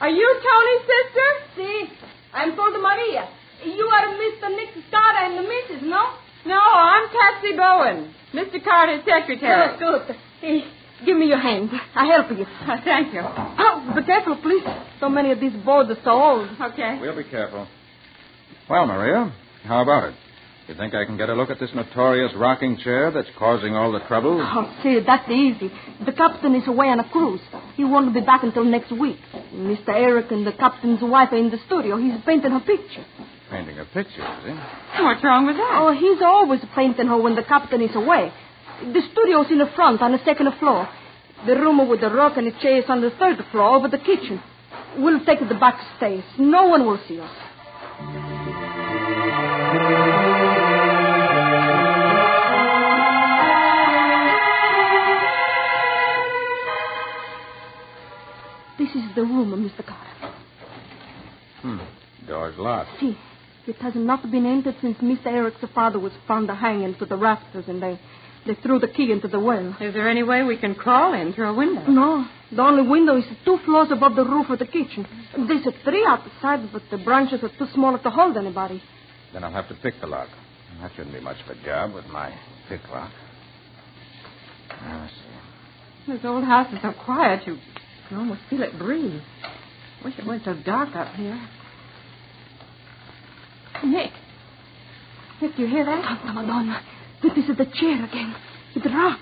Are you Tony's sister? Si. I'm called Maria. You are Mr. Nick Carter and the missus, no? No, I'm Patsy Bowen, Mr. Carter's secretary. Good. Hey, give me your hand. I'll help you. Thank you. Oh, be careful, please. So many of these boards are so old. Okay. We'll be careful. Well, Maria, how about it? You think I can get a look at this notorious rocking chair that's causing all the trouble? Oh, see, that's easy. The captain is away on a cruise. He won't be back until next week. Mr. Eric and the captain's wife are in the studio. He's painting her picture. Painting a picture, is he? What's wrong with that? Oh, he's always painting her when the captain is away. The studio's in the front on the second floor. The room with the rock and the chair is on the third floor over the kitchen. We'll take the backstage. No one will see us. This is the room, Mr. Carter. Door's locked. See, it has not been entered since Mr. Eric's father was found hanging to the rafters, and they threw the key into the well. Is there any way we can crawl in through a window? No. The only window is 2 floors above the roof of the kitchen. There's 3 outside, but the branches are too small to hold anybody. Then I'll have to pick the lock. That shouldn't be much of a job with my pick lock. Let's see. This old house is so quiet, you can almost feel it breathe. Wish it weren't so dark up here. Nick, do you hear that? Santa Madonna. This is the chair again. It rocks.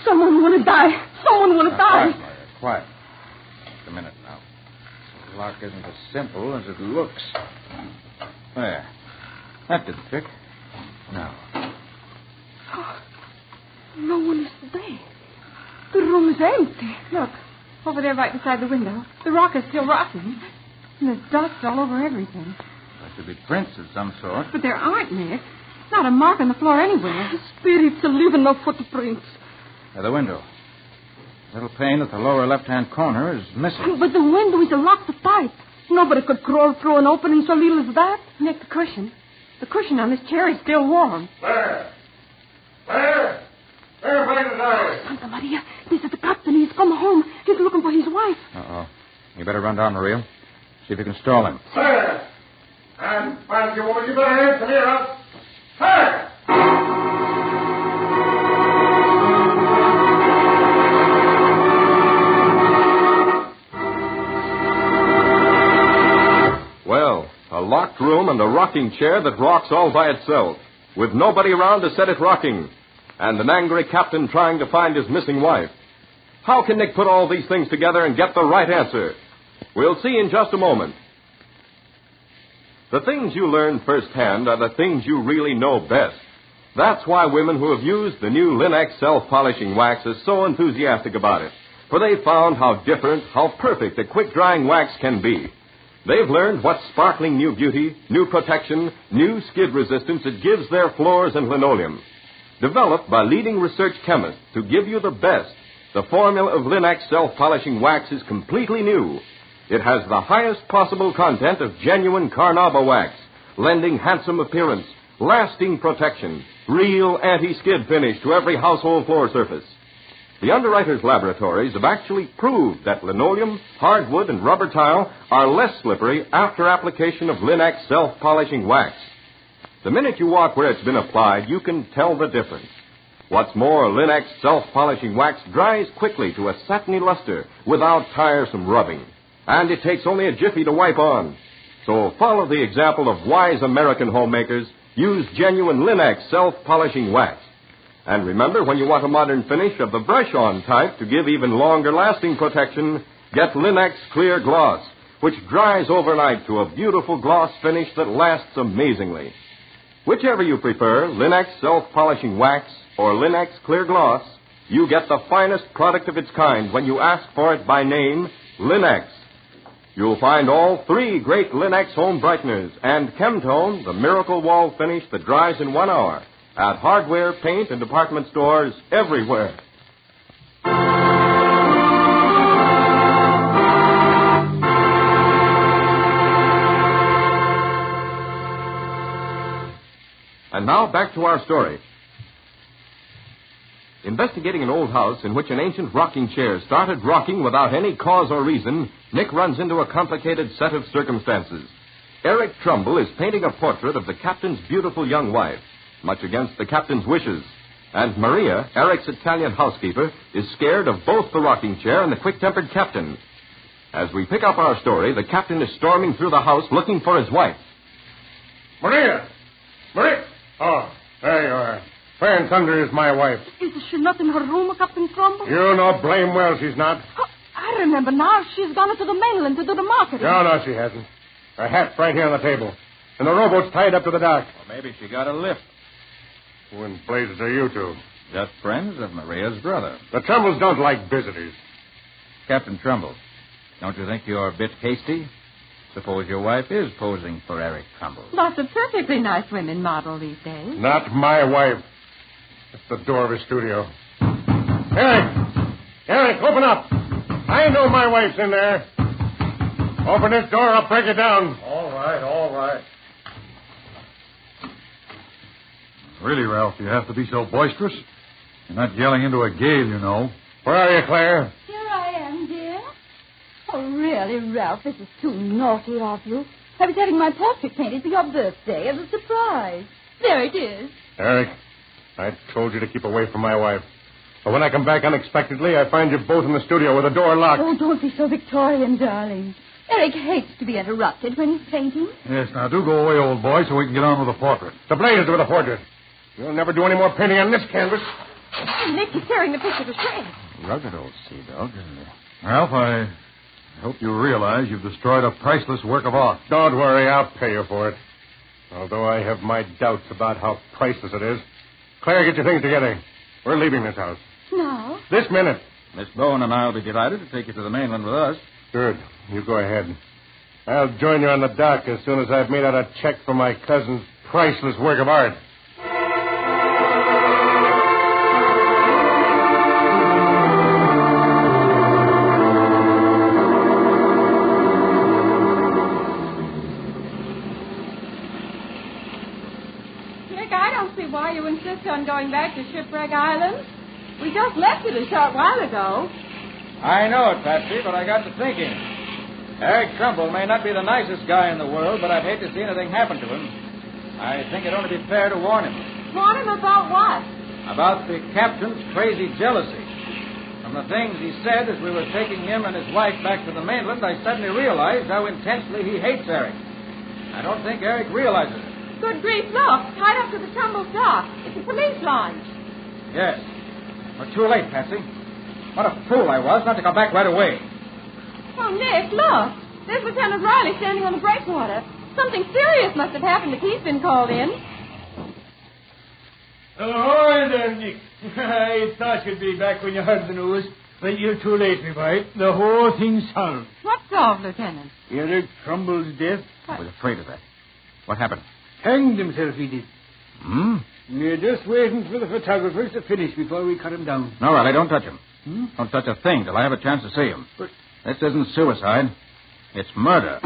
Someone will die. Someone will die. Quiet. Just a minute now. The lock isn't as simple as it looks. There. That didn't fit. Now. Oh, no one is there. The room is empty. Look, over there right beside the window. The rock is still rocking. And there's dust all over everything. There should be prints of some sort. But there aren't, Nick. Not a mark on the floor anywhere. Spirits live in no footprints. At the window. The little pane at the lower left-hand corner is missing. But the window is locked tight. Nobody could crawl through an opening so little as that. Nick, the cushion. The cushion on this chair is still warm. There! Find the diary. Santa Maria, this is the captain. He's come home. He's looking for his wife. Uh-oh. You better run down, Maria. See if you can stall him. There! And find you, woman. You better answer here up. There! Well, a locked room and a rocking chair that rocks all by itself, with nobody around to set it rocking, and an angry captain trying to find his missing wife. How can Nick put all these things together and get the right answer? We'll see in just a moment. The things you learn firsthand are the things you really know best. That's why women who have used the new Linex self-polishing wax are so enthusiastic about it. For they've found how different, how perfect a quick-drying wax can be. They've learned what sparkling new beauty, new protection, new skid resistance it gives their floors and linoleum. Developed by leading research chemists to give you the best, the formula of Linex self-polishing wax is completely new. It has the highest possible content of genuine carnauba wax, lending handsome appearance, lasting protection, real anti-skid finish to every household floor surface. The underwriters' laboratories have actually proved that linoleum, hardwood, and rubber tile are less slippery after application of Linex self-polishing wax. The minute you walk where it's been applied, you can tell the difference. What's more, Linex self-polishing wax dries quickly to a satiny luster without tiresome rubbing. And it takes only a jiffy to wipe on. So follow the example of wise American homemakers. Use genuine Linex self-polishing wax. And remember, when you want a modern finish of the brush-on type to give even longer-lasting protection, get Linex Clear Gloss, which dries overnight to a beautiful gloss finish that lasts amazingly. Whichever you prefer, Linex self-polishing wax or Linex Clear Gloss, you get the finest product of its kind when you ask for it by name, Linex. You'll find all 3 great Linex home brighteners and Chemtone, the miracle wall finish that dries in 1 hour, at hardware, paint, and department stores everywhere. And now back to our story. Investigating an old house in which an ancient rocking chair started rocking without any cause or reason, Nick runs into a complicated set of circumstances. Eric Trumbull is painting a portrait of the captain's beautiful young wife, much against the captain's wishes. And Maria, Eric's Italian housekeeper, is scared of both the rocking chair and the quick-tempered captain. As we pick up our story, the captain is storming through the house looking for his wife. Maria! Oh, there you are. Fair and thunder is my wife. Is she not in her room, Captain Trumbull? You know blame well she's not. Oh, I remember now. She's gone to the mainland to do the marketing. No, she hasn't. Her hat's right here on the table. And the rowboat's tied up to the dock. Well, maybe she got a lift. Who in blazes are you two? Just friends of Maria's brother. The Trumballs don't like visitors. Captain Trumbull, don't you think you're a bit hasty? Suppose your wife is posing for Eric Trumbull. Lots of perfectly nice women model these days. Not my wife. It's the door of his studio. Eric, open up. I know my wife's in there. Open this door, I'll break it down. All right. Really, Ralph, you have to be so boisterous. You're not yelling into a gale, you know. Where are you, Claire? Here I am, dear. Oh, really, Ralph, this is too naughty of you. I was having my portrait painted for your birthday as a surprise. There it is. Eric, I told you to keep away from my wife. But when I come back unexpectedly, I find you both in the studio with the door locked. Oh, don't be so Victorian, darling. Eric hates to be interrupted when he's painting. Yes, now do go away, old boy, so we can get on with the portrait. The blazes with the portrait. You'll never do any more painting on this canvas. Oh, Nick, he's tearing the picture to shreds. Rugged old sea dog, isn't he? Ralph, I hope you realize you've destroyed a priceless work of art. Don't worry, I'll pay you for it. Although I have my doubts about how priceless it is. Claire, get your things together. We're leaving this house. No. This minute. Miss Bowen and I will be delighted to take you to the mainland with us. Good. You go ahead. I'll join you on the dock as soon as I've made out a check for my cousin's priceless work of art. Nick, I don't see why you insist on going back to Shipwreck Island. We just left it a short while ago. I know it, Patsy, but I got to thinking. Eric Trumbull may not be the nicest guy in the world, but I'd hate to see anything happen to him. I think it'd only be fair to warn him. Warn him about what? About the captain's crazy jealousy. From the things he said as we were taking him and his wife back to the mainland, I suddenly realized how intensely he hates Eric. I don't think Eric realizes it. Good grief, look. Tied up to the Trumbull dock. It's a police launch. Yes. We're too late, Patsy. What a fool I was not to come back right away. Oh, Nick, look. There's Lieutenant Riley standing on the breakwater. Something serious must have happened if he's been called in. Ahoy there, Nick. I thought you'd be back when you heard the news. But you're too late, me boy. The whole thing's solved. What's solved, Lieutenant? Eric Trumbull's death. I was afraid of that. What happened? Hanged himself, he did. Hmm? We're just waiting for the photographers to finish before we cut him down. No, Riley, don't touch him. Don't touch a thing till I have a chance to see him. But this isn't suicide. It's murder.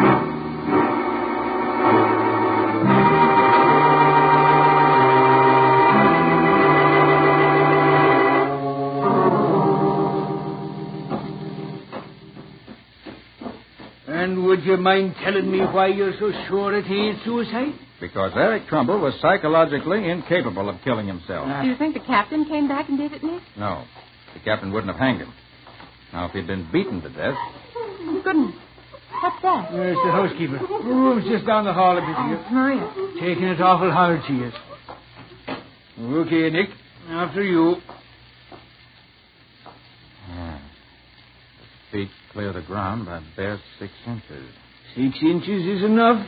And would you mind telling me why you're so sure it ain't suicide? Because Eric Trumbull was psychologically incapable of killing himself. Do you think the captain came back and did it, Nick? No. The captain wouldn't have hanged him. Now, if he'd been beaten to death... Oh, goodness. What's that? It's the housekeeper. Her room's just down the hall a bit here. Maria. Taking it awful hard, she is. Okay, Nick. After you. Feet clear the ground by bare 6 inches. 6 inches is enough.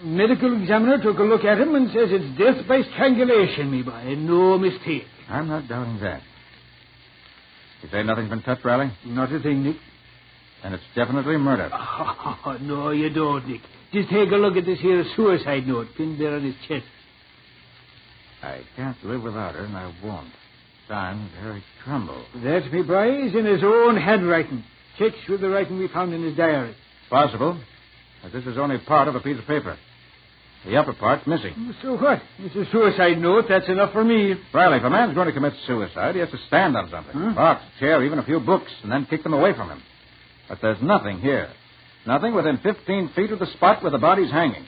Medical examiner took a look at him and says it's death by strangulation, me boy. No mistake. I'm not doubting that. You say nothing's been touched, Riley? Not a thing, Nick. Then it's definitely murder. Oh, no, you don't, Nick. Just take a look at this here suicide note pinned there on his chest. I can't live without her, and I won't. Signed, Eric Trumbull. That, me boy, is in his own handwriting. Checks with the writing we found in his diary. Possible, but this is only part of a piece of paper. The upper part's missing. So what? It's a suicide note. That's enough for me. Riley, if a man's going to commit suicide, he has to stand on something. Box, chair, even a few books, and then kick them away from him. But there's nothing here. Nothing within 15 feet of the spot where the body's hanging.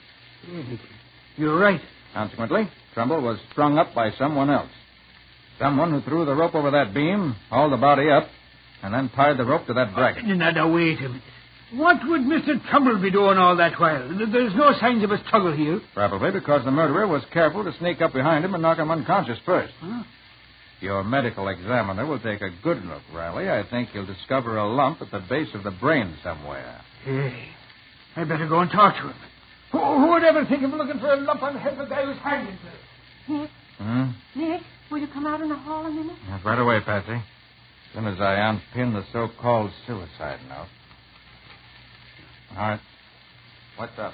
You're right. Consequently, Trumbull was strung up by someone else. Someone who threw the rope over that beam, hauled the body up, and then tied the rope to that bracket. Now, wait a minute. What would Mr. Trumbull be doing all that while? There's no signs of a struggle here. Probably because the murderer was careful to sneak up behind him and knock him unconscious first. Huh? Your medical examiner will take a good look, Riley. I think he'll discover a lump at the base of the brain somewhere. Hey, I better go and talk to him. Who would ever think of looking for a lump on the head of the guy who's hanged himself? Nick? Nick, will you come out in the hall a minute? Yes, right away, Patsy. As soon as I unpin the so-called suicide note. All right. What's up?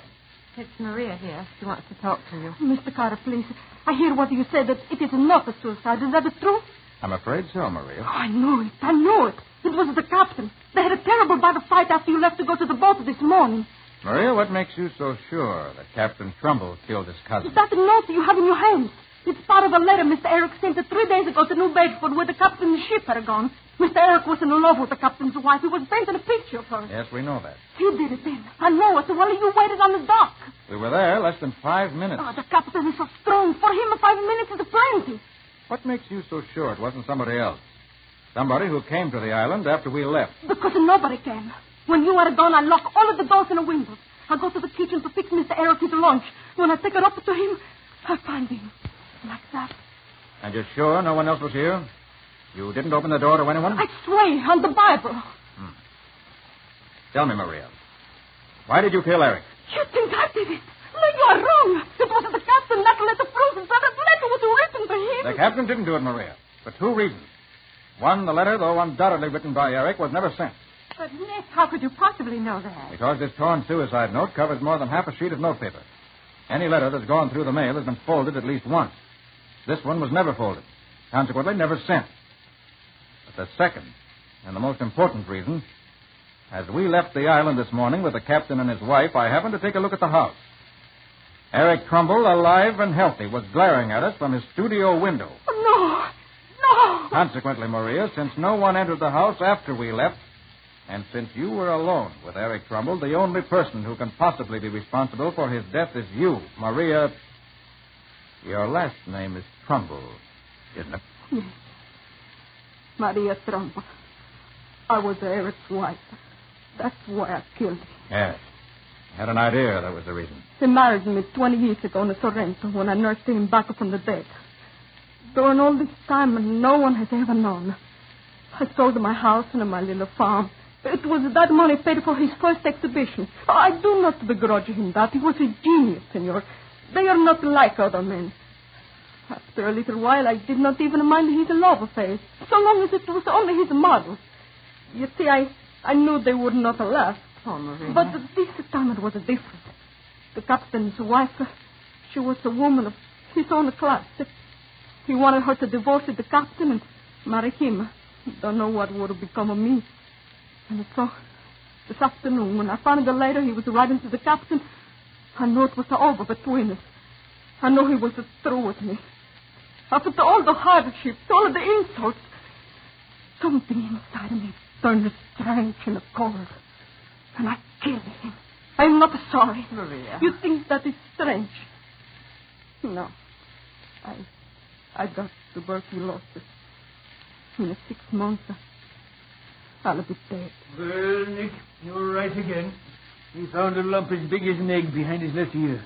It's Maria here. She wants to talk to you. Mr. Carter, please. I hear what you said, that it is not a suicide. Is that the truth? I'm afraid so, Maria. Oh, I know it. It was the captain. They had a terrible battle fight after you left to go to the boat this morning. Maria, what makes you so sure that Captain Trumbull killed his cousin? That note you have in your hands. It's part of a letter Mr. Eric sent 3 days ago to New Bedford where the captain's ship had gone. Mr. Eric was in love with the captain's wife. He was painting a picture of her. Yes, we know that. You did it then. I know it while you waited on the dock. We were there less than 5 minutes. Oh, the captain is so strong. For him, 5 minutes is plenty. What makes you so sure it wasn't somebody else? Somebody who came to the island after we left. Because nobody came. When you were gone, I lock all of the doors and the windows. I go to the kitchen to fix Mr. Eric his lunch. When I take it up to him, I find him. Like that. And you're sure no one else was here? You didn't open the door to anyone? I swear on the Bible. Tell me, Maria. Why did you kill Eric? You think I did it? No, you are wrong. It was the captain that let the proof that letter was written to him. The captain didn't do it, Maria. For 2 reasons. One, the letter, though undoubtedly written by Eric, was never sent. But, Nick, how could you possibly know that? Because this torn suicide note covers more than half a sheet of notepaper. Any letter that's gone through the mail has been folded at least once. This one was never folded. Consequently, never sent. But the second, and the most important reason, as we left the island this morning with the captain and his wife, I happened to take a look at the house. Eric Trumbull, alive and healthy, was glaring at us from his studio window. Oh, no! Consequently, Maria, since no one entered the house after we left, and since you were alone with Eric Trumbull, the only person who can possibly be responsible for his death is you, Maria. Your last name is Trumbull, isn't it? Yes. Maria Trumbull. I was Eric's wife. That's why I killed him. Yes. I had an idea that was the reason. He married me 20 years ago in Sorrento when I nursed him back from the dead. During all this time, no one has ever known. I sold my house and my little farm. It was that money paid for his first exhibition. I do not begrudge him that. He was a genius, senor. They are not like other men. After a little while, I did not even mind his love affairs, so long as it was only his model. You see, I knew they would not last. Oh, Maria. But this time it was different. The captain's wife, she was a woman of his own class. He wanted her to divorce the captain and marry him. Don't know what would have become of me. And so, this afternoon, when I found the letter he was writing to the captain, I knew it was over between us. I knew he was through with me. After all the hardships, all of the insults, something inside of me turned strange and cold. And I killed him. I'm not sorry. Maria. You think that is strange? No. I got tuberculosis. In 6 months, I'll be dead. Well, Nick, you're right again. He found a lump as big as an egg behind his left ear.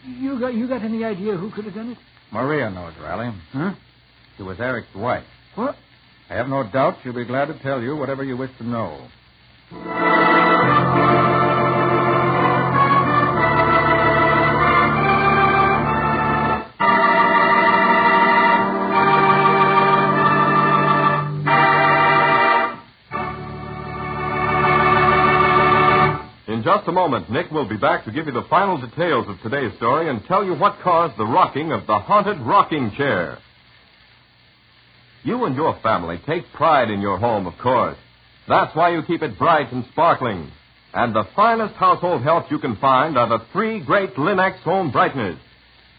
You got any idea who could have done it? Maria knows, Riley. Huh? She was Eric's wife. What? I have no doubt she'll be glad to tell you whatever you wish to know. In just a moment, Nick will be back to give you the final details of today's story and tell you what caused the rocking of the haunted rocking chair. You and your family take pride in your home, of course. That's why you keep it bright and sparkling. And the finest household help you can find are the 3 great Linex home brighteners.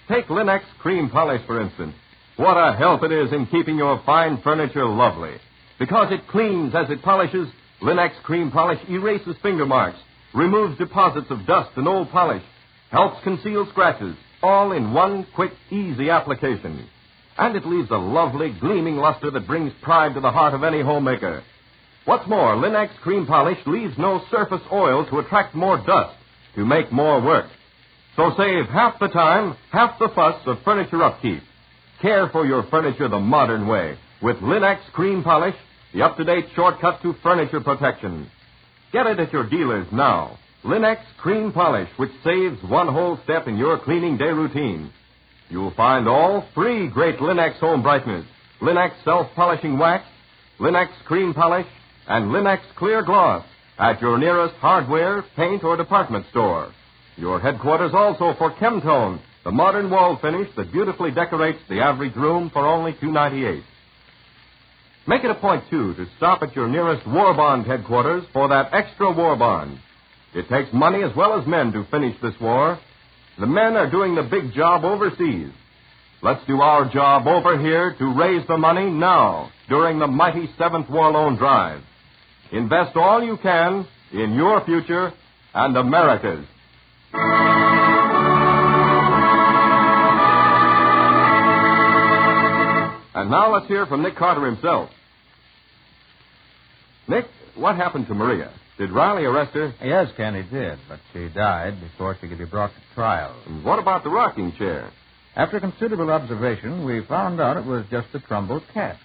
Take Linex cream polish, for instance. What a help it is in keeping your fine furniture lovely. Because it cleans as it polishes, Linex cream polish erases finger marks, removes deposits of dust and old polish, helps conceal scratches, all in one quick, easy application. And it leaves a lovely, gleaming luster that brings pride to the heart of any homemaker. What's more, Linex cream polish leaves no surface oil to attract more dust, to make more work. So save half the time, half the fuss of furniture upkeep. Care for your furniture the modern way with Linex cream polish, the up-to-date shortcut to furniture protection. Get it at your dealers now. Linex cream polish, which saves one whole step in your cleaning day routine. You'll find all 3 great Linex home brighteners: Linex self-polishing wax, Linex cream polish, and Linex clear gloss at your nearest hardware, paint, or department store. Your headquarters also for Chemtone, the modern wall finish that beautifully decorates the average room for only $2.98. Make it a point, too, to stop at your nearest war bond headquarters for that extra war bond. It takes money as well as men to finish this war. The men are doing the big job overseas. Let's do our job over here to raise the money now during the mighty 7th War Loan Drive. Invest all you can in your future and America's. And now let's hear from Nick Carter himself. Nick, what happened to Maria? Did Riley arrest her? Yes, Ken, he did, but she died before she could be brought to trial. And what about the rocking chair? After considerable observation, we found out it was just a Trumbull cat.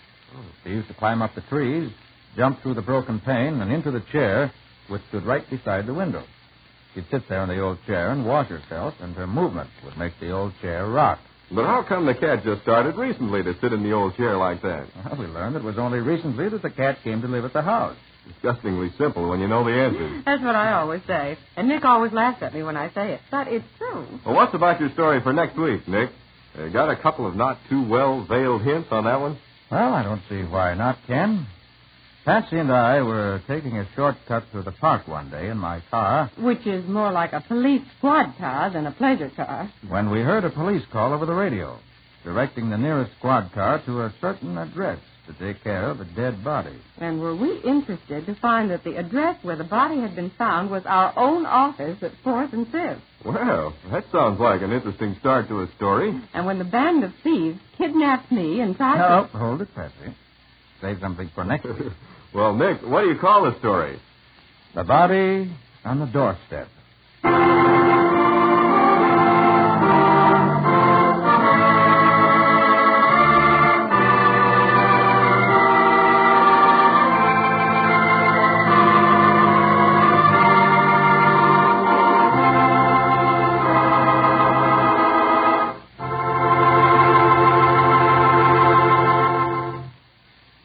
She used to climb up the trees, jump through the broken pane, and into the chair, which stood right beside the window. She'd sit there in the old chair and wash herself, and her movements would make the old chair rock. But how come the cat just started recently to sit in the old chair like that? Well, we learned it was only recently that the cat came to live at the house. Disgustingly simple when you know the answer. That's what I always say. And Nick always laughs at me when I say it. But it's true. Well, what's about your story for next week, Nick? Got a couple of not too well-veiled hints on that one? Well, I don't see why not, Ken. Patsy and I were taking a shortcut through the park one day in my car. Which is more like a police squad car than a pleasure car. When we heard a police call over the radio, directing the nearest squad car to a certain address to take care of a dead body. And were we interested to find that the address where the body had been found was our own office at 4th and 5th. Well, that sounds like an interesting start to a story. And when the band of thieves kidnapped me and tried to... Oh, hold it, Patsy. Save something for next week. Well, Nick, what do you call the story? The Body on the Doorstep.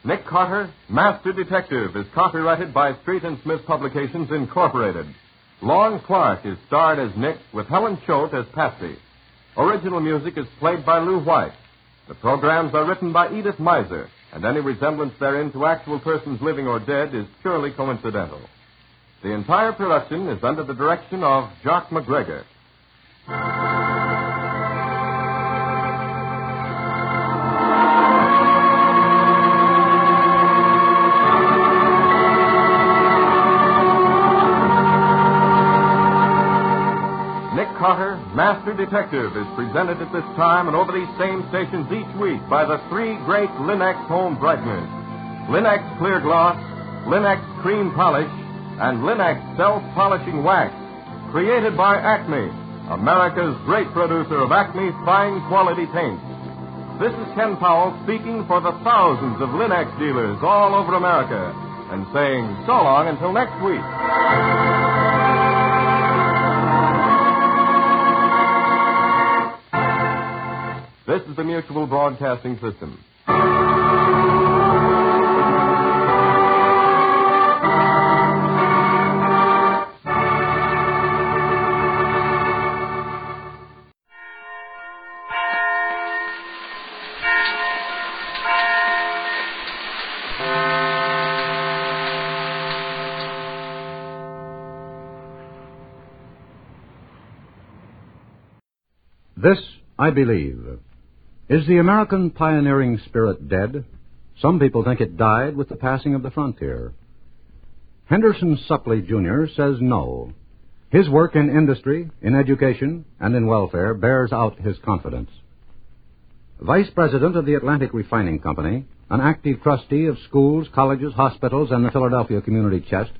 Nick Carter, Master Detective, is copyrighted by Street and Smith Publications, Incorporated. Lon Clark is starred as Nick with Helen Choate as Patsy. Original music is played by Lou White. The programs are written by Edith Miser, and any resemblance therein to actual persons living or dead is purely coincidental. The entire production is under the direction of Jock McGregor. Carter, Master Detective, is presented at this time and over these same stations each week by the three great Linex home brighteners: Linex Clear Gloss, Linex Cream Polish, and Linex Self-Polishing Wax, created by Acme, America's great producer of Acme fine quality paints. This is Ken Powell speaking for the thousands of Linex dealers all over America and saying so long until next week. This is the Mutual Broadcasting System. This, I believe. Is the American pioneering spirit dead? Some people think it died with the passing of the frontier. Henderson Suppley, Jr. says no. His work in industry, in education, and in welfare bears out his confidence. Vice President of the Atlantic Refining Company, an active trustee of schools, colleges, hospitals, and the Philadelphia Community Chest,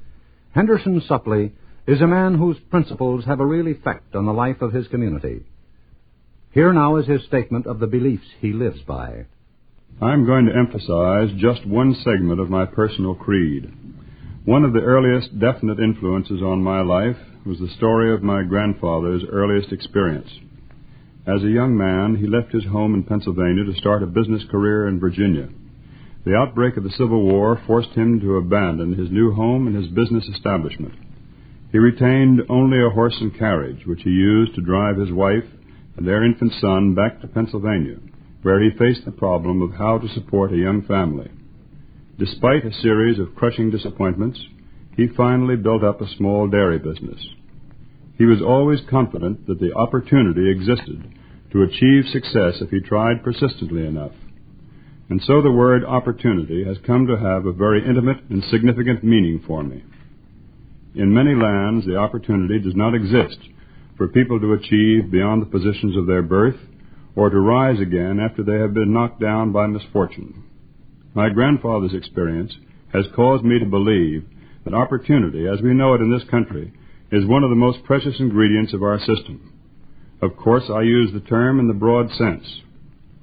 Henderson Suppley is a man whose principles have a real effect on the life of his community. Here now is his statement of the beliefs he lives by. I'm going to emphasize just one segment of my personal creed. One of the earliest definite influences on my life was the story of my grandfather's earliest experience. As a young man, he left his home in Pennsylvania to start a business career in Virginia. The outbreak of the Civil War forced him to abandon his new home and his business establishment. He retained only a horse and carriage, which he used to drive his wife and their infant son back to Pennsylvania, where he faced the problem of how to support a young family. Despite a series of crushing disappointments, he finally built up a small dairy business. He was always confident that the opportunity existed to achieve success if he tried persistently enough. And so the word opportunity has come to have a very intimate and significant meaning for me. In many lands, the opportunity does not exist for people to achieve beyond the positions of their birth or to rise again after they have been knocked down by misfortune. My grandfather's experience has caused me to believe that opportunity, as we know it in this country, is one of the most precious ingredients of our system. Of course, I use the term in the broad sense,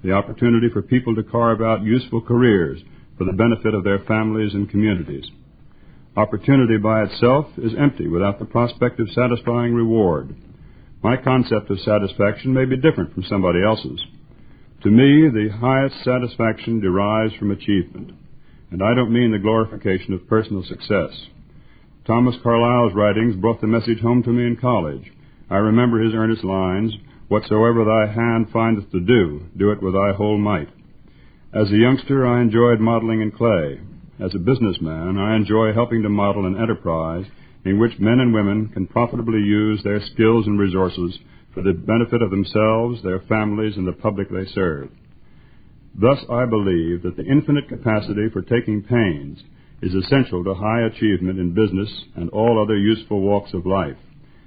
the opportunity for people to carve out useful careers for the benefit of their families and communities. Opportunity by itself is empty without the prospect of satisfying reward. My concept of satisfaction may be different from somebody else's. To me, the highest satisfaction derives from achievement, and I don't mean the glorification of personal success. Thomas Carlyle's writings brought the message home to me in college. I remember his earnest lines, "Whatsoever thy hand findeth to do, do it with thy whole might." As a youngster, I enjoyed modeling in clay. As a businessman, I enjoy helping to model an enterprise in which men and women can profitably use their skills and resources for the benefit of themselves, their families, and the public they serve. Thus, I believe that the infinite capacity for taking pains is essential to high achievement in business and all other useful walks of life,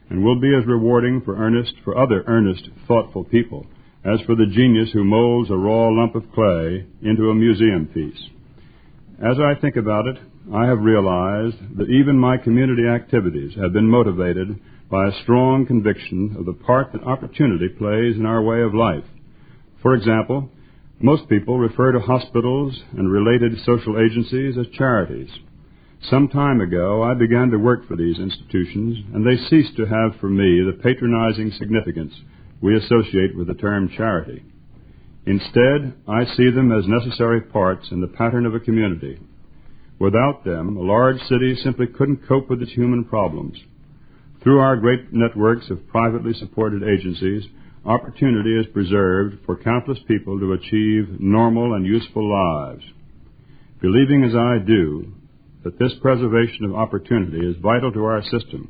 and will be as rewarding for other earnest, thoughtful people as for the genius who molds a raw lump of clay into a museum piece. As I think about it, I have realized that even my community activities have been motivated by a strong conviction of the part that opportunity plays in our way of life. For example, most people refer to hospitals and related social agencies as charities. Some time ago, I began to work for these institutions, and they ceased to have for me the patronizing significance we associate with the term charity. Instead, I see them as necessary parts in the pattern of a community. Without them, a large city simply couldn't cope with its human problems. Through our great networks of privately supported agencies, opportunity is preserved for countless people to achieve normal and useful lives. Believing as I do that this preservation of opportunity is vital to our system,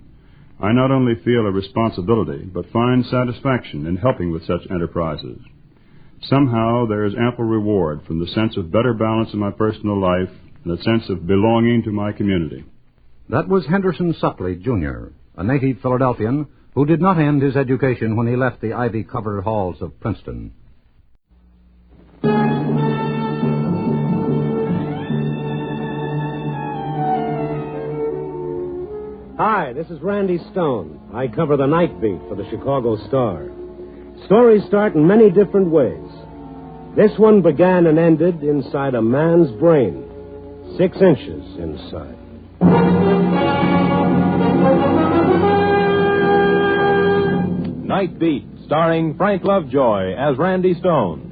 I not only feel a responsibility, but find satisfaction in helping with such enterprises. Somehow there is ample reward from the sense of better balance in my personal life and a sense of belonging to my community. That was Henderson Supley, Jr., a native Philadelphian who did not end his education when he left the ivy-covered halls of Princeton. Hi, this is Randy Stone. I cover the night beat for the Chicago Star. Stories start in many different ways. This one began and ended inside a man's brain, 6 inches inside. Night Beat, starring Frank Lovejoy as Randy Stone.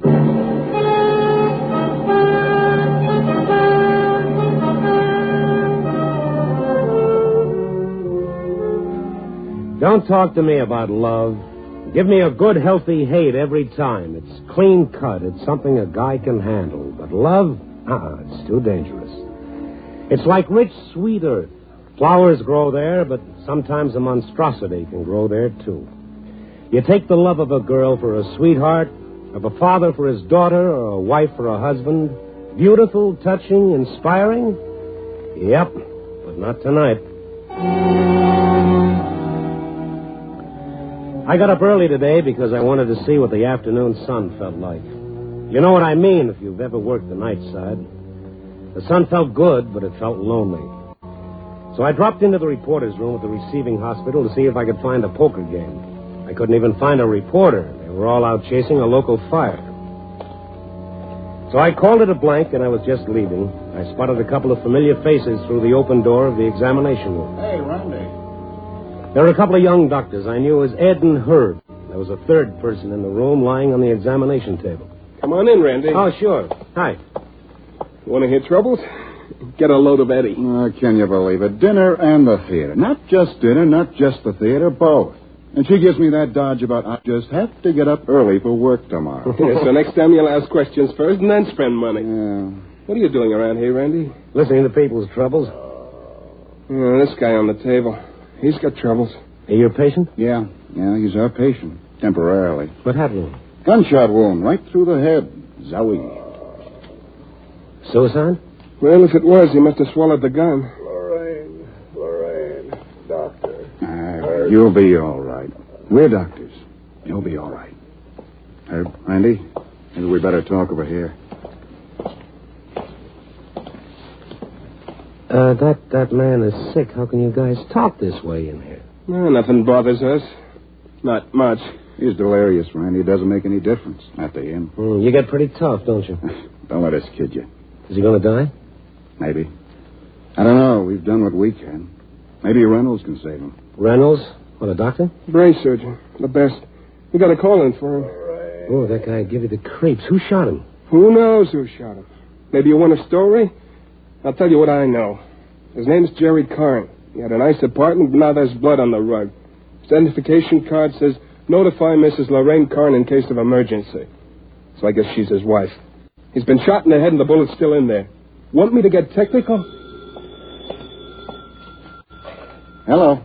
Don't talk to me about love. Give me a good, healthy hate every time. It's clean cut. It's something a guy can handle. But love? It's too dangerous. It's like rich, sweet earth. Flowers grow there, but sometimes a monstrosity can grow there, too. You take the love of a girl for a sweetheart, of a father for his daughter, or a wife for a husband. Beautiful, touching, inspiring? Yep, but not tonight. I got up early today because I wanted to see what the afternoon sun felt like. You know what I mean if you've ever worked the night side. The sun felt good, but it felt lonely. So I dropped into the reporter's room at the receiving hospital to see if I could find a poker game. I couldn't even find a reporter. They were all out chasing a local fire. So I called it a blank, and I was just leaving. I spotted a couple of familiar faces through the open door of the examination room. Hey, Randy. There were a couple of young doctors I knew as Ed and Herb. There was a third person in the room lying on the examination table. Come on in, Randy. Oh, sure. Hi. Want to hear troubles? Get a load of Eddie. Oh, can you believe it? Dinner and the theater. Not just dinner, not just the theater, both. And she gives me that dodge about, I just have to get up early for work tomorrow. Yeah, so next time you'll ask questions first and then spend money. Yeah. What are you doing around here, Randy? Listening to people's troubles. Oh, this guy on the table. He's got troubles. Are you a patient? Yeah, he's our patient. Temporarily. What happened? Gunshot wound right through the head. Zowie. Suicide? Well, if it was, he must have swallowed the gun. Lorraine, doctor. You'll be all right. We're doctors. You'll be all right. Randy, maybe we better talk over here. That man is sick. How can you guys talk this way in here? No, nothing bothers us. Not much. He's delirious, Randy. It doesn't make any difference. Not to him. You get pretty tough, don't you? Don't let us kid you. Is he going to die? Maybe. I don't know. We've done what we can. Maybe Reynolds can save him. Reynolds? What, a doctor? Brain surgeon. The best. We got a call in for him. Oh, that guy'd give you the creeps. Who shot him? Who knows who shot him? Maybe you want a story? I'll tell you what I know. His name's Jerry Karn. He had a nice apartment, but now there's blood on the rug. His identification card says, notify Mrs. Lorraine Karn in case of emergency. So I guess she's his wife. He's been shot in the head and the bullet's still in there. Want me to get technical? Hello.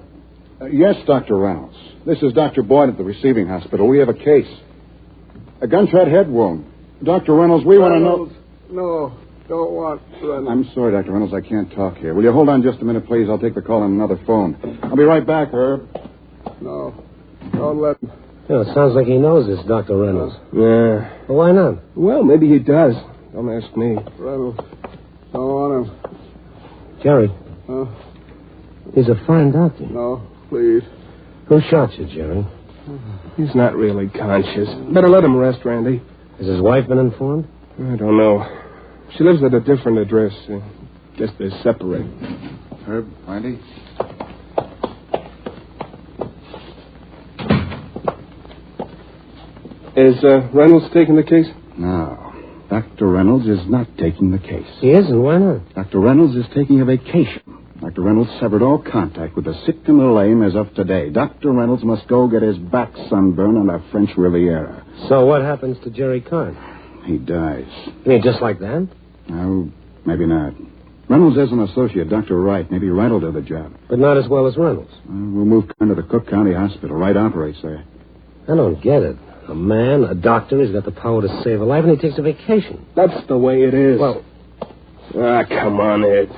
Yes, Dr. Reynolds. This is Dr. Boyd at the receiving hospital. We have a case. A gunshot head wound. Dr. Reynolds, we want to know... No, don't want Reynolds. I'm sorry, Dr. Reynolds. I can't talk here. Will you hold on just a minute, please? I'll take the call on another phone. I'll be right back, Herb. No, don't let him. It sounds like he knows this, Dr. Reynolds. Yeah. Well, why not? Well, maybe he does. Don't ask me. Reynolds, don't want him. Jerry. Huh? He's a fine doctor. No, please. Who shot you, Jerry? He's not really conscious. Better let him rest, Randy. Has his wife been informed? I don't know. She lives at a different address. Guess they're separated. Herb, Randy? Is Reynolds taking the case? No. Dr. Reynolds is not taking the case. He isn't? Why not? Dr. Reynolds is taking a vacation. Dr. Reynolds severed all contact with the sick and the lame as of today. Dr. Reynolds must go get his back sunburned on the French Riviera. So what happens to Jerry Karn? He dies. You mean just like that? No, maybe not. Reynolds has an associate, Dr. Wright. Maybe Wright will do the job. But not as well as Reynolds. We'll move Karn to the Cook County Hospital. Wright operates there. I don't get it. A man, a doctor, he's got the power to save a life, and he takes a vacation. That's the way it is. Well... come on, Ed.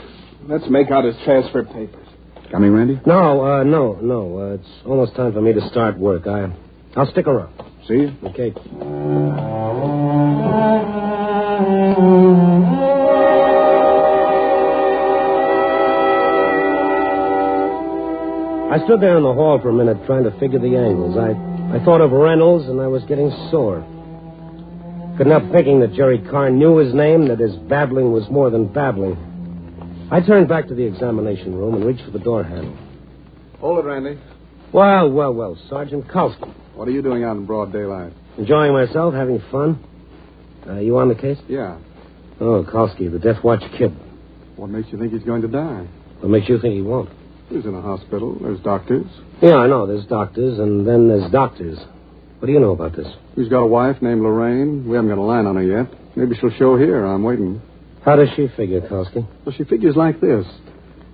Let's make out his transfer papers. Coming, Randy? No. It's almost time for me to start work. I'll stick around. See you? Okay. I stood there in the hall for a minute trying to figure the angles. I thought of Reynolds, and I was getting sore. Couldn't help thinking that Jerry Karn knew his name, that his babbling was more than babbling. I turned back to the examination room and reached for the door handle. Hold it, Randy. Well, Sergeant Kalski. What are you doing out in broad daylight? Enjoying myself, having fun. You on the case? Yeah. Oh, Kalski, the Death Watch kid. What makes you think he's going to die? What makes you think he won't? He's in a hospital. There's doctors. Yeah, I know. There's doctors, and then there's doctors. What do you know about this? He's got a wife named Lorraine. We haven't got a line on her yet. Maybe she'll show here. I'm waiting. How does she figure, Kalski? Well, she figures like this.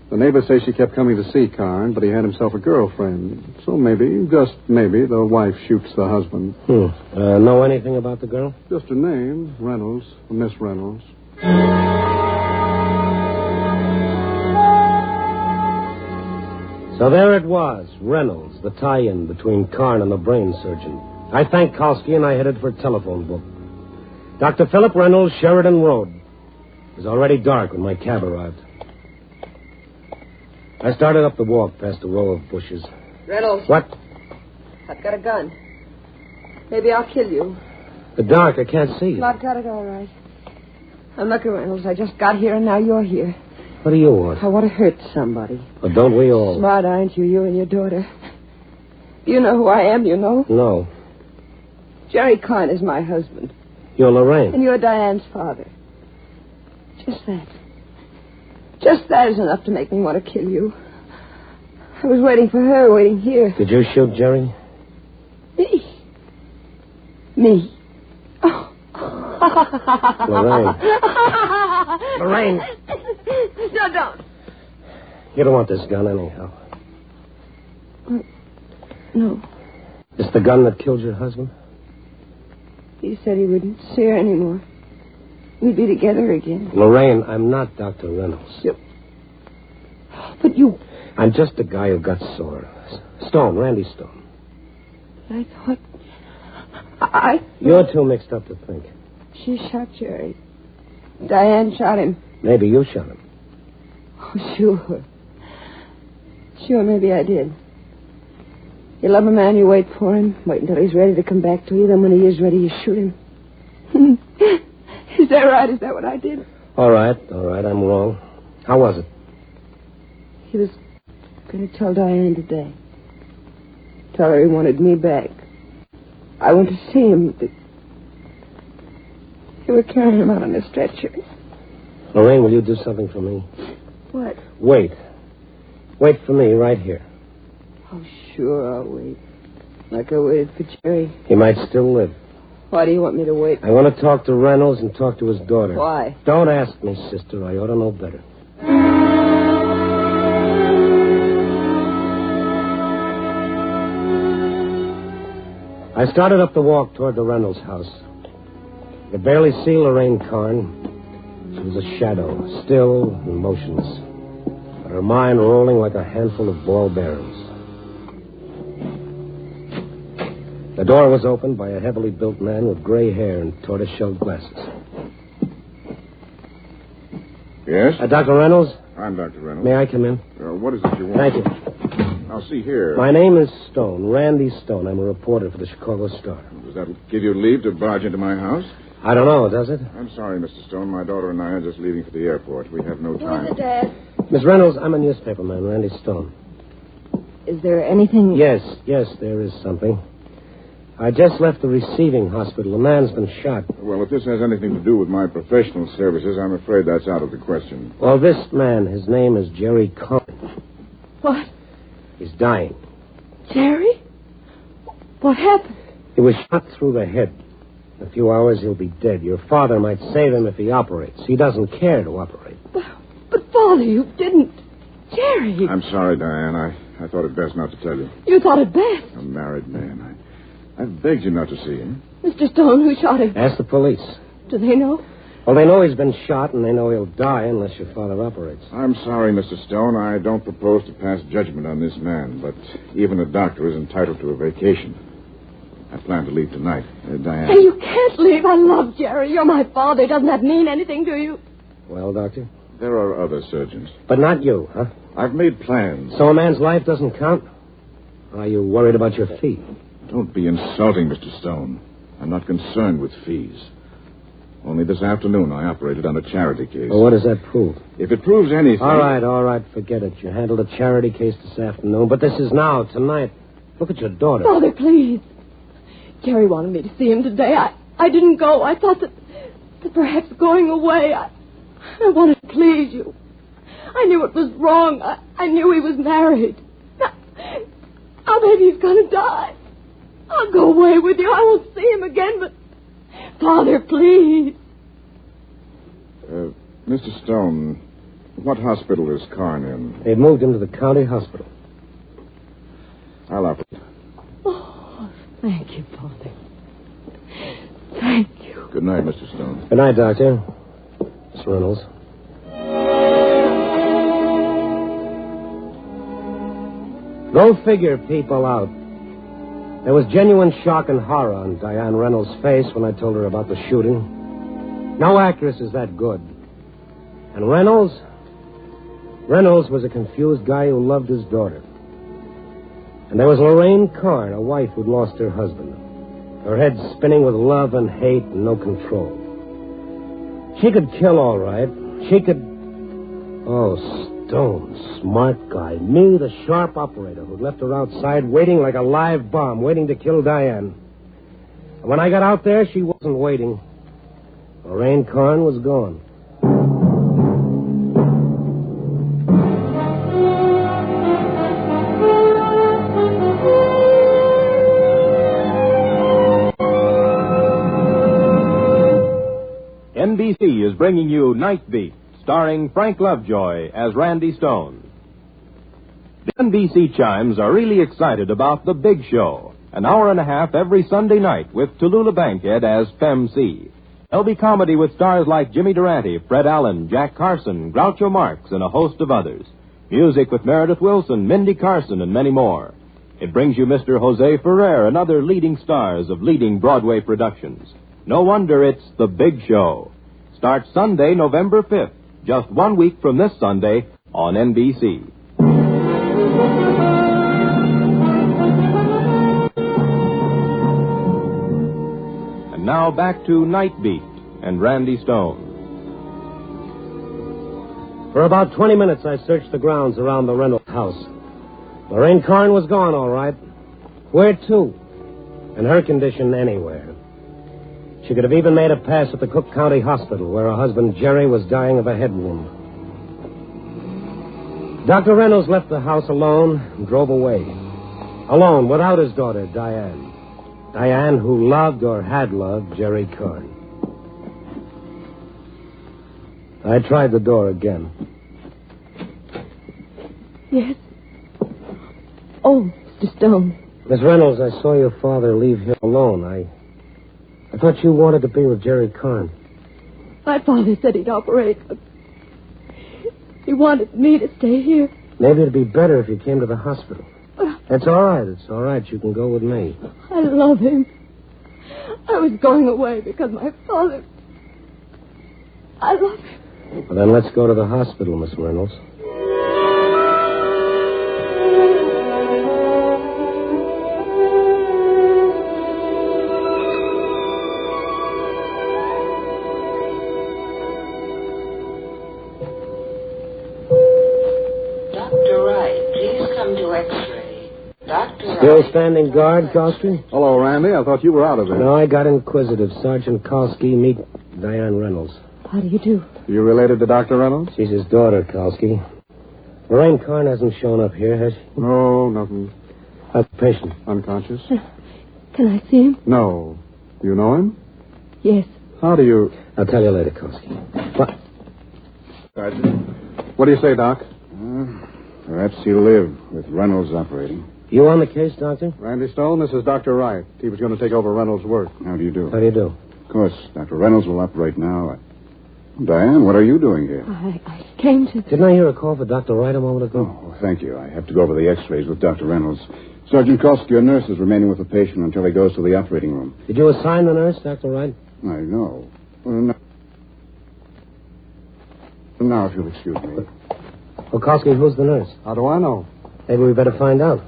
The neighbors say she kept coming to see Karn, but he had himself a girlfriend. So maybe, just maybe, the wife shoots the husband. Know anything about the girl? Just her name, Reynolds, Miss Reynolds. So there it was, Reynolds, the tie-in between Karn and the brain surgeon. I thanked Kalski and I headed for a telephone book. Dr. Philip Reynolds, Sheridan Road. It was already dark when my cab arrived. I started up the walk past a row of bushes. Reynolds. What? I've got a gun. Maybe I'll kill you. The dark, I can't see you. I've got it all right. And look, Reynolds, I just got here and now you're here. What do you want? I want to hurt somebody. Well, don't we all? Smart, aren't you? You and your daughter. You know who I am, you know? No. Jerry Karn is my husband. You're Lorraine. And you're Diane's father. Just that. Just that is enough to make me want to kill you. I was waiting for her, waiting here. Did you shoot Jerry? Me? Oh. Lorraine. Lorraine. No, don't. You don't want this gun anyhow. No. It's the gun that killed your husband? He said he wouldn't see her anymore. We'd be together again. Lorraine, I'm not Dr. Reynolds. But you... I'm just a guy who got sore. Stone, Randy Stone. I thought... You're too mixed up to think. She shot Jerry. Diane shot him. Maybe you shot him. Oh, sure. Sure, maybe I did. You love a man, you wait for him. Wait until he's ready to come back to you. Then when he is ready, you shoot him. Is that right? Is that what I did? All right. I'm wrong. How was it? He was going to tell Diane today. Tell her he wanted me back. I went to see him. They were carrying him out on a stretcher. Lorraine, will you do something for me? What? Wait. Wait for me right here. Oh, sure, I'll wait. Like I waited for Jerry. He might still live. Why do you want me to wait? I want to talk to Reynolds and talk to his daughter. Why? Don't ask me, sister. I ought to know better. I started up the walk toward the Reynolds house. I could barely see Lorraine Karn. She was a shadow, still and motionless, but her mind rolling like a handful of ball bearings. The door was opened by a heavily built man with gray hair and tortoise-shell glasses. Yes? Dr. Reynolds? I'm Dr. Reynolds. May I come in? What is it you want? Thank you. I'll see here. My name is Stone, Randy Stone. I'm a reporter for the Chicago Star. Does that give you leave to barge into my house? I don't know, does it? I'm sorry, Mr. Stone. My daughter and I are just leaving for the airport. We have no time. Who is it, Dad? Miss Reynolds, I'm a newspaperman, Randy Stone. Is there anything... Yes, there is something. I just left the receiving hospital. A man's been shot. Well, if this has anything to do with my professional services, I'm afraid that's out of the question. Well, this man, his name is Jerry Karn. What? He's dying. Jerry? What happened? He was shot through the head. In a few hours, he'll be dead. Your father might save him if he operates. He doesn't care to operate. But Father, you didn't. Jerry. I'm sorry, Diane. I thought it best not to tell you. You thought it best. A married man. I've begged you not to see him. Mr. Stone, who shot him? Ask the police. Do they know? Well, they know he's been shot, and they know he'll die unless your father operates. I'm sorry, Mr. Stone. I don't propose to pass judgment on this man, but even a doctor is entitled to a vacation. I plan to leave tonight. Diane. Hey, you can't leave. I love Jerry. You're my father. Doesn't that mean anything to you? Well, Doctor? There are other surgeons. But not you, huh? I've made plans. So a man's life doesn't count? Are you worried about your fee? Don't be insulting, Mr. Stone. I'm not concerned with fees. Only this afternoon I operated on a charity case. Well, what does that prove? If it proves anything... All right, forget it. You handled a charity case this afternoon, but this is now, tonight. Look at your daughter. Father, please. Jerry wanted me to see him today. I didn't go. I thought that perhaps going away, I wanted to please you. I knew it was wrong. I knew he was married. Now maybe he's going to die. I'll go away with you. I won't see him again, but... Father, please. Mr. Stone, what hospital is Karn in? They've moved him to the county hospital. I'll operate. Oh, thank you, Father. Thank you. Good night, Mr. Stone. Good night, Doctor. Miss Reynolds. Go figure, people out. There was genuine shock and horror on Diane Reynolds' face when I told her about the shooting. No actress is that good. And Reynolds was a confused guy who loved his daughter. And there was Lorraine Karn, a wife who'd lost her husband. Her head spinning with love and hate and no control. She could kill all right. She could... Oh, Stone, smart guy. Me, the sharp operator who'd left her outside waiting like a live bomb, waiting to kill Diane. And when I got out there, she wasn't waiting. Lorraine Karn was gone. NBC is bringing you Night Beat, starring Frank Lovejoy as Randy Stone. The NBC Chimes are really excited about The Big Show, an hour and a half every Sunday night with Tallulah Bankhead as Fem C. There'll be comedy with stars like Jimmy Durante, Fred Allen, Jack Carson, Groucho Marx, and a host of others. Music with Meredith Wilson, Mindy Carson, and many more. It brings you Mr. Jose Ferrer and other leading stars of leading Broadway productions. No wonder it's The Big Show. Starts Sunday, November 5th, just 1 week from this Sunday on NBC. And now back to Night Beat and Randy Stone. For about 20 minutes, I searched the grounds around the Reynolds house. Lorraine Carn was gone, all right. Where to? In her condition, anywhere. She could have even made a pass at the Cook County Hospital, where her husband, Jerry, was dying of a head wound. Dr. Reynolds left the house alone and drove away. Alone, without his daughter, Diane. Diane, who loved or had loved Jerry Carn. I tried the door again. Yes? Oh, Mr. Stone. Miss Reynolds, I saw your father leave here alone. I thought you wanted to be with Jerry Carn. My father said he'd operate, but he wanted me to stay here. Maybe it'd be better if you came to the hospital. It's all right. It's all right. You can go with me. I love him. I was going away because my father... I love him. Well, then let's go to the hospital, Miss Reynolds. Still standing guard, Kowski? Hello, Randy. I thought you were out of there. No, I got inquisitive. Sergeant Kowski, meet Diane Reynolds. How do you do? You related to Dr. Reynolds? She's his daughter, Kowski. Lorraine Carn hasn't shown up here, has she? No, nothing. How's the patient? Unconscious? Can I see him? No. You know him? Yes. How do you... I'll tell you later, Kowski. What? Sergeant. What do you say, Doc? Perhaps he'll live with Reynolds operating. You on the case, Doctor? Randy Stone, this is Dr. Wright. He was going to take over Reynolds' work. How do you do? How do you do? Of course, Dr. Reynolds will operate now. Diane, what are you doing here? I came to... Didn't I hear a call for Dr. Wright a moment ago? Oh, thank you. I have to go over the x-rays with Dr. Reynolds. Sergeant Kowski, your nurse is remaining with the patient until he goes to the operating room. Did you assign the nurse, Dr. Wright? I know. Well, now, if you'll excuse me. Well, Kowski, who's the nurse? How do I know? Maybe we better find out.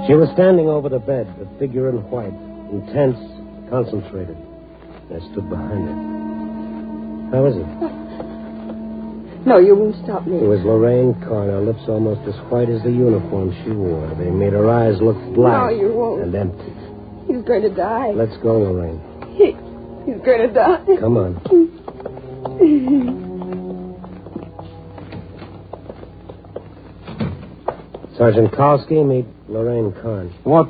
She was standing over the bed, a figure in white, intense, concentrated. I stood behind her. How is it? No, you won't stop me. It was Lorraine Carn, her lips almost as white as the uniform she wore. They made her eyes look black No, you won't. and empty. He's going to die. Let's go, Lorraine. He's going to die. Come on. Sergeant Kowski, meet Lorraine Carn. What,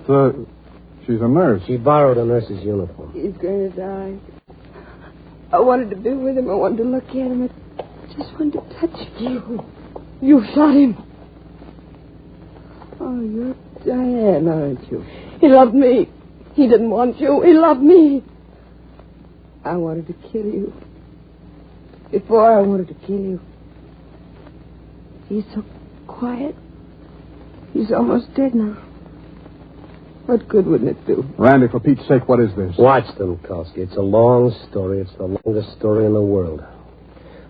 she's a nurse. She borrowed a nurse's uniform. He's going to die. I wanted to be with him. I wanted to look at him. I just wanted to touch him. You shot him. Oh, you're Diane, aren't you? He loved me. He didn't want you. He loved me. I wanted to kill you. Before I wanted to kill you. He's so quiet. He's almost dead now. What good wouldn't it do? Randy, for Pete's sake, what is this? Watch them, Kowski. It's a long story. It's the longest story in the world.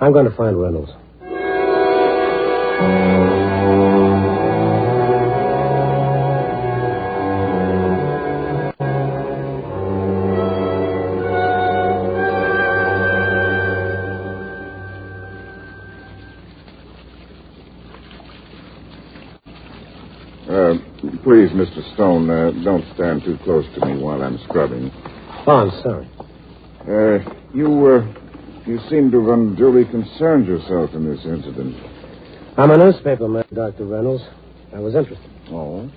I'm going to find Reynolds. Please, Mr. Stone, don't stand too close to me while I'm scrubbing. Oh, I'm sorry. You seem to have unduly concerned yourself in this incident. I'm a newspaper man, Dr. Reynolds. I was interested. Oh?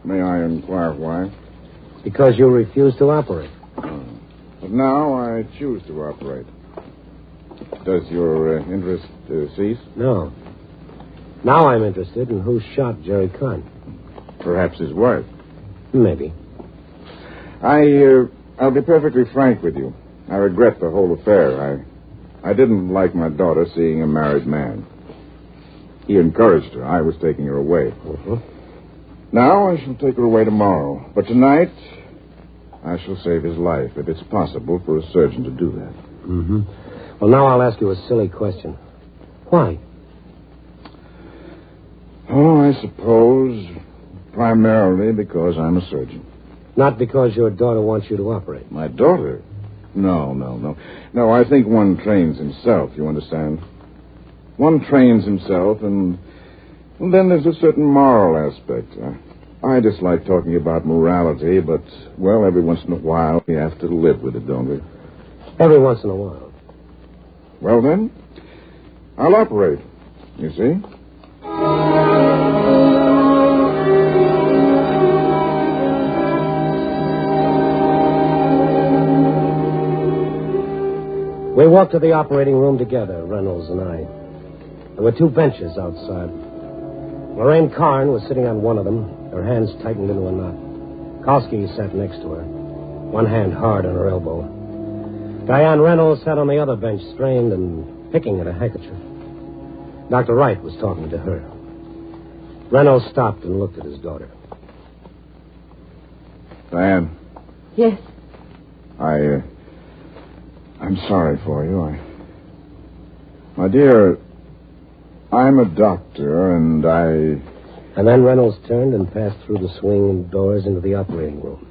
May I inquire why? Because you refused to operate. But now I choose to operate. Does your interest cease? No. Now I'm interested in who shot Jerry Kahn. Perhaps his wife. Maybe. I'll be perfectly frank with you. I regret the whole affair. I didn't like my daughter seeing a married man. He encouraged her. I was taking her away. Now I shall take her away tomorrow. But tonight, I shall save his life, if it's possible for a surgeon to do that. Well, now I'll ask you a silly question. Why? Oh, I suppose primarily because I'm a surgeon. Not because your daughter wants you to operate. My daughter? No. No, I think one trains himself, you understand? One trains himself, and then there's a certain moral aspect. I dislike talking about morality, but, well, every once in a while we have to live with it, don't we? Every once in a while. Well, then, I'll operate, you see? We walked to the operating room together, Reynolds and I. There were two benches outside. Lorraine Karn was sitting on one of them, her hands tightened into a knot. Kowski sat next to her, one hand hard on her elbow. Diane Reynolds sat on the other bench, strained and picking at a handkerchief. Dr. Wright was talking to her. Reynolds stopped and looked at his daughter. Diane. Yes. I'm sorry for you. My dear, I'm a doctor, and And then Reynolds turned and passed through the swing doors into the operating room.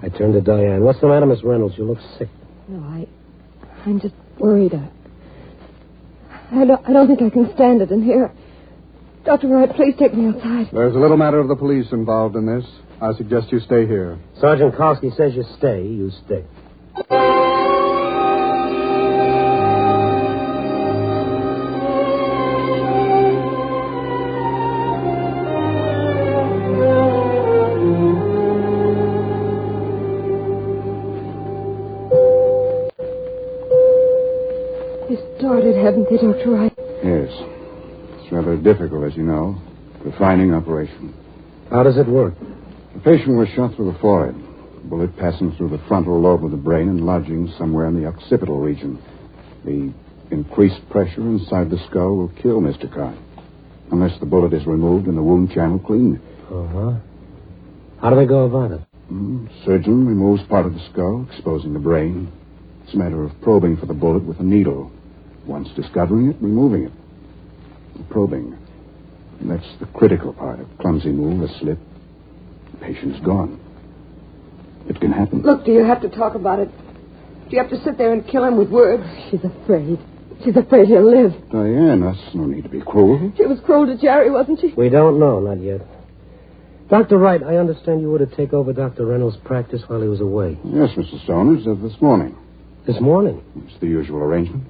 I turned to Diane. What's the matter, Miss Reynolds? You look sick. No, I'm just worried. I don't think I can stand it in here. Dr. Wright, please take me outside. There's a little matter of the police involved in this. I suggest you stay here. Sergeant Kowski says you stay. You stay. Haven't they, Dr. Wright? Yes. It's rather difficult, as you know. Refining operation. How does it work? The patient was shot through the forehead. Bullet passing through the frontal lobe of the brain and lodging somewhere in the occipital region. The increased pressure inside the skull will kill Mr. Kahn. Unless the bullet is removed and the wound channel cleaned. Uh-huh. How do they go about it? Surgeon removes part of the skull, exposing the brain. It's a matter of probing for the bullet with a needle. Once discovering it, removing it. Probing. And that's the critical part. A clumsy move, a slip. The patient's gone. It can happen. Look, do you have to talk about it? Do you have to sit there and kill him with words? She's afraid. She's afraid he'll live. Diane, that's no need to be cruel. She was cruel to Jerry, wasn't she? We don't know, not yet. Dr. Wright, I understand you were to take over Dr. Reynolds' practice while he was away. Yes, Mr. Stone, as of this morning. This morning? It's the usual arrangement.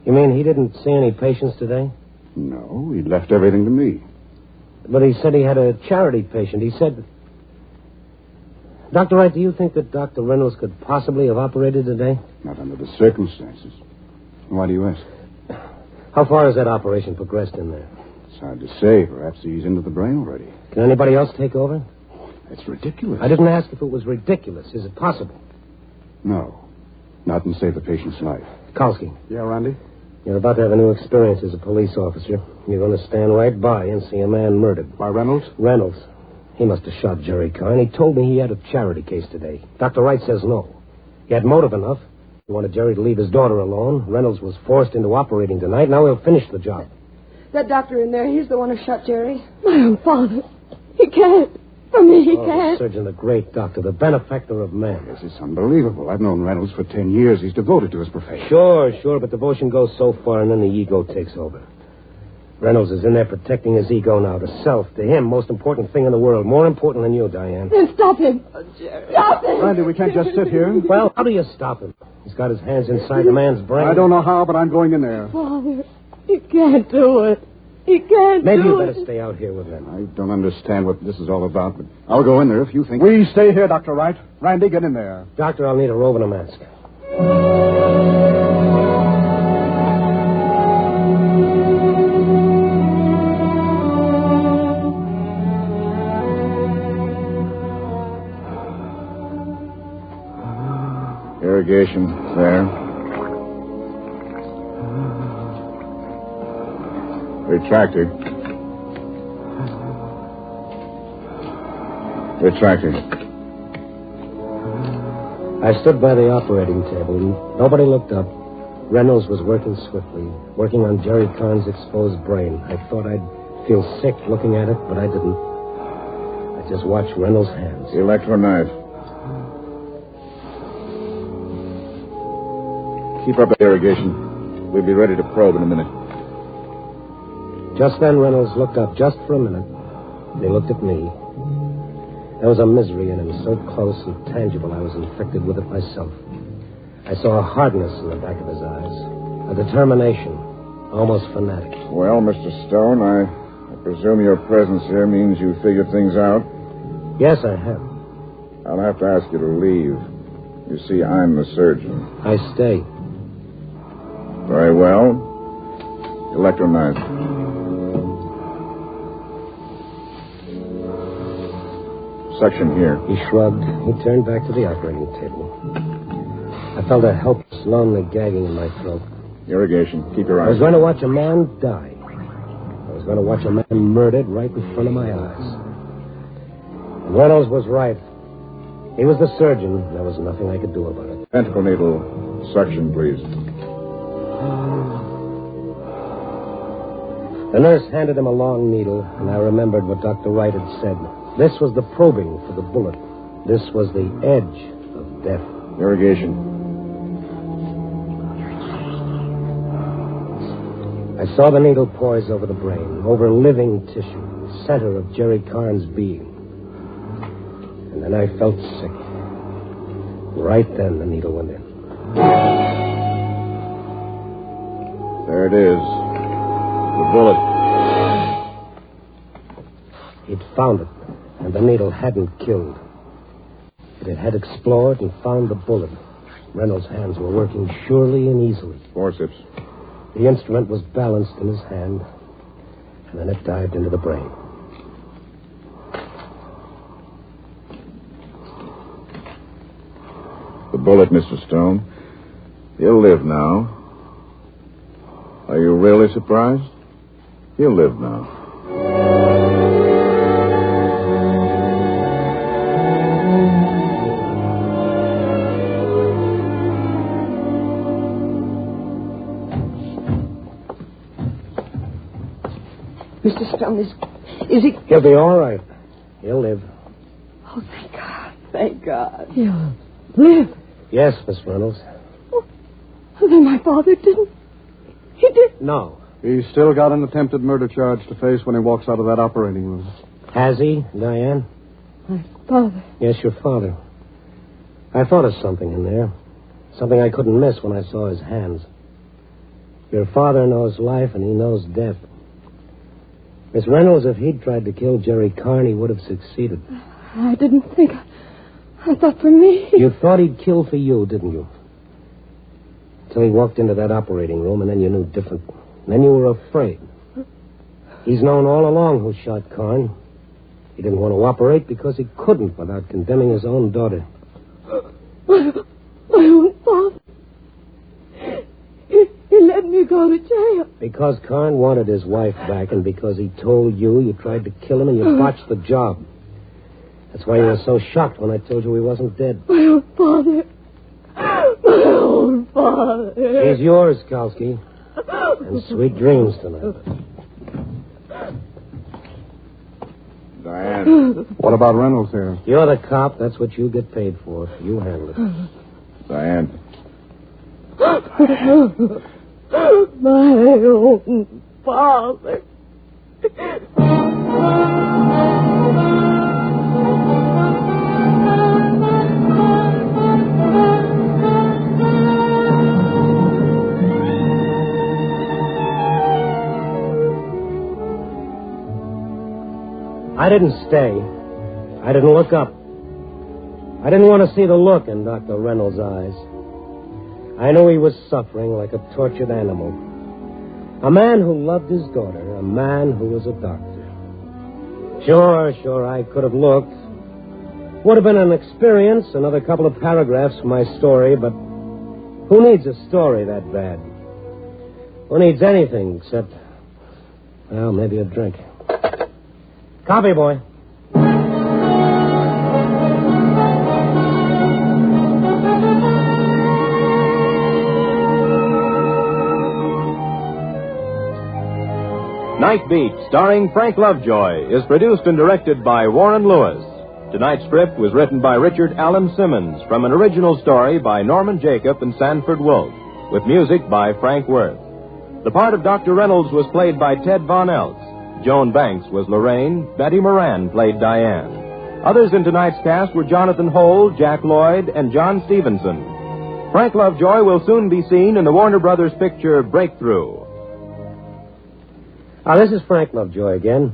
You mean he didn't see any patients today? No, he left everything to me. But he said he had a charity patient. He said... Dr. Wright, do you think that Dr. Reynolds could possibly have operated today? Not under the circumstances. Why do you ask? How far has that operation progressed in there? It's hard to say. Perhaps he's into the brain already. Can anybody else take over? It's ridiculous. I didn't ask if it was ridiculous. Is it possible? No. Not and save the patient's life. Kowski. Yeah, Randy? You're about to have a new experience as a police officer. You're going to stand right by and see a man murdered. By Reynolds? Reynolds. He must have shot Jerry Kahn. He told me he had a charity case today. Dr. Wright says no. He had motive enough. He wanted Jerry to leave his daughter alone. Reynolds was forced into operating tonight. Now he'll finish the job. That doctor in there, he's the one who shot Jerry. My own father. He can't. For me, he can't. The surgeon, the great doctor, the benefactor of man. This is unbelievable. I've known Reynolds for 10 years. He's devoted to his profession. Sure, but devotion goes so far and then the ego takes over. Reynolds is in there protecting his ego now, to self, to him, most important thing in the world. More important than you, Diane. Then stop him. Oh, Jerry. Stop him. Randy, we can't just sit here. Well, how do you stop him? He's got his hands inside the man's brain. I don't know how, but I'm going in there. Father, you can't do it. He can't Maybe do you it. better stay out here with them. I don't understand what this is all about, but I'll go in there if you think... We stay here, Dr. Wright. Randy, get in there. Doctor, I'll need a robe and a mask. Irrigation there. Retractor. I stood by the operating table, and nobody looked up. Reynolds was working swiftly, working on Jerry Karn's exposed brain. I thought I'd feel sick looking at it, but I didn't. I just watched Reynolds' hands. Electro-knife. Keep up the irrigation. We'll be ready to probe in a minute. Just then, Reynolds looked up just for a minute. He looked at me. There was a misery in him, so close and tangible I was infected with it myself. I saw a hardness in the back of his eyes, a determination, almost fanatic. Well, Mr. Stone, I presume your presence here means you figured things out? Yes, I have. I'll have to ask you to leave. You see, I'm the surgeon. I stay. Very well. Electro-knife. Section here. He shrugged. He turned back to the operating table. I felt a helpless, lonely gagging in my throat. Irrigation. Keep your eyes. I was going to watch a man die. I was going to watch a man murdered right in front of my eyes. And Reynolds was right. He was the surgeon. There was nothing I could do about it. Tentacle needle. Suction, please. The nurse handed him a long needle, and I remembered what Dr. Wright had said. This was the probing for the bullet. This was the edge of death. Irrigation. I saw the needle poise over the brain, over living tissue, center of Jerry Karn's being. And then I felt sick. Right then, the needle went in. There it is. The bullet. He'd found it, and the needle hadn't killed. It had explored and found the bullet. Reynolds' hands were working surely and easily. Forceps. The instrument was balanced in his hand, and then it dived into the brain. The bullet, Mr. Stone. He'll live now. Are you really surprised? He'll live now. Mr. Stone, is he... He'll be all right. He'll live. Oh, thank God. Thank God. He'll live. Yes, Miss Reynolds. Oh, then my father didn't... He did... No. He's still got an attempted murder charge to face when he walks out of that operating room. Has he, Diane? My father. Yes, your father. I thought of something in there. Something I couldn't miss when I saw his hands. Your father knows life and he knows death. Miss Reynolds, if he'd tried to kill Jerry Karn, he would have succeeded. I didn't think... I thought for me... You thought he'd kill for you, didn't you? Till he walked into that operating room, and then you knew different. And then you were afraid. He's known all along who shot Karn. He didn't want to operate because he couldn't without condemning his own daughter. My own father. He let me go to jail. Because Karn wanted his wife back, and because he told you, you tried to kill him and you botched the job. That's why you were so shocked when I told you he wasn't dead. My own father. My own father. He's yours, Kalski. And sweet dreams tonight. Diane. What about Reynolds here? You're the cop. That's what you get paid for. You handle it. Diane. My own father. I didn't stay. I didn't look up. I didn't want to see the look in Dr. Reynolds' eyes. I knew he was suffering like a tortured animal. A man who loved his daughter, a man who was a doctor. Sure, I could have looked. Would have been an experience, another couple of paragraphs for my story, but who needs a story that bad? Who needs anything except, well, maybe a drink. Copy, boy. Night Beat, starring Frank Lovejoy, is produced and directed by Warren Lewis. Tonight's script was written by Richard Allen Simmons from an original story by Norman Jacob and Sanford Wolfe, with music by Frank Worth. The part of Dr. Reynolds was played by Ted Von Eltz. Joan Banks was Lorraine. Betty Moran played Diane. Others in tonight's cast were Jonathan Hole, Jack Lloyd, and John Stevenson. Frank Lovejoy will soon be seen in the Warner Brothers picture Breakthrough. This is Frank Lovejoy again.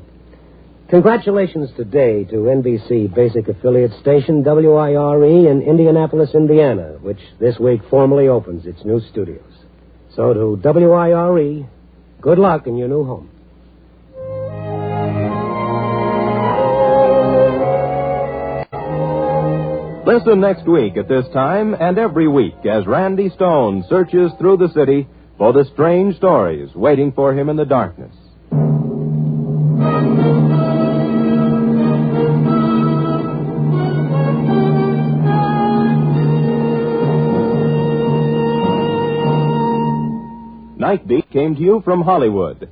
Congratulations today to NBC basic affiliate station WIRE in Indianapolis, Indiana, which this week formally opens its new studios. So to WIRE, good luck in your new home. Listen next week at this time and every week as Randy Stone searches through the city for the strange stories waiting for him in the darkness. Night Beat came to you from Hollywood.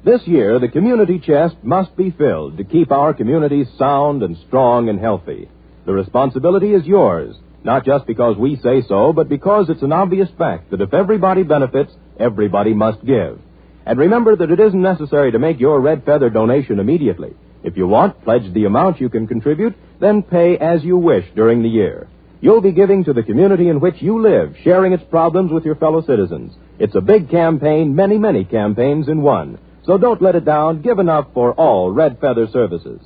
This year, the community chest must be filled to keep our communities sound and strong and healthy. The responsibility is yours, not just because we say so, but because it's an obvious fact that if everybody benefits, everybody must give. And remember that it isn't necessary to make your red feather donation immediately. If you want, pledge the amount you can contribute, then pay as you wish during the year. You'll be giving to the community in which you live, sharing its problems with your fellow citizens. It's a big campaign, many, many campaigns in one. So don't let it down. Give enough for all red feather services.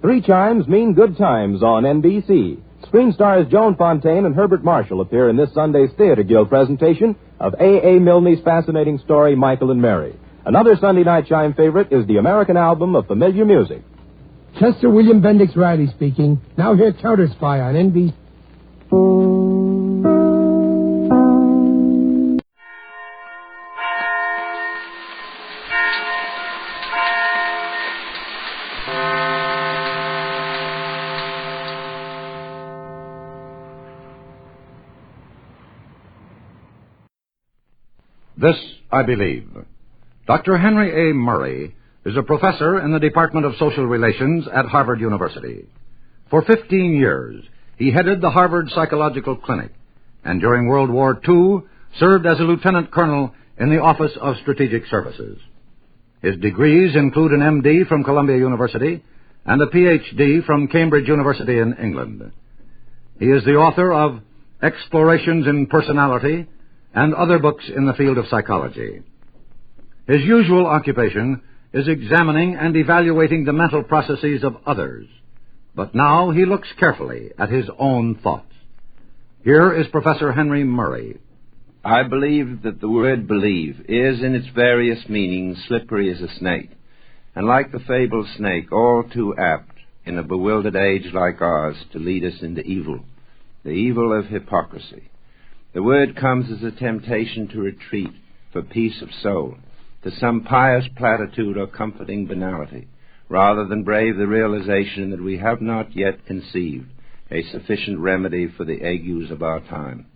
3 chimes mean good times on NBC. Screen stars Joan Fontaine and Herbert Marshall appear in this Sunday's Theater Guild presentation of A.A. Milne's fascinating story, Michael and Mary. Another Sunday night chime favorite is the American album of familiar music. Chester William Bendix Riley speaking. Now hear Counter Spy on NBC. This I believe. Dr. Henry A. Murray is a professor in the Department of Social Relations at Harvard University. For 15 years, he headed the Harvard Psychological Clinic, and during World War II served as a lieutenant colonel in the Office of Strategic Services. His degrees include an M.D. from Columbia University and a Ph.D. from Cambridge University in England. He is the author of Explorations in Personality and other books in the field of psychology. His usual occupation is examining and evaluating the mental processes of others, but now he looks carefully at his own thoughts. Here is Professor Henry Murray. I believe that the word believe is, in its various meanings, slippery as a snake, and like the fabled snake, all too apt, in a bewildered age like ours, to lead us into evil, the evil of hypocrisy. The word comes as a temptation to retreat for peace of soul, to some pious platitude or comforting banality, rather than brave the realization that we have not yet conceived a sufficient remedy for the agues of our time.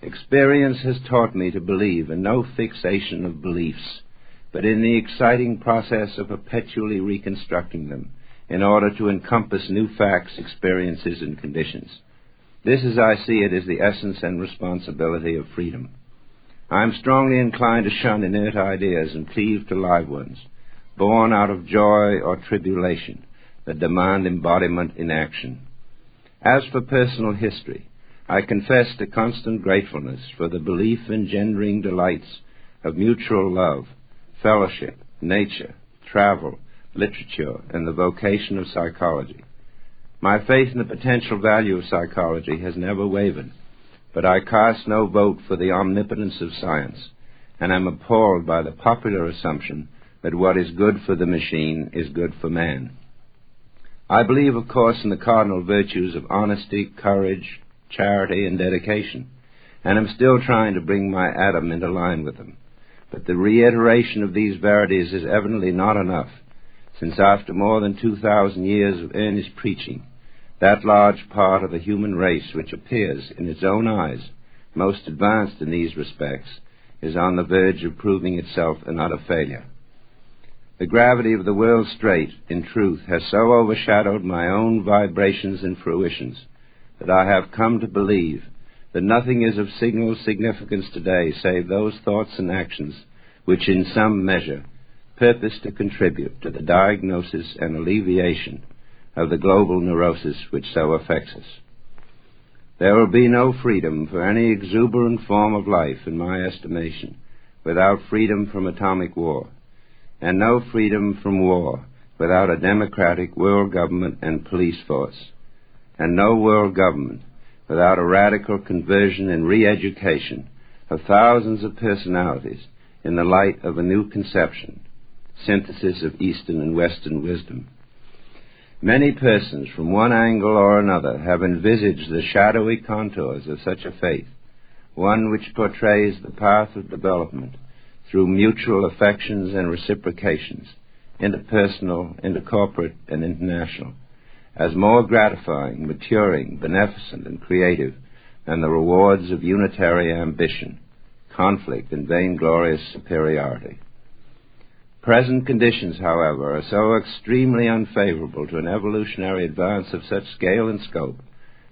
Experience has taught me to believe in no fixation of beliefs, but in the exciting process of perpetually reconstructing them in order to encompass new facts, experiences, and conditions. This, as I see it, is the essence and responsibility of freedom. I am strongly inclined to shun inert ideas and cleave to live ones, born out of joy or tribulation, that demand embodiment in action. As for personal history, I confess to constant gratefulness for the belief-engendering delights of mutual love, fellowship, nature, travel, literature, and the vocation of psychology. My faith in the potential value of psychology has never wavered, but I cast no vote for the omnipotence of science, and am appalled by the popular assumption that what is good for the machine is good for man. I believe, of course, in the cardinal virtues of honesty, courage, charity, and dedication, and am still trying to bring my atom into line with them. But the reiteration of these verities is evidently not enough, since after more than 2,000 years of earnest preaching, that large part of the human race which appears, in its own eyes, most advanced in these respects, is on the verge of proving itself an utter failure. The gravity of the world's strait, in truth, has so overshadowed my own vibrations and fruitions that I have come to believe that nothing is of signal significance today save those thoughts and actions which in some measure purpose to contribute to the diagnosis and alleviation of the global neurosis which so affects us. There will be no freedom for any exuberant form of life, in my estimation, without freedom from atomic war, and no freedom from war without a democratic world government and police force, and no world government without a radical conversion and re-education of thousands of personalities in the light of a new conception, synthesis of Eastern and Western wisdom. Many persons from one angle or another have envisaged the shadowy contours of such a faith, one which portrays the path of development through mutual affections and reciprocations, interpersonal, intercorporate, and international, as more gratifying, maturing, beneficent, and creative than the rewards of unitary ambition, conflict, and vainglorious superiority. Present conditions, however, are so extremely unfavorable to an evolutionary advance of such scale and scope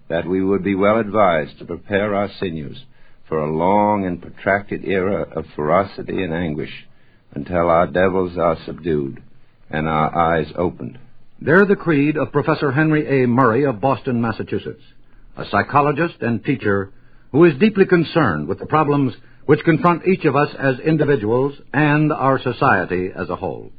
that we would be well advised to prepare our sinews for a long and protracted era of ferocity and anguish until our devils are subdued and our eyes opened. They're the creed of Professor Henry A. Murray of Boston, Massachusetts, a psychologist and teacher who is deeply concerned with the problems which confront each of us as individuals and our society as a whole.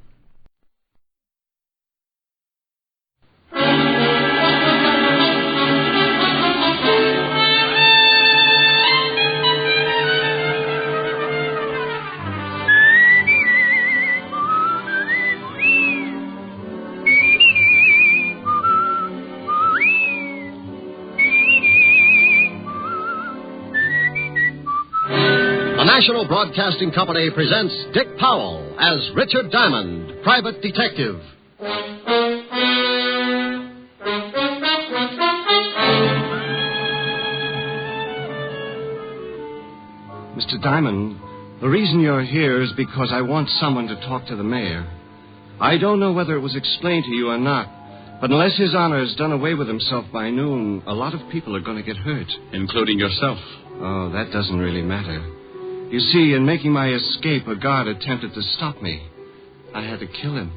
The National Broadcasting Company presents Dick Powell as Richard Diamond, private detective. Mr. Diamond, the reason you're here is because I want someone to talk to the mayor. I don't know whether it was explained to you or not, but unless His Honor has done away with himself by noon, a lot of people are going to get hurt. Including yourself. Oh, that doesn't really matter. You see, in making my escape, a guard attempted to stop me. I had to kill him.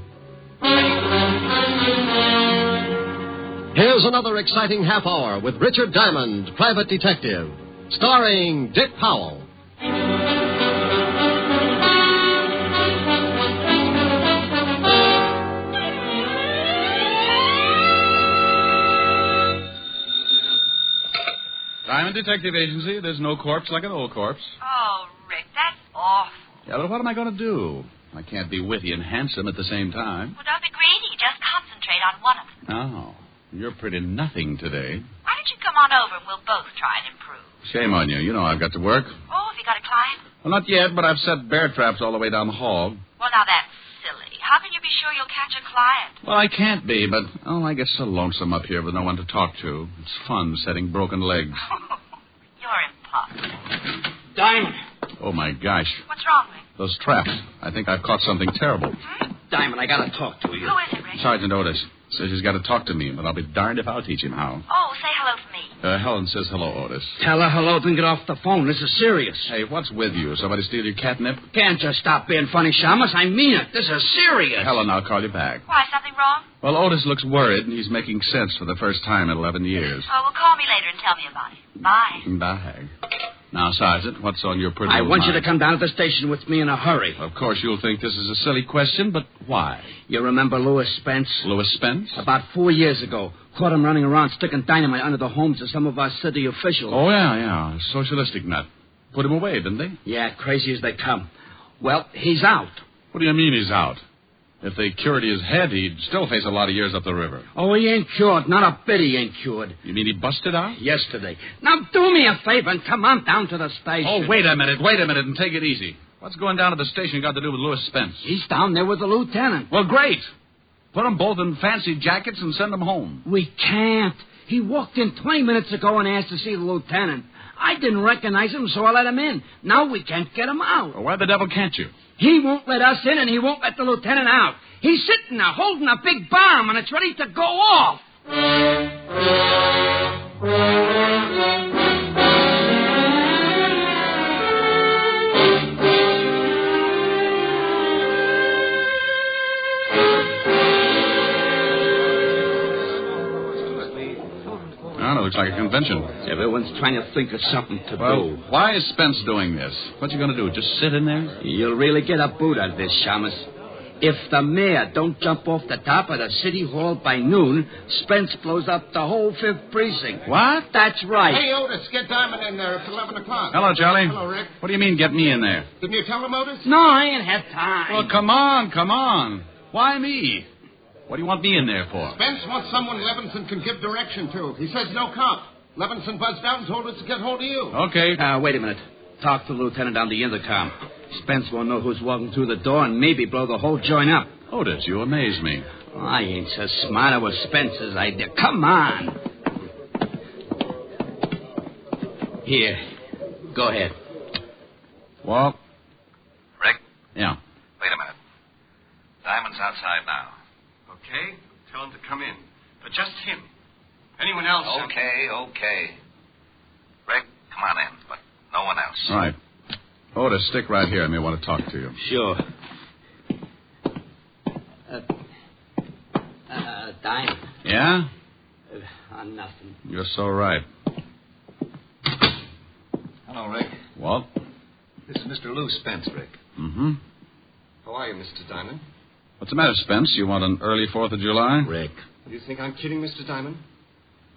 Here's another exciting half hour with Richard Diamond, private detective, starring Dick Powell. Diamond Detective Agency. There's no corpse like an old corpse. Oh, Rick, that's awful. Yeah, but what am I going to do? I can't be witty and handsome at the same time. Well, don't be greedy. Just concentrate on one of them. Oh, you're pretty nothing today. Why don't you come on over and we'll both try and improve? Shame on you. You know I've got to work. Oh, have you got a client? Well, not yet, but I've set bear traps all the way down the hall. Well, now that's silly. How can you be sure you'll catch a client? Well, I can't be, but, I get so lonesome up here with no one to talk to. It's fun setting broken legs. You're impossible. Diamond! Oh, my gosh. What's wrong, Rick? Those traps. I think I've caught something terrible. Diamond, I gotta talk to you. Who is it, Rick? Sergeant Otis says he's got to talk to me, but I'll be darned if I'll teach him how. Oh, say hello to me. Helen says hello, Otis. Tell her hello, then get off the phone. This is serious. Hey, what's with you? Somebody steal your catnip? Can't just stop being funny, Shamus. I mean it. This is serious. Helen, I'll call you back. Why, something wrong? Well, Otis looks worried, and he's making sense for the first time in 11 years. Oh, well, call me later and tell me about it. Bye. Bye. Now, Sergeant, what's on your pretty I want mind? you to come down to the station with me in a hurry. Of course, you'll think this is a silly question, but why? You remember Louis Spence? Louis Spence? About 4 years ago. Caught him running around sticking dynamite under the homes of some of our city officials. Oh, yeah. Socialistic nut. Put him away, didn't they? Yeah, crazy as they come. Well, he's out. What do you mean he's out? If they cured his head, he'd still face a lot of years up the river. Oh, he ain't cured. Not a bit he ain't cured. You mean he busted out? Yesterday. Now, do me a favor and come on down to the station. Oh, wait a minute, and take it easy. What's going down to the station got to do with Louis Spence? He's down there with the lieutenant. Well, great. Put them both in fancy jackets and send them home. We can't. He walked in 20 minutes ago and asked to see the lieutenant. I didn't recognize him, so I let him in. Now we can't get him out. Well, why the devil can't you? He won't let us in, and he won't let the lieutenant out. He's sitting there holding a big bomb, and it's ready to go off. Well, it looks like a convention. Everyone's trying to think of something to do. Why is Spence doing this? What's he going to do, just sit in there? You'll really get a boot out of this, Shamus. If the mayor don't jump off the top of the city hall by noon, Spence blows up the whole 5th precinct. What? That's right. Hey, Otis, get Diamond in there. It's 11 o'clock. Hello, Charlie. Hello, Rick. What do you mean, get me in there? Didn't you tell him, Otis? No, I ain't had time. Well, come on. Why me? What do you want me in there for? Spence wants someone Levinson can give direction to. He says no cop. Levinson buzzed out and told us to get hold of you. Okay. Wait a minute. Talk to the lieutenant on the intercom. Spence won't know who's walking through the door and maybe blow the whole joint up. Otis, you amaze me. I ain't so smart. It was Spence's idea. Come on. Here. Go ahead. Walt? Rick? Yeah. Wait a minute. Diamond's outside now. Okay. Tell him to come in. But just him. Anyone else? Okay. Rick, come on in, but no one else. All right. Otis, stick right here. I may want to talk to you. Sure. Diamond. Yeah? Nothing. You're so right. Hello, Rick. Walt? This is Mr. Lou Spence, Rick. Mm-hmm. How are you, Mr. Diamond? What's the matter, Spence? You want an early 4th of July? Rick. Do you think I'm kidding, Mr. Diamond?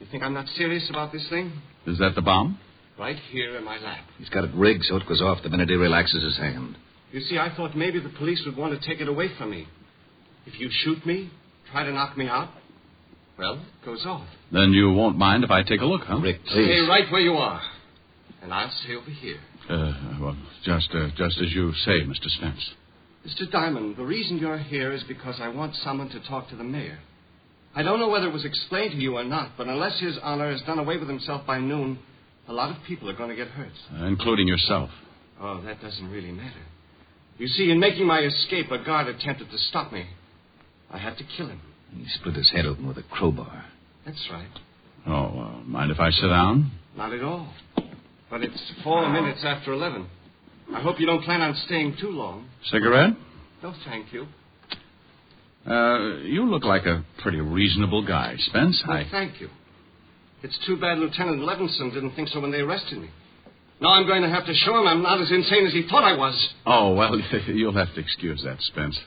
You think I'm not serious about this thing? Is that the bomb? Right here in my lap. He's got it rigged so it goes off the minute he relaxes his hand. You see, I thought maybe the police would want to take it away from me. If you shoot me, try to knock me out, well, it goes off. Then you won't mind if I take a look, huh? Rick, please. Stay right where you are. And I'll stay over here. Well, just as you say, Mr. Spence. Mr. Diamond, the reason you're here is because I want someone to talk to the mayor. I don't know whether it was explained to you or not, but unless His Honor has done away with himself by noon, a lot of people are going to get hurt. Including yourself. Oh, that doesn't really matter. You see, in making my escape, a guard attempted to stop me. I had to kill him. He split his head open with a crowbar. That's right. Oh, mind if I sit down? Not at all. But it's 4 minutes after 11. I hope you don't plan on staying too long. Cigarette? No, thank you. You look like a pretty reasonable guy, Spence. Well, thank you. It's too bad Lieutenant Levinson didn't think so when they arrested me. Now I'm going to have to show him I'm not as insane as he thought I was. Oh, well, you'll have to excuse that, Spence.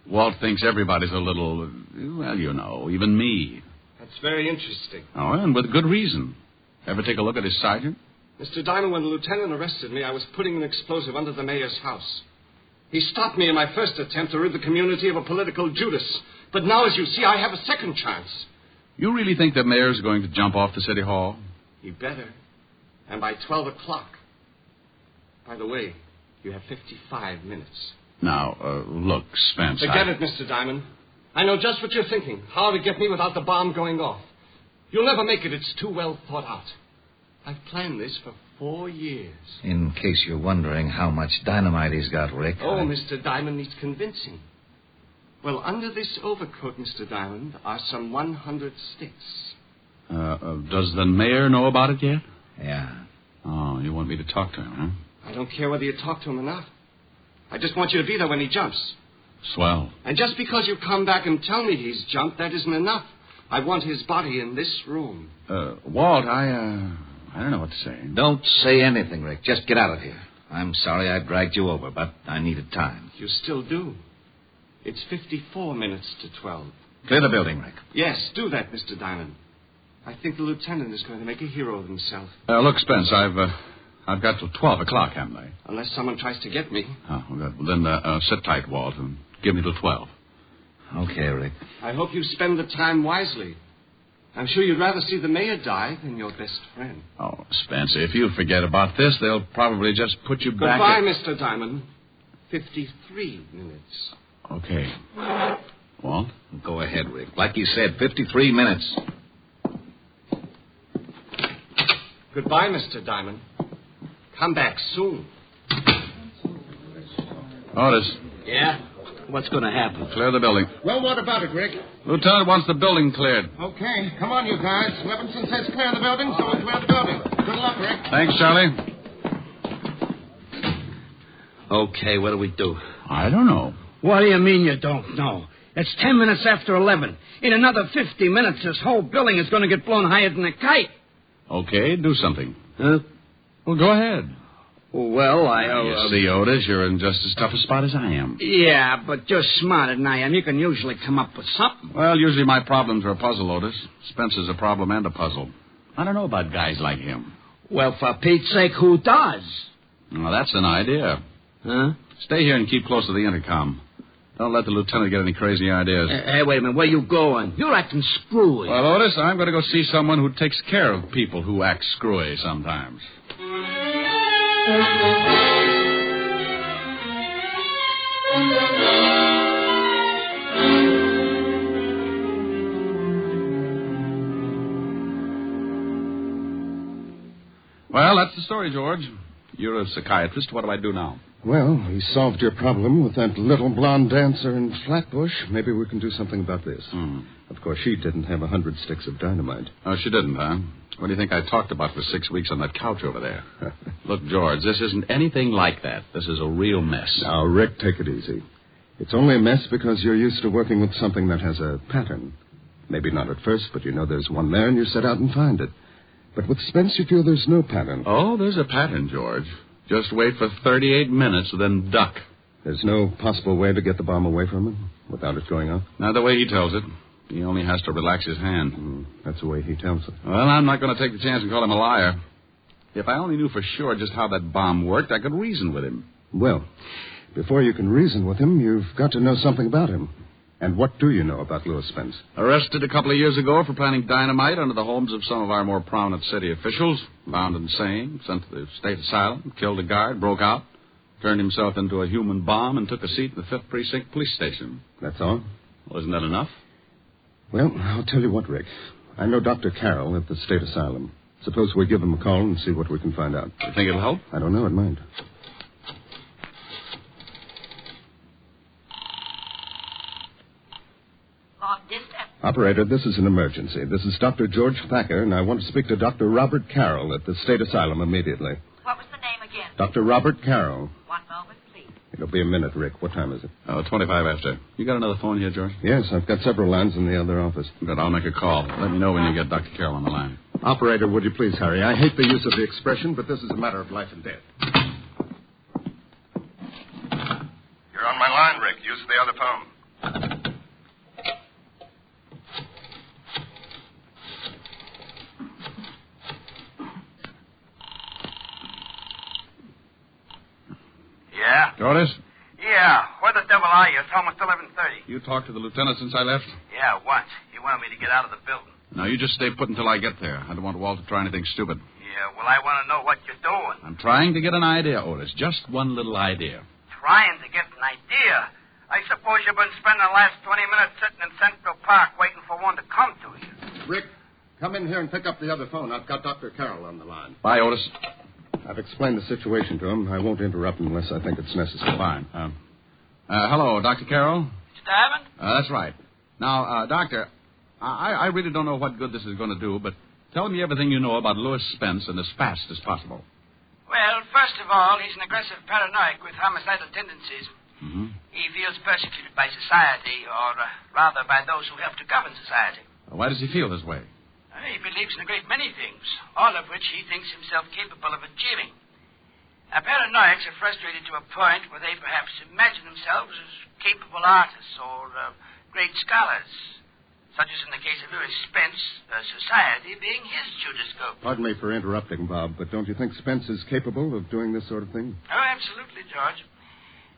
Walt thinks everybody's a little, well, you know, even me. That's very interesting. Oh, and with good reason. Ever take a look at his sergeant? Mr. Diamond, when the lieutenant arrested me, I was putting an explosive under the mayor's house. He stopped me in my first attempt to rid the community of a political Judas. But now, as you see, I have a second chance. You really think the mayor's going to jump off the city hall? He better. And by 12 o'clock. By the way, you have 55 minutes. Now, look, Spence, Forget it, Mr. Diamond. I know just what you're thinking. How to get me without the bomb going off. You'll never make it. It's too well thought out. I've planned this for 4 years. In case you're wondering how much dynamite he's got, Rick. Oh, Mr. Diamond needs convincing. Well, under this overcoat, Mr. Diamond, are some 100 sticks. Does the mayor know about it yet? Yeah. Oh, you want me to talk to him, huh? I don't care whether you talk to him or not. I just want you to be there when he jumps. Swell. And just because you come back and tell me he's jumped, that isn't enough. I want his body in this room. Walt, I I don't know what to say. Don't say anything, Rick. Just get out of here. I'm sorry I dragged you over, but I needed time. You still do. It's 54 minutes to 12. Clear the building, Rick. Yes, do that, Mr. Diamond. I think the lieutenant is going to make a hero of himself. Look, Spence, I've got till 12 o'clock, haven't I? Unless someone tries to get me. Oh, well, good. Well, then sit tight, Walt, and give me till 12. Okay, Rick. I hope you spend the time wisely. I'm sure you'd rather see the mayor die than your best friend. Oh, Spence, if you forget about this, they'll probably just put you back... Goodbye, Mr. Diamond. 53 minutes. Okay. Walt? Go ahead, Rick. Like you said, 53 minutes. Goodbye, Mr. Diamond. Come back soon. Otis. Yeah? What's going to happen? Clear the building. Well, what about it, Rick? Lieutenant wants the building cleared. Okay, come on, you guys. Levinson says clear the building, so we'll clear the building. Good luck, Rick. Thanks, Charlie. Okay, what do we do? I don't know. What do you mean you don't know? It's 10 minutes after 11. In another 50 minutes, this whole building is going to get blown higher than a kite. Okay, do something. Huh? Well, go ahead. Well, You see, Otis, you're in just as tough a spot as I am. Yeah, but you're smarter than I am. You can usually come up with something. Well, usually my problems are a puzzle, Otis. Spencer's a problem and a puzzle. I don't know about guys like him. Well, for Pete's sake, who does? Well, that's an idea. Huh? Stay here and keep close to the intercom. Don't let the lieutenant get any crazy ideas. Hey, wait a minute. Where you going? You're acting screwy. Well, Otis, I'm going to go see someone who takes care of people who act screwy sometimes. Well, that's the story, George. You're a psychiatrist. What do I do now? Well, we solved your problem with that little blonde dancer in Flatbush. Maybe we can do something about this. Of course, she didn't have 100 sticks of dynamite. Oh, she didn't, huh? What do you think I talked about for 6 weeks on that couch over there? Look, George, this isn't anything like that. This is a real mess. Now, Rick, take it easy. It's only a mess because you're used to working with something that has a pattern. Maybe not at first, but you know there's one there and you set out and find it. But with Spence, you feel there's no pattern. Oh, there's a pattern, George. Just wait for 38 minutes, then duck. There's no possible way to get the bomb away from him without it going off? Not the way he tells it. He only has to relax his hand. That's the way he tells it. Well, I'm not going to take the chance and call him a liar. If I only knew for sure just how that bomb worked, I could reason with him. Well, before you can reason with him, you've got to know something about him. And what do you know about Louis Spence? Arrested a couple of years ago for planting dynamite under the homes of some of our more prominent city officials. Found insane, sent to the state asylum, killed a guard, broke out, turned himself into a human bomb, and took a seat in the 5th Precinct Police Station. That's all? Well, isn't that enough? Well, I'll tell you what, Rick. I know Dr. Carroll at the state asylum. Suppose we give him a call and see what we can find out. You think it'll help? I don't know. It might. Operator, this is an emergency. This is Dr. George Thacker, and I want to speak to Dr. Robert Carroll at the state asylum immediately. What was the name again? Dr. Robert Carroll. One moment, please. It'll be a minute, Rick. What time is it? 25 after. You got another phone here, George? Yes, I've got several lines in the other office. Good, I'll make a call. Let me know when you get Dr. Carroll on the line. Operator, would you please hurry? I hate the use of the expression, but this is a matter of life and death. You're on my line, Rick. Use the other phone. Yeah? Otis? Yeah. Where the devil are you? It's almost 11:30. You talked to the lieutenant since I left? Yeah, once. He wanted me to get out of the building. Now, you just stay put until I get there. I don't want Walt to try anything stupid. Yeah, well, I want to know what you're doing. I'm trying to get an idea, Otis. Just one little idea. Trying to get an idea? I suppose you've been spending the last 20 minutes sitting in Central Park waiting for one to come to you. Rick, come in here and pick up the other phone. I've got Dr. Carroll on the line. Bye, Otis. I've explained the situation to him. I won't interrupt unless I think it's necessary. Fine. Hello, Dr. Carroll? Mr. Diamond? That's right. Now, Doctor, I really don't know what good this is going to do, but tell me everything you know about Louis Spence and as fast as possible. Well, first of all, he's an aggressive paranoiac with homicidal tendencies. Mm-hmm. He feels persecuted by society, or rather by those who help to govern society. Why does he feel this way? He believes in a great many things, all of which he thinks himself capable of achieving. Paranoiacs are frustrated to a point where they perhaps imagine themselves as capable artists or great scholars, such as in the case of Louis Spence, society being his Judas-scope. Pardon me for interrupting, Bob, but don't you think Spence is capable of doing this sort of thing? Oh, absolutely, George.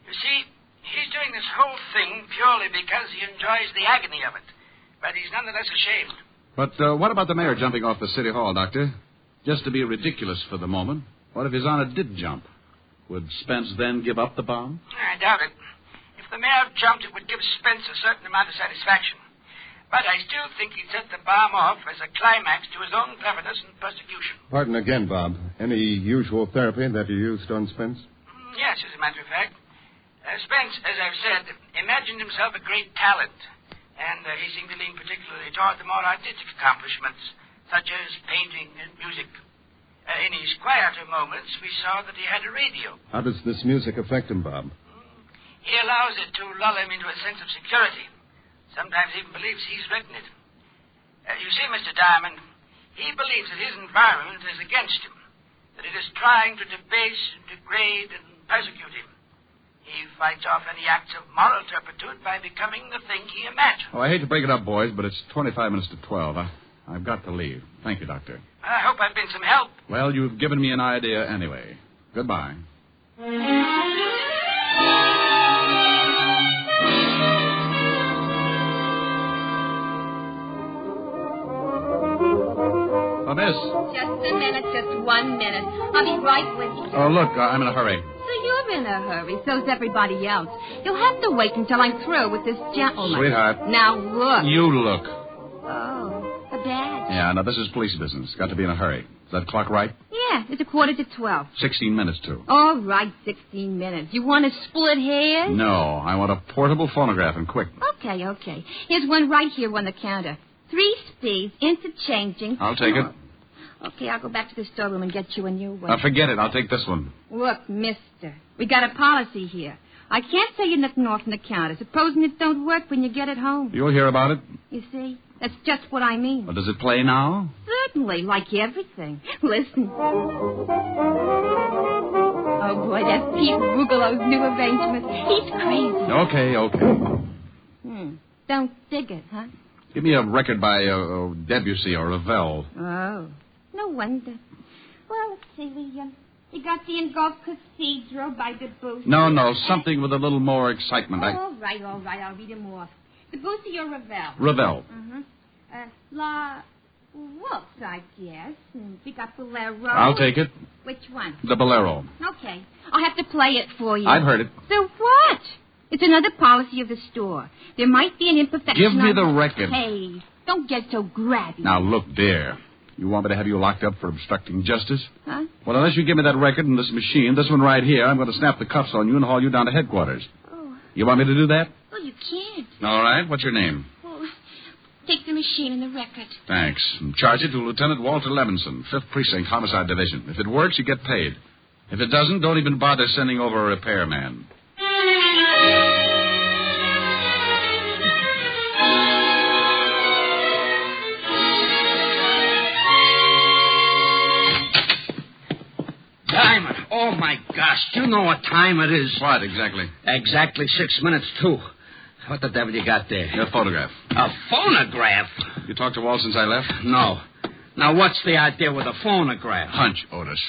You see, he's doing this whole thing purely because he enjoys the agony of it, but he's nonetheless ashamed. But what about the mayor jumping off the city hall, Doctor? Just to be ridiculous for the moment. What if His Honor did jump? Would Spence then give up the bomb? I doubt it. If the mayor jumped, it would give Spence a certain amount of satisfaction. But I still think he'd set the bomb off as a climax to his own cleverness and persecution. Pardon again, Bob. Any usual therapy that you used on Spence? Yes, as a matter of fact. Spence, as I've said, imagined himself a great talent. And he seemed to lean particularly toward the more artistic accomplishments, such as painting and music. In his quieter moments, we saw that he had a radio. How does this music affect him, Bob? He allows it to lull him into a sense of security. Sometimes even believes he's written it. You see, Mr. Diamond, he believes that his environment is against him, that it is trying to debase, degrade, and persecute him. He fights off any acts of moral turpitude by becoming the thing he imagined. Oh, I hate to break it up, boys, but it's 25 minutes to 12. I've got to leave. Thank you, Doctor. I hope I've been some help. Well, you've given me an idea anyway. Goodbye. Oh, miss. Just a minute, just 1 minute. I'll be right with you. Oh, look, I'm in a hurry. So you're in a hurry. So's everybody else. You'll have to wait until I'm through with this gentleman. Sweetheart. Now look. You look. Oh, a badge. Yeah, now this is police business. Got to be in a hurry. Is that clock right? Yeah, it's 11:45. 16 minutes to. All right, 16 minutes. You want to split hairs? No, I want a portable phonograph and quick. Okay. Here's one right here on the counter. 3 speeds, interchanging. I'll take it. Okay, I'll go back to the storeroom and get you a new one. Now, forget it. I'll take this one. Look, mister, we got a policy here. I can't tell you nothing off on the counter, supposing it don't work when you get it home. You'll hear about it. You see, that's just what I mean. Well, does it play now? Certainly, like everything. Listen. Oh, boy, that's Pete Rugelow's new arrangement. He's crazy. Okay. Don't dig it, huh? Give me a record by Debussy or Ravel. Oh, no wonder. Well, let's see. We got the Engulfed Cathedral by Debussy. No, something with a little more excitement. All right. I'll read them off. Debussy or Ravel? Ravel. La Waltz, I guess. And we got Bolero. I'll take it. Which one? The Bolero. Okay. I'll have to play it for you. I've heard it. So what? It's another policy of the store. There might be an imperfection. Give me the record. Hey, don't get so grabby. Now, look, dear. You want me to have you locked up for obstructing justice? Huh? Well, unless you give me that record and this machine, this one right here, I'm going to snap the cuffs on you and haul you down to headquarters. Oh. You want me to do that? Well, you can't. All right. What's your name? Oh, take the machine and the record. Thanks. And charge it to Lieutenant Walter Levinson, 5th Precinct, Homicide Division. If it works, you get paid. If it doesn't, don't even bother sending over a repairman. Diamond, oh, my gosh. Do you know what time it is? What, exactly? Exactly 6 minutes, too. What the devil you got there? Your photograph. A phonograph? You talked to Walt since I left? No. Now, what's the idea with a phonograph? Hunch, Otis.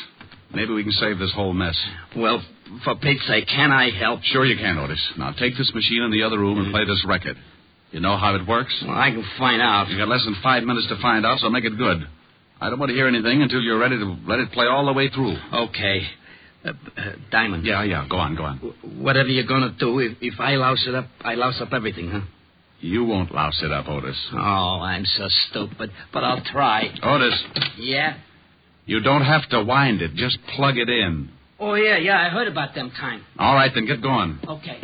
Maybe we can save this whole mess. Well, for Pete's sake, can I help? Sure you can, Otis. Now, take this machine in the other room and play this record. You know how it works? Well, I can find out. You got less than 5 minutes to find out, so make it good. I don't want to hear anything until you're ready to let it play all the way through. Okay. Diamond. Yeah. Go on. Whatever you're going to do, if I louse it up, I louse up everything, huh? You won't louse it up, Otis. Oh, I'm so stupid. But I'll try. Otis. Yeah? You don't have to wind it. Just plug it in. Oh, yeah. I heard about them kind. All right, then get going. Okay.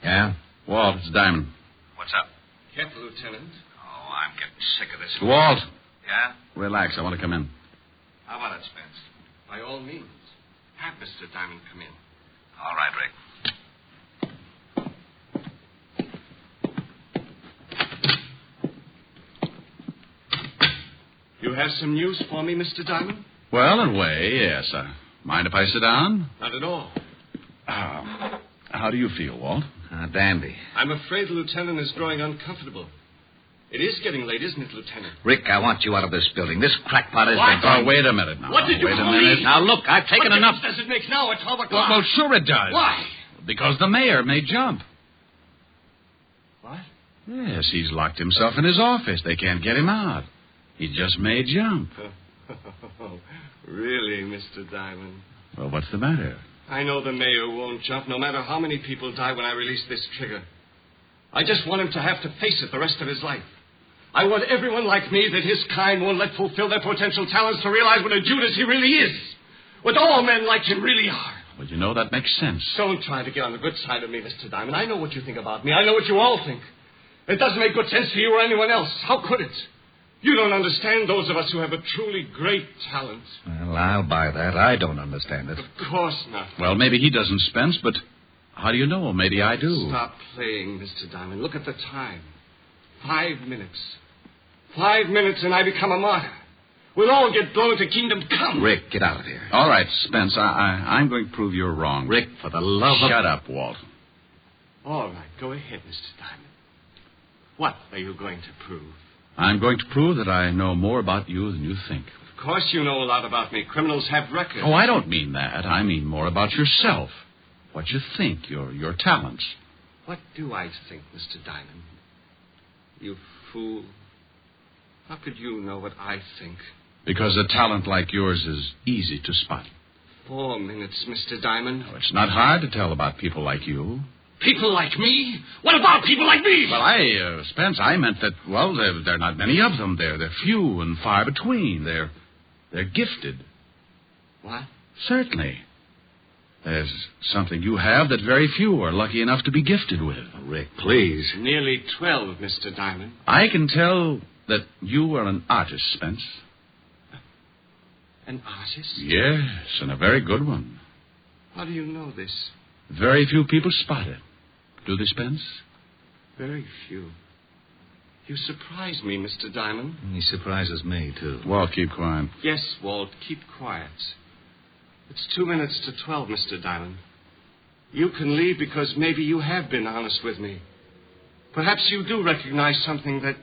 Yeah? Walt, it's Diamond. What's up? Careful, Lieutenant. Oh, I'm getting sick of this. Walt. Yeah? Relax. I want to come in. How about it, Spence? By all means. Have Mr. Diamond come in. All right, Rick. have some news for me, Mr. Diamond? Well, in a way, yes. Mind if I sit down? Not at all. How do you feel, Walt? Dandy. I'm afraid the lieutenant is growing uncomfortable. It is getting late, isn't it, Lieutenant? Rick, I want you out of this building. This crackpot has What? been... Oh, wait a minute now. What did you Wait a call minute. me? Now, look, I've taken enough. What difference does it make now at 12 o'clock? Well, sure it does. Why? Because the mayor may jump. What? Yes, he's locked himself in his office. They can't get him out. He just may jump. Really, Mr. Diamond? Well, what's the matter? I know the mayor won't jump, no matter how many people die when I release this trigger. I just want him to have to face it the rest of his life. I want everyone like me that his kind won't let fulfill their potential talents to realize what a Judas he really is. What all men like him really are. Well, you know, that makes sense. Don't try to get on the good side of me, Mr. Diamond. I know what you think about me. I know what you all think. It doesn't make good sense to you or anyone else. How could it? You don't understand those of us who have a truly great talent. Well, I'll buy that. I don't understand it. Of course not. Well, maybe he doesn't, Spence, but how do you know? Maybe I do. Stop playing, Mr. Diamond. Look at the time. 5 minutes. 5 minutes and I become a martyr. We'll all get blown to kingdom come. Rick, get out of here. All right, Spence, I'm going to prove you're wrong. Rick, for the love of... Shut up, Walt. All right, go ahead, Mr. Diamond. What are you going to prove? I'm going to prove that I know more about you than you think. Of course you know a lot about me. Criminals have records. Oh, I don't mean that. I mean more about yourself. What you think, your talents. What do I think, Mr. Diamond? You fool. How could you know what I think? Because a talent like yours is easy to spot. 4 minutes, Mr. Diamond. Oh, it's not hard to tell about people like you. People like me? What about people like me? Well, Spence, I meant that, well, there are not many of them. They're few and far between. They're gifted. What? Certainly. There's something you have that very few are lucky enough to be gifted with. Rick, please. Nearly 12, Mr. Diamond. I can tell that you are an artist, Spence. An artist? Yes, and a very good one. How do you know this? Very few people spot it. Do they, Spence? Very few. You surprise me, Mr. Diamond. He surprises me, too. Walt, keep quiet. Yes, Walt, keep quiet. It's 2 minutes to 12, Mr. Diamond. You can leave because maybe you have been honest with me. Perhaps you do recognize something that...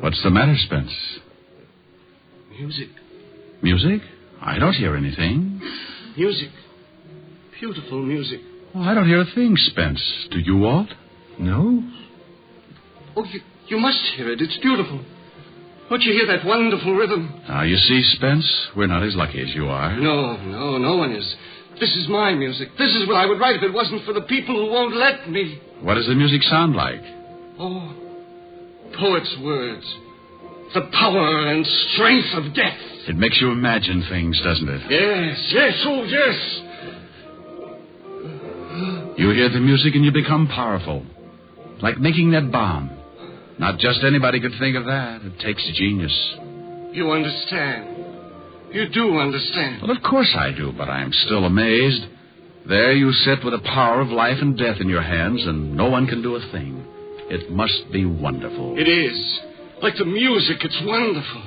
What's the matter, Spence? Music. Music? I don't hear anything. Music. Beautiful music. Well, I don't hear a thing, Spence. Do you, Walt? No? Oh, you must hear it. It's beautiful. Don't you hear that wonderful rhythm? Now, you see, Spence, we're not as lucky as you are. No one is. This is my music. This is what I would write if it wasn't for the people who won't let me. What does the music sound like? Oh, poet's words. The power and strength of death. It makes you imagine things, doesn't it? Yes. You hear the music and you become powerful. Like making that bomb. Not just anybody could think of that. It takes genius. You understand. You do understand. Well, of course I do, but I'm still amazed. There you sit with the power of life and death in your hands, and no one can do a thing. It must be wonderful. It is. Like the music, it's wonderful.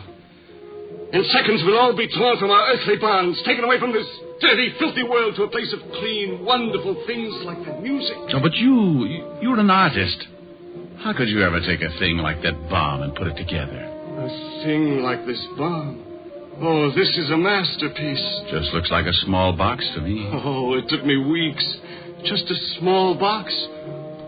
In seconds, we'll all be torn from our earthly bonds, taken away from this dirty, filthy world to a place of clean, wonderful things like that music. Oh, but you're an artist. How could you ever take a thing like that bomb and put it together? A thing like this bomb? Oh, this is a masterpiece. Just looks like a small box to me. Oh, it took me weeks. Just a small box.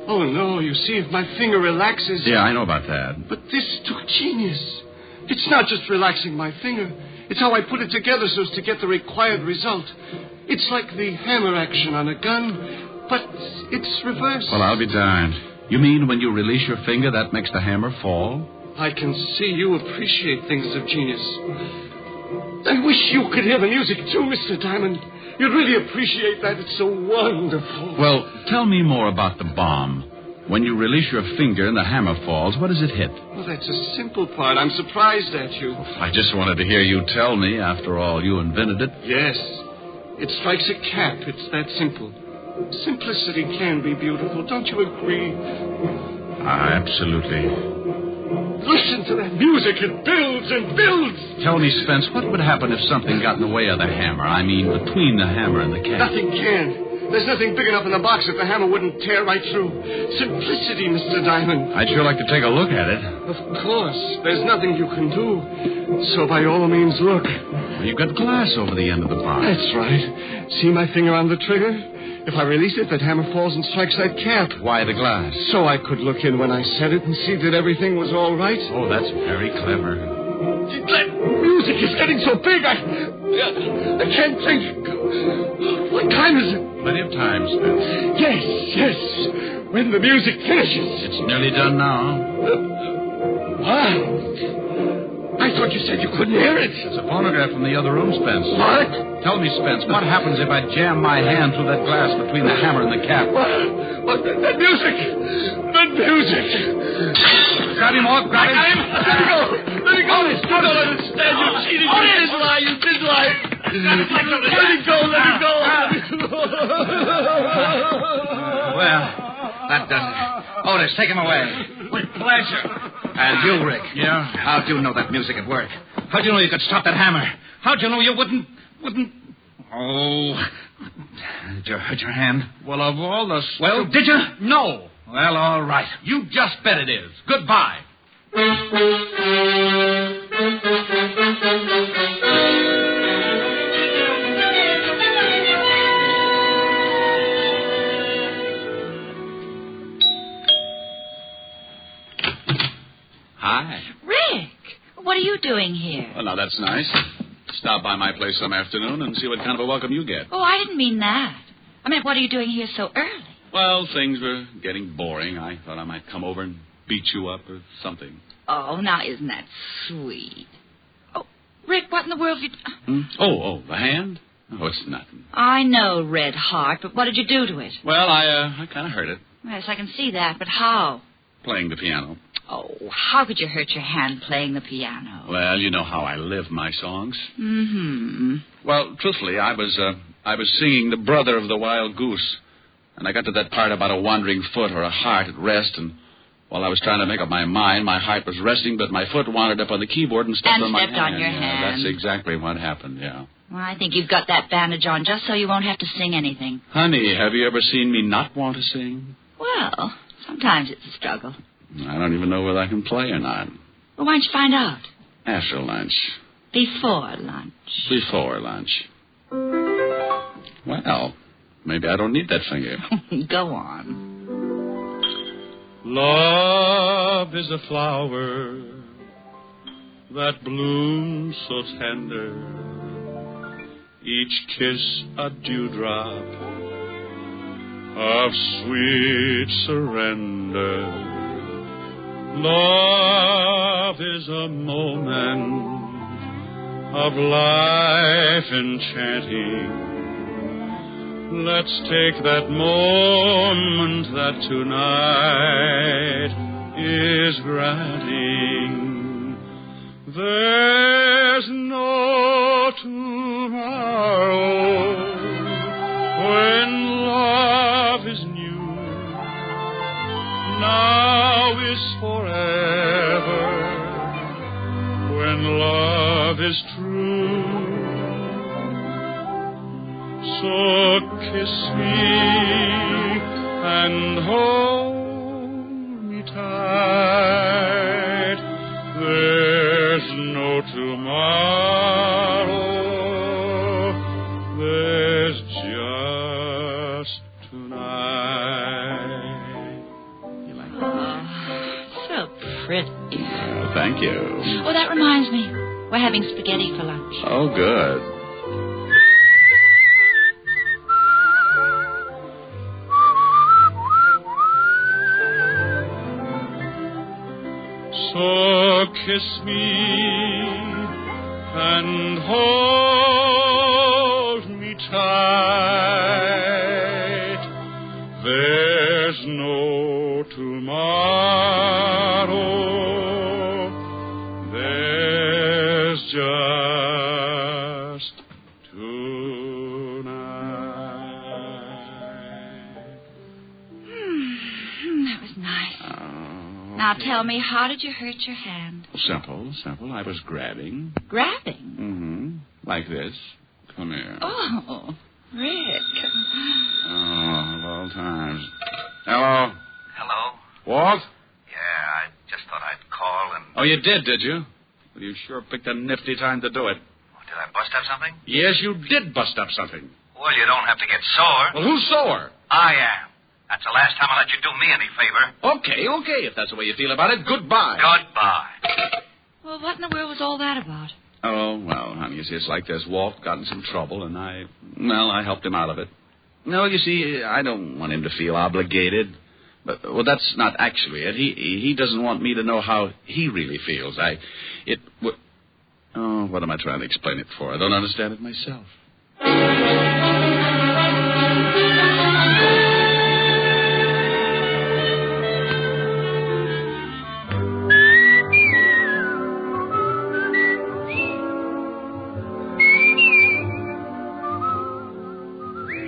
Oh, no, you see, if my finger relaxes... Yeah, I know about that. But this took genius. It's not just relaxing my finger. It's how I put it together so as to get the required result. It's like the hammer action on a gun, but it's reversed. Well, I'll be darned. You mean when you release your finger, that makes the hammer fall? I can see you appreciate things of genius. I wish you could hear the music, too, Mr. Diamond. You'd really appreciate that. It's so wonderful. Well, tell me more about the bomb. When you release your finger and the hammer falls, what does it hit? Well, that's a simple part. I'm surprised at you. I just wanted to hear you tell me. After all, you invented it. Yes. It strikes a cap. It's that simple. Simplicity can be beautiful. Don't you agree? Absolutely. Listen to that music. It builds and builds. Tell me, Spence, what would happen if something got in the way of the hammer? I mean, between the hammer and the cat. Nothing can. There's nothing big enough in the box that the hammer wouldn't tear right through. Simplicity, Mr. Diamond. I'd sure like to take a look at it. Of course. There's nothing you can do. So by all means, look. Well, you've got glass over the end of the box. That's right. See my finger on the trigger? If I release it, that hammer falls and strikes that cap. Why the glass? So I could look in when I set it and see that everything was all right. Oh, that's very clever. That music is getting so big, I can't think. What time is it? Plenty of time, Spence. Yes. When the music finishes. It's nearly done now. Wow. I thought you said you couldn't hear it. It's a phonograph from the other room, Spence. What? Tell me, Spence, what happens if I jam my hand through that glass between the hammer and the cap? What? That music. That music. Grab him, Ork. Grab him. Let me go. I don't understand. You cheated. You did lie. Let me go. Well, that does it. Otis, take him away. With pleasure. And you, Rick. Yeah? How'd you know that music would work? How'd you know you could stop that hammer? How'd you know you wouldn't... Oh. Did you hurt your hand? Well, of all the... Well, did you? No. Well, all right. You just bet it is. Goodbye. Hi. Rick, what are you doing here? Well, now, that's nice. Stop by my place some afternoon and see what kind of a welcome you get. Oh, I didn't mean that. I meant, what are you doing here so early? Well, things were getting boring. I thought I might come over and beat you up or something. Oh, now, isn't that sweet? Oh, Rick, what in the world have you... Oh, the hand? Oh, it's nothing. I know, Red Heart, but what did you do to it? Well, I kind of hurt it. Yes, I can see that, but how? Playing the piano. Oh, how could you hurt your hand playing the piano? Well, you know how I live my songs. Mm-hmm. Well, truthfully, I was singing The Brother of the Wild Goose, and I got to that part about a wandering foot or a heart at rest, and while I was trying to make up my mind, my heart was resting, but my foot wandered up on the keyboard and stepped on my hand. on your hand. That's exactly what happened, yeah. Well, I think you've got that bandage on just so you won't have to sing anything. Honey, have you ever seen me not want to sing? Well, sometimes it's a struggle. I don't even know whether I can play or not. Well, why don't you find out? After lunch. Before lunch. Before lunch. Well, maybe I don't need that finger. Go on. Love is a flower that blooms so tender, each kiss a dewdrop of sweet surrender. Love is a moment of life enchanting. Let's take that moment that tonight is granting. There's no tomorrow when love is new. Now is forever when love is true. So kiss me and hold me tight. There's no tomorrow. There's just tonight. You like that? Oh, so pretty. Oh, thank you. Oh, that reminds me. We're having spaghetti for lunch. Oh, good. So kiss me and hold me tight. There's no tomorrow. There's just tonight. That was nice. Now Now tell me, how did you hurt your hand? Simple. I was grabbing. Grabbing? Mm-hmm. Like this. Come here. Oh, Rick. Oh, of all times. Hello? Hello? Walt? Yeah, I just thought I'd call and... Oh, you did you? Well, you sure picked a nifty time to do it. Did I bust up something? Yes, you did bust up something. Well, you don't have to get sore. Well, who's sore? I am. That's the last time I'll let you do me any favor. Okay. If that's the way you feel about it, goodbye. Goodbye. Well, what in the world was all that about? Oh, well, honey, you see, it's like this. Walt got in some trouble, and I helped him out of it. No, you see, I don't want him to feel obligated. But, well, that's not actually it. He doesn't want me to know how he really feels. What am I trying to explain it for? I don't understand it myself.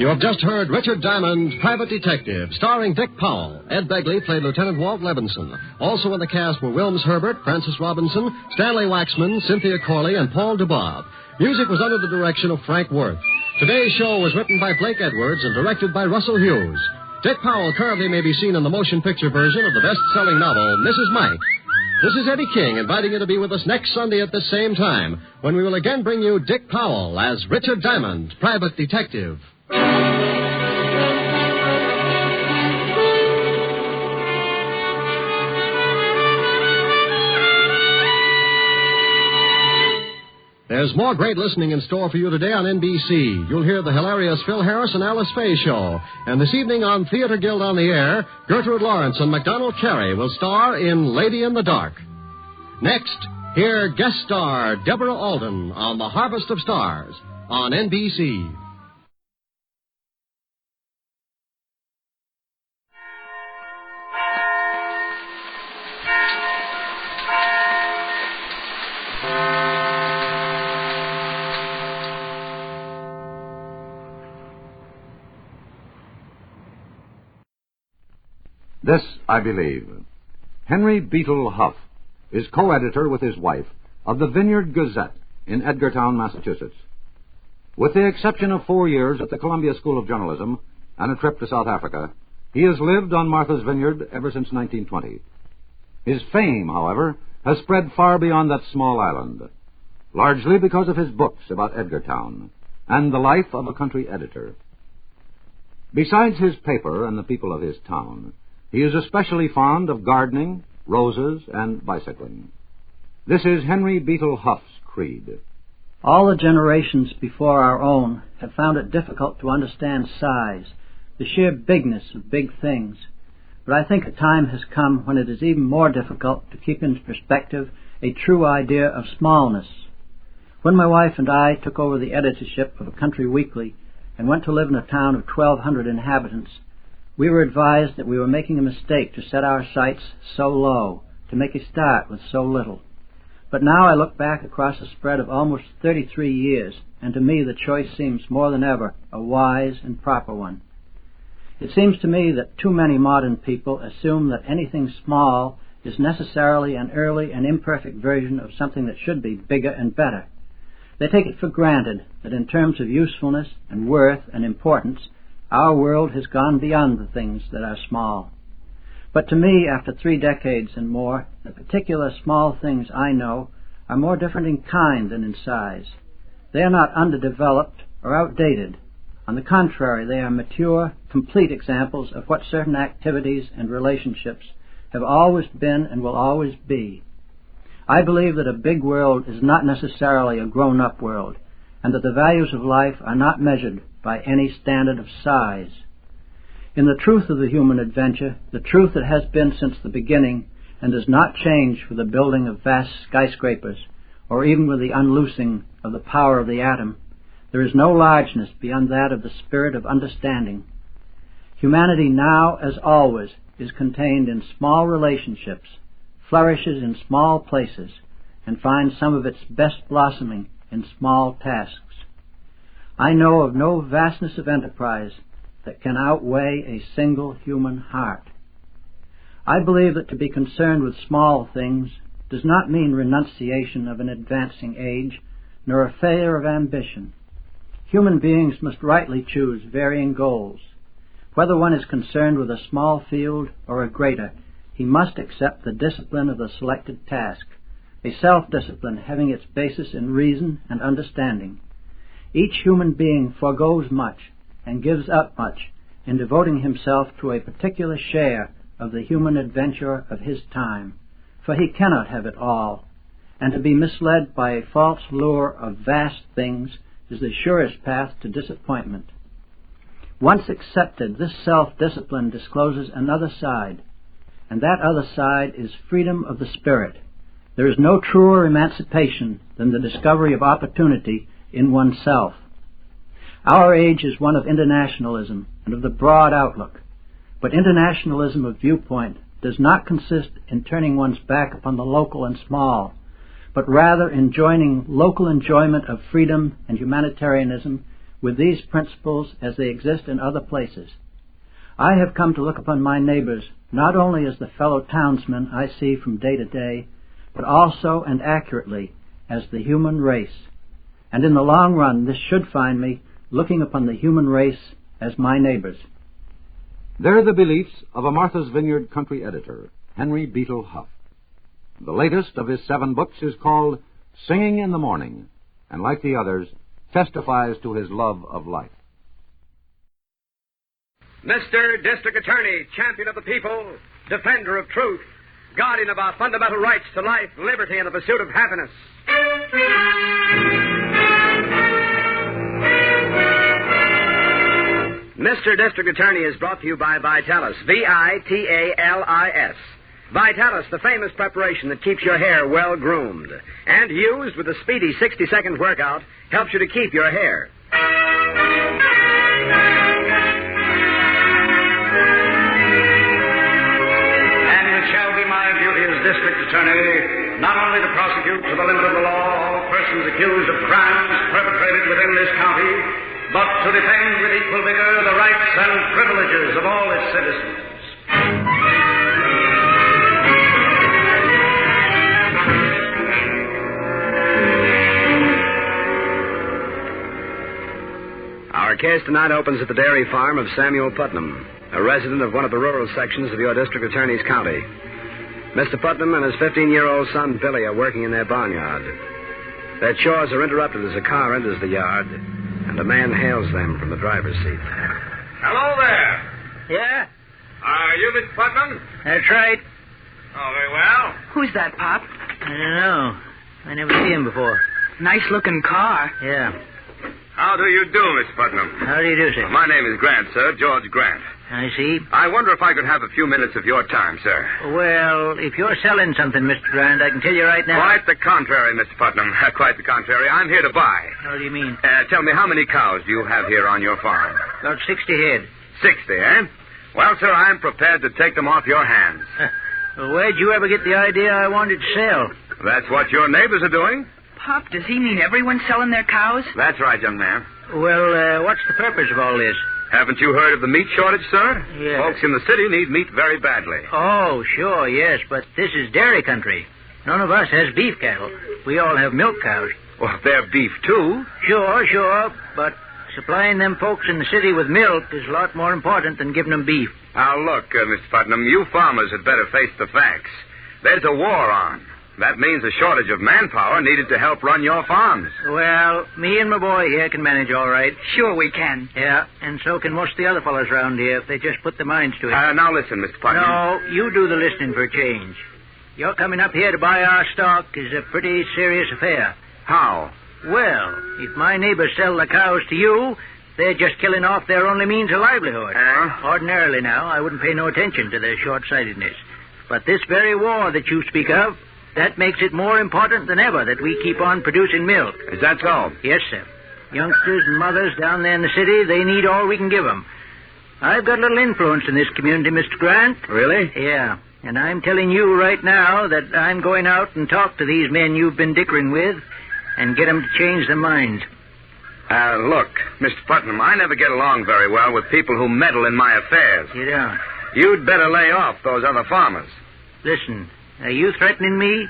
You have just heard Richard Diamond, Private Detective, starring Dick Powell. Ed Begley played Lieutenant Walt Levinson. Also in the cast were Wilms Herbert, Francis Robinson, Stanley Waxman, Cynthia Corley, and Paul DeBob. Music was under the direction of Frank Worth. Today's show was written by Blake Edwards and directed by Russell Hughes. Dick Powell currently may be seen in the motion picture version of the best-selling novel, Mrs. Mike. This is Eddie King inviting you to be with us next Sunday at the same time, when we will again bring you Dick Powell as Richard Diamond, Private Detective. There's more great listening in store for you today on NBC. You'll hear the hilarious Phil Harris and Alice Faye show. And this evening on Theater Guild on the Air, Gertrude Lawrence and MacDonald Carey will star in Lady in the Dark. Next, hear guest star Deborah Alden on The Harvest of Stars on NBC. This, I believe. Henry Beetle Huff is co-editor with his wife of the Vineyard Gazette in Edgartown, Massachusetts. With the exception of 4 years at the Columbia School of Journalism and a trip to South Africa, he has lived on Martha's Vineyard ever since 1920. His fame, however, has spread far beyond that small island, largely because of his books about Edgartown and the life of a country editor. Besides his paper and the people of his town, he is especially fond of gardening, roses, and bicycling. This is Henry Beetle Huff's creed. All the generations before our own have found it difficult to understand size, the sheer bigness of big things. But I think a time has come when it is even more difficult to keep in perspective a true idea of smallness. When my wife and I took over the editorship of a country weekly and went to live in a town of 1,200 inhabitants, we were advised that we were making a mistake to set our sights so low, to make a start with so little. But now I look back across a spread of almost 33 years, and to me the choice seems more than ever a wise and proper one. It seems to me that too many modern people assume that anything small is necessarily an early and imperfect version of something that should be bigger and better. They take it for granted that in terms of usefulness and worth and importance, our world has gone beyond the things that are small. But to me, after 3 decades and more, the particular small things I know are more different in kind than in size. They are not underdeveloped or outdated. On the contrary, they are mature, complete examples of what certain activities and relationships have always been and will always be. I believe that a big world is not necessarily a grown-up world, and that the values of life are not measured by any standard of size. In the truth of the human adventure, the truth that has been since the beginning and does not change for the building of vast skyscrapers or even with the unloosing of the power of the atom, there is no largeness beyond that of the spirit of understanding. Humanity now, as always, is contained in small relationships, flourishes in small places, and finds some of its best blossoming in small tasks. I know of no vastness of enterprise that can outweigh a single human heart. I believe that to be concerned with small things does not mean renunciation of an advancing age, nor a failure of ambition. Human beings must rightly choose varying goals. Whether one is concerned with a small field or a greater, he must accept the discipline of the selected task, a self-discipline having its basis in reason and understanding. Each human being forgoes much and gives up much in devoting himself to a particular share of the human adventure of his time, for he cannot have it all, and to be misled by a false lure of vast things is the surest path to disappointment. Once accepted, this self-discipline discloses another side, and that other side is freedom of the spirit. There is no truer emancipation than the discovery of opportunity in oneself. Our age is one of internationalism and of the broad outlook, but internationalism of viewpoint does not consist in turning one's back upon the local and small, but rather in joining local enjoyment of freedom and humanitarianism with these principles as they exist in other places. I have come to look upon my neighbors not only as the fellow townsmen I see from day to day, but also and accurately as the human race. And in the long run, this should find me looking upon the human race as my neighbors. They're the beliefs of a Martha's Vineyard country editor, Henry Beetle Huff. The latest of his 7 books is called Singing in the Morning, and like the others, testifies to his love of life. Mr. District Attorney, champion of the people, defender of truth, guardian of our fundamental rights to life, liberty, and the pursuit of happiness. Mr. District Attorney is brought to you by Vitalis, Vitalis. Vitalis, the famous preparation that keeps your hair well groomed, and used with a speedy 60-second workout, helps you to keep your hair. And it shall be my duty as District Attorney not only to prosecute to the limit of the law all persons accused of crimes perpetrated within this county, but to defend with equal vigor the rights and privileges of all its citizens. Our case tonight opens at the dairy farm of Samuel Putnam, a resident of one of the rural sections of your District Attorney's county. Mr. Putnam and his 15-year-old son, Billy, are working in their barnyard. Their chores are interrupted as a car enters the yard, and a man hails them from the driver's seat. Hello there. Yeah? Are you Mr. Putnam? That's right. Oh, very well. Who's that, Pop? I don't know. I never seen him before. Nice-looking car. Yeah. How do you do, Mr. Putnam? How do you do, sir? My name is Grant, sir. George Grant. I see. I wonder if I could have a few minutes of your time, sir. Well, if you're selling something, Mr. Grant, I can tell you right now. Quite the contrary, Mr. Putnam. Quite the contrary. I'm here to buy. What do you mean? Tell me, how many cows do you have here on your farm? About 60 head. 60, eh? Well, sir, I'm prepared to take them off your hands. Well, where'd you ever get the idea I wanted to sell? That's what your neighbors are doing. Pop, does he mean everyone's selling their cows? That's right, young man. Well, what's the purpose of all this? Haven't you heard of the meat shortage, sir? Yeah. Folks in the city need meat very badly. Oh, sure, yes, but this is dairy country. None of us has beef cattle. We all have milk cows. Well, they're beef, too. Sure, but supplying them folks in the city with milk is a lot more important than giving them beef. Now, look, Mr. Putnam, you farmers had better face the facts. There's a war on. That means a shortage of manpower needed to help run your farms. Well, me and my boy here can manage all right. Sure we can. Yeah, and so can most of the other fellows around here if they just put their minds to it. Now listen, Mr. Putnam. No, you do the listening for a change. Your coming up here to buy our stock is a pretty serious affair. How? Well, if my neighbors sell the cows to you, they're just killing off their only means of livelihood. Ordinarily now, I wouldn't pay no attention to their short-sightedness. But this very war that you speak of, that makes it more important than ever that we keep on producing milk. Is that so? Yes, sir. Youngsters and mothers down there in the city, they need all we can give them. I've got a little influence in this community, Mr. Grant. Really? Yeah. And I'm telling you right now that I'm going out and talk to these men you've been dickering with and get them to change their minds. Look, Mr. Putnam, I never get along very well with people who meddle in my affairs. You don't? You'd better lay off those other farmers. Listen, are you threatening me?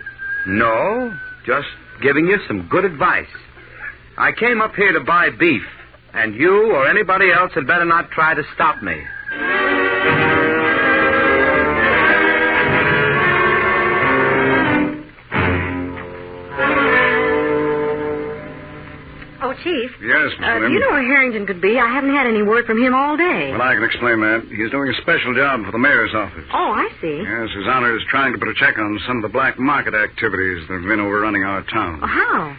No, just giving you some good advice. I came up here to buy beef, and you or anybody else had better not try to stop me. Oh, Chief. Yes, Miss Lim. Do you know where Harrington could be? I haven't had any word from him all day. Well, I can explain that. He's doing a special job for the mayor's office. Oh, I see. Yes, His Honor is trying to put a check on some of the black market activities that have been overrunning our town. How?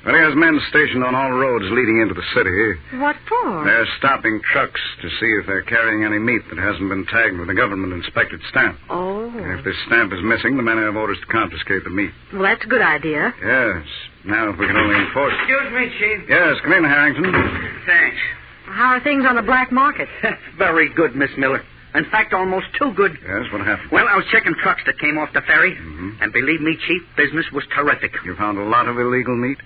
Well, he has men stationed on all roads leading into the city. What for? They're stopping trucks to see if they're carrying any meat that hasn't been tagged with a government-inspected stamp. Oh. And if this stamp is missing, the men have orders to confiscate the meat. Well, that's a good idea. Yes. Now, if we can only enforce it. Excuse me, Chief. Yes, come in, Harrington. Thanks. How are things on the black market? Very good, Miss Miller. In fact, almost too good. Yes, what happened? Well, I was checking trucks that came off the ferry, and believe me, Chief, business was terrific. You found a lot of illegal meat?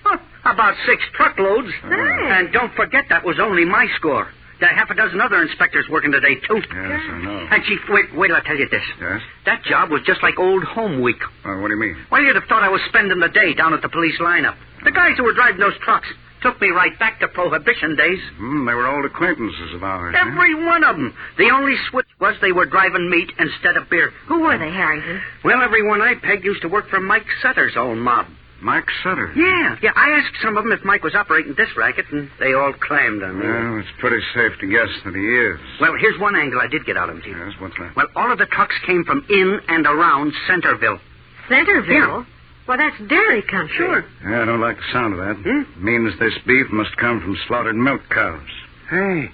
About 6 truckloads. Hey. And don't forget, that was only my score. There are half a dozen other inspectors working today, too. Yes, I know. And, Chief, wait till I tell you this. Yes? That job was just like old home week. What do you mean? Well, you'd have thought I was spending the day down at the police lineup. The guys who were driving those trucks took me right back to Prohibition days. They were old acquaintances of ours. Every one of them. The only switch was they were driving meat instead of beer. Who were they, Harrington? Well, everyone I pegged used to work for Mike Sutter's own mob. Mike Sutter? Yeah. I asked some of them if Mike was operating this racket, and they all claimed on me. Well, it's pretty safe to guess that he is. Well, here's one angle I did get out of him, Chief. Yes, what's that? Well, all of the trucks came from in and around Centerville. Centerville? Yeah. Well, that's dairy country. Sure. Yeah, I don't like the sound of that. Means this beef must come from slaughtered milk cows. Hey,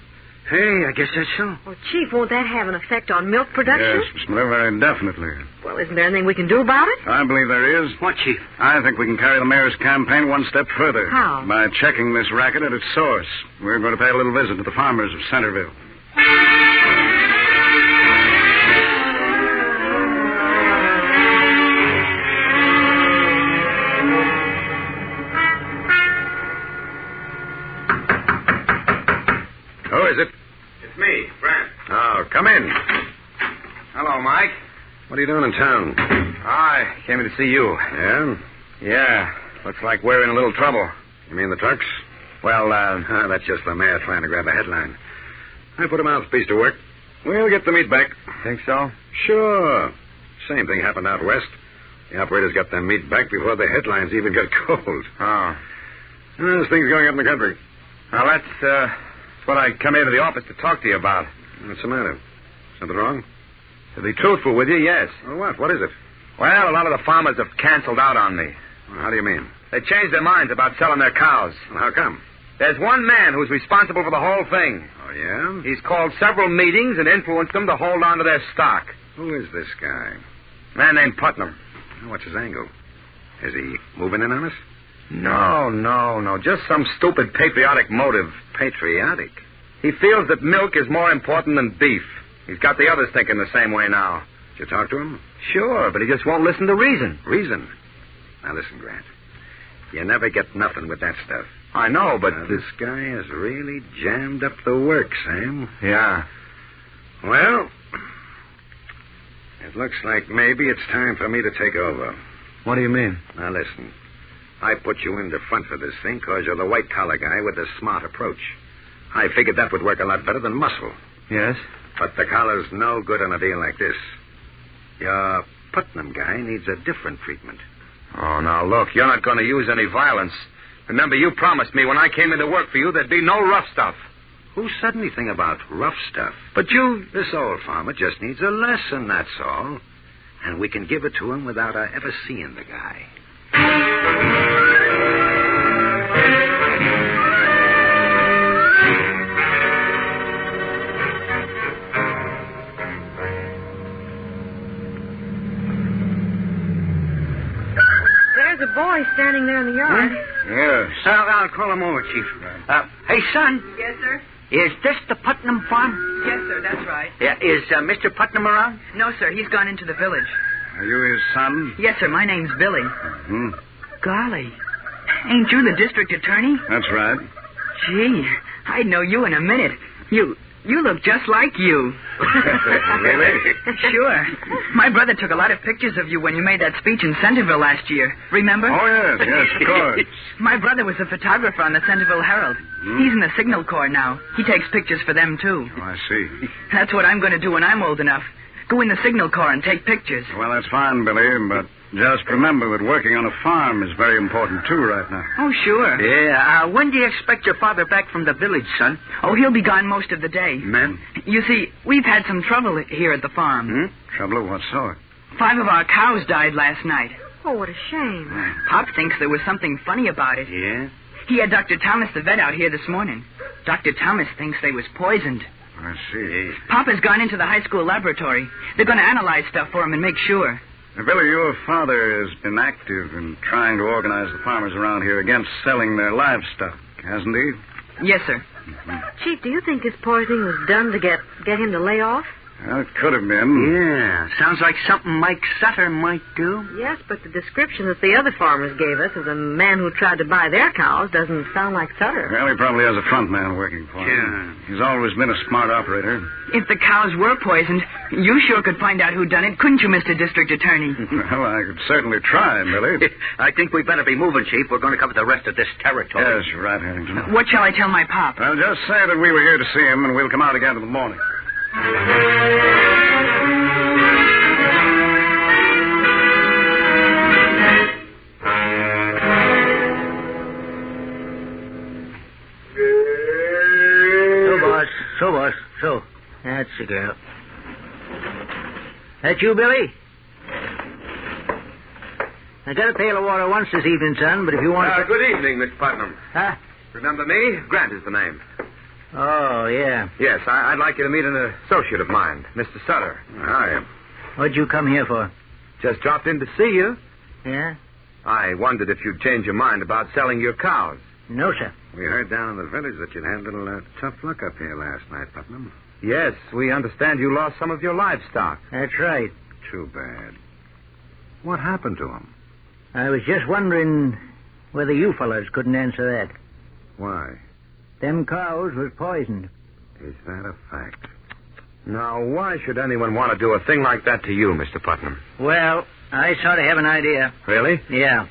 I guess that's so. Well, Chief, won't that have an effect on milk production? Yes, Miss Miller, very definitely. Well, isn't there anything we can do about it? I believe there is. What, Chief? I think we can carry the mayor's campaign one step further. How? By checking this racket at its source. We're going to pay a little visit to the farmers of Centerville. Who is it? It's me, Brent. Oh, come in. Hello, Mike. What are you doing in town? I came in to see you. Yeah? Yeah. Looks like we're in a little trouble. You mean the trucks? Well, that's just the mayor trying to grab a headline. I put a mouthpiece to work. We'll get the meat back. Think so? Sure. Same thing happened out west. The operators got their meat back before the headlines even got cold. Oh. There's things going up in the country. Well, that's what I come into the office to talk to you about. What's the matter? Something wrong? To be truthful with you, yes. Well, what? What is it? Well, a lot of the farmers have canceled out on me. Well, how do you mean? They changed their minds about selling their cows. Well, how come? There's one man who's responsible for the whole thing. Oh, yeah? He's called several meetings and influenced them to hold on to their stock. Who is this guy? A man named Putnam. What's his angle? Is he moving in on us? No. Just some stupid patriotic motive. Patriotic? He feels that milk is more important than beef. He's got the others thinking the same way now. Did you talk to him? Sure, but he just won't listen to reason. Reason? Now, listen, Grant. You never get nothing with that stuff. I know, but... This guy has really jammed up the works, Sam. Yeah. Well, it looks like maybe it's time for me to take over. What do you mean? Now, listen. I put you in the front for this thing because you're the white-collar guy with the smart approach. I figured that would work a lot better than muscle. Yes? But the collar's no good on a deal like this. Your Putnam guy needs a different treatment. Oh, now, look, you're not going to use any violence. Remember, you promised me when I came in to work for you there'd be no rough stuff. Who said anything about rough stuff? But you... This old farmer just needs a lesson, that's all. And we can give it to him without ever seeing the guy. There's a boy standing there in the yard. Yes. I'll call him over, Chief. Hey, son. Yes, sir? Is this the Putnam farm? Yes, sir, that's right. Yeah, is Mr. Putnam around? No, sir, he's gone into the village. Are you his son? Yes, sir, my name's Billy. Hmm. Golly, ain't you the district attorney? That's right. Gee, I'd know you in a minute. You look just like you. Really? Sure. My brother took a lot of pictures of you when you made that speech in Centerville last year. Remember? Oh, yes, of course. My brother was a photographer on the Centerville Herald. He's in the Signal Corps now. He takes pictures for them, too. Oh, I see. That's what I'm going to do when I'm old enough. Go in the Signal Corps and take pictures. Well, that's fine, Billy, but just remember that working on a farm is very important, too, right now. Oh, sure. Yeah, when do you expect your father back from the village, son? Oh, he'll be gone most of the day. Men? You see, we've had some trouble here at the farm. Trouble of what sort? 5 of our cows died last night. Oh, what a shame. Pop thinks there was something funny about it. Yeah? He had Dr. Thomas the vet out here this morning. Dr. Thomas thinks they was poisoned. I see. Pop has gone into the high school laboratory. They're going to analyze stuff for him and make sure. Now, Billy, your father has been active in trying to organize the farmers around here against selling their livestock, hasn't he? Yes, sir. Chief, do you think this poisoning was done to get him to lay off? Well, it could have been. Yeah, sounds like something Mike Sutter might do. Yes, but the description that the other farmers gave us of the man who tried to buy their cows doesn't sound like Sutter. Well, he probably has a front man working for him. Yeah. He's always been a smart operator. If the cows were poisoned, you sure could find out who done it, couldn't you, Mr. District Attorney? Well, I could certainly try, Billy. I think we better be moving, Chief. We're going to cover the rest of this territory. Yes, you're right, Harrington. What shall I tell my pop? Well, just say that we were here to see him, and we'll come out again in the morning. So. That's the girl. That you, Billy? I got a pail of water once this evening, son, but if you want to... Good evening, Mr. Putnam. Huh? Remember me? Grant is the name. Oh, yeah. Yes, I'd like you to meet an associate of mine, Mr. Sutter. Hi. What'd you come here for? Just dropped in to see you. Yeah? I wondered if you'd change your mind about selling your cows. No, sir. We heard down in the village that you'd had a little tough luck up here last night, Putnam. Yes, we understand you lost some of your livestock. That's right. Too bad. What happened to him? I was just wondering whether you fellas couldn't answer that. Why? Them cows was poisoned. Is that a fact? Now, why should anyone want to do a thing like that to you, Mr. Putnam? Well, I sort of have an idea. Really? Yeah.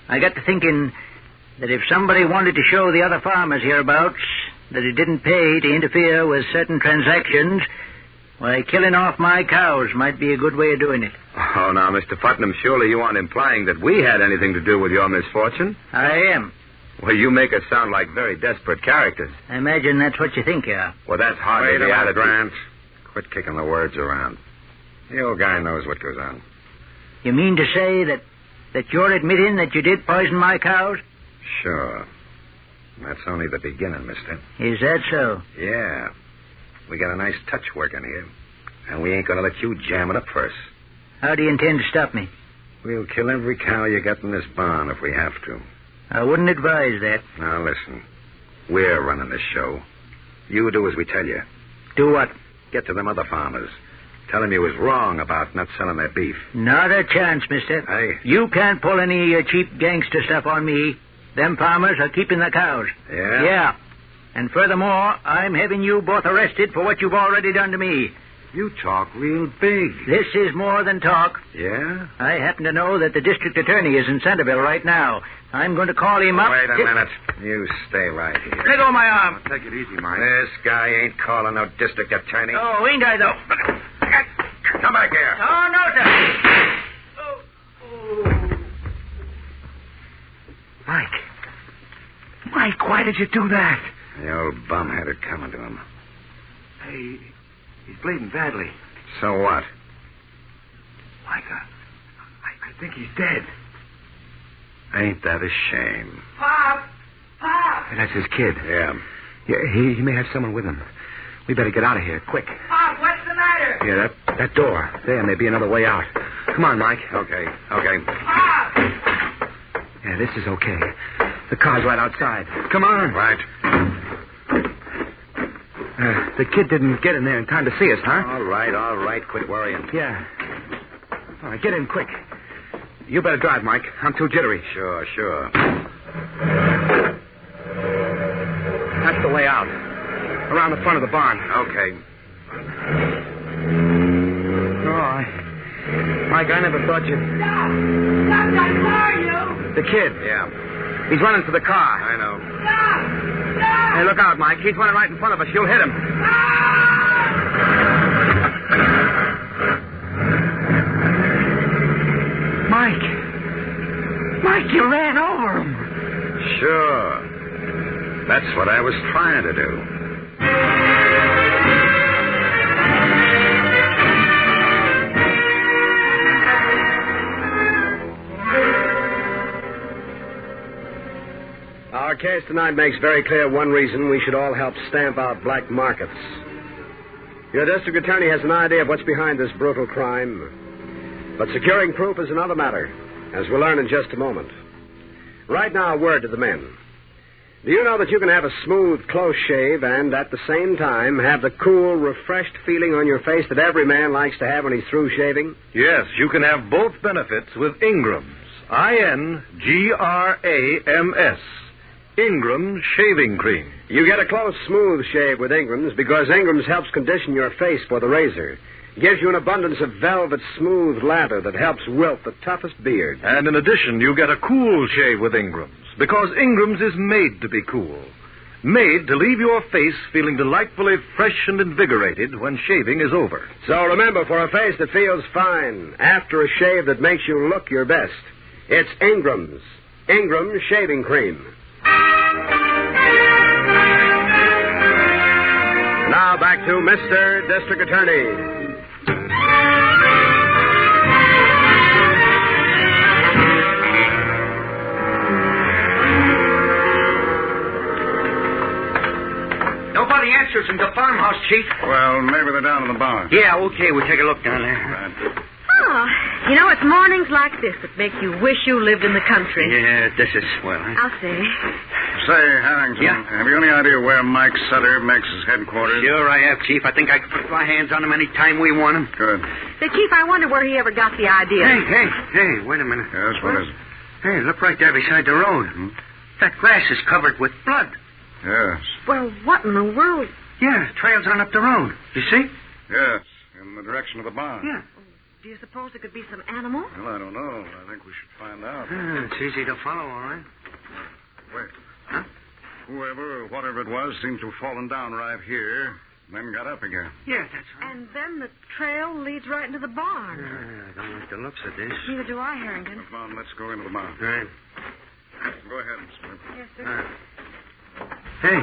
I got to thinking that if somebody wanted to show the other farmers hereabouts that it didn't pay to interfere with certain transactions, why, killing off my cows might be a good way of doing it. Oh, now, Mr. Putnam, surely you aren't implying that we had anything to do with your misfortune? I am. Well, you make us sound like very desperate characters. I imagine that's what you think you are. Well, that's hardly Wait a the minute, attitude. Grant. Quit kicking the words around. The old guy knows what goes on. You mean to say that you're admitting that you did poison my cows? Sure. That's only the beginning, mister. Is that so? Yeah. We got a nice touch working here. And we ain't going to let you jam it up first. How do you intend to stop me? We'll kill every cow you got in this barn if we have to. I wouldn't advise that. Now, listen. We're running this show. You do as we tell you. Do what? Get to them other farmers. Tell them you was wrong about not selling their beef. Not a chance, mister. Hey. You can't pull any cheap gangster stuff on me. Them farmers are keeping the cows. Yeah? Yeah. And furthermore, I'm having you both arrested for what you've already done to me. You talk real big. This is more than talk. Yeah? I happen to know that the district attorney is in Centerville right now. I'm going to call him up. Wait a minute. You stay right here. Let go of my arm. Now, take it easy, Mike. This guy ain't calling no district attorney. Oh, ain't I, though? Come back here. Oh, no, sir. Mike, why did you do that? The old bum had it coming to him. Hey, he's bleeding badly. So what? Mike, I think he's dead. Ain't that a shame? Pop! Hey, that's his kid. Yeah, he may have someone with him. We better get out of here, quick. Pop, what's the matter? Yeah, that door. There may be another way out. Come on, Mike. Okay. Pop! Yeah, this is okay. The car's right outside. Come on. Right. The kid didn't get in there in time to see us, huh? All right. Quit worrying. Yeah. All right, get in quick. You better drive, Mike. I'm too jittery. Sure. That's the way out. Around the front of the barn. Okay. Oh, Mike, I never thought you'd... Stop! Stop that car, you! The kid. Yeah. He's running for the car. I know. Stop! Stop! Hey, look out, Mike. He's running right in front of us. You'll hit him. Mike, you ran over him. Sure. That's what I was trying to do. Our case tonight makes very clear one reason we should all help stamp out black markets. Your district attorney has an idea of what's behind this brutal crime, but securing proof is another matter, as we'll learn in just a moment. Right now, a word to the men. Do you know that you can have a smooth, close shave and, at the same time, have the cool, refreshed feeling on your face that every man likes to have when he's through shaving? Yes, you can have both benefits with Ingram's. INGRAMS. Ingram's Shaving Cream. You get a close, smooth shave with Ingram's because Ingram's helps condition your face for the razor. Gives you an abundance of velvet, smooth lather that helps wilt the toughest beard. And in addition, you get a cool shave with Ingram's because Ingram's is made to be cool. Made to leave your face feeling delightfully fresh and invigorated when shaving is over. So remember, for a face that feels fine after a shave that makes you look your best, it's Ingram's. Ingram's Shaving Cream. Now back to Mr. District Attorney. Nobody answers in the farmhouse, Chief. Well, maybe they're down in the barn. Yeah, okay, we'll take a look down there. Right. Oh, you know, it's mornings like this that make you wish you lived in the country. Yeah, this is swell. Huh? I'll say. Say, Harrington, have you any idea where Mike Sutter makes his headquarters? Sure I have, Chief. I think I can put my hands on him any time we want him. Good. Say, Chief, I wonder where he ever got the idea. Hey, wait a minute. Yes, what is it? Hey, look right there beside the road. That grass is covered with blood. Yes. Well, what in the world? Yeah, trails on up the road. You see? Yes, in the direction of the barn. Yeah. Do you suppose it could be some animal? Well, I don't know. I think we should find out. It's easy to follow, all right. Wait. Huh? Whoever or whatever it was seemed to have fallen down right here, then got up again. Yeah, that's right. And then the trail leads right into the barn. I don't like the looks of this. Neither do I, Harrington. Come on, let's go into the barn. Right. Go ahead, Miss Smith. Yes, sir. Hey,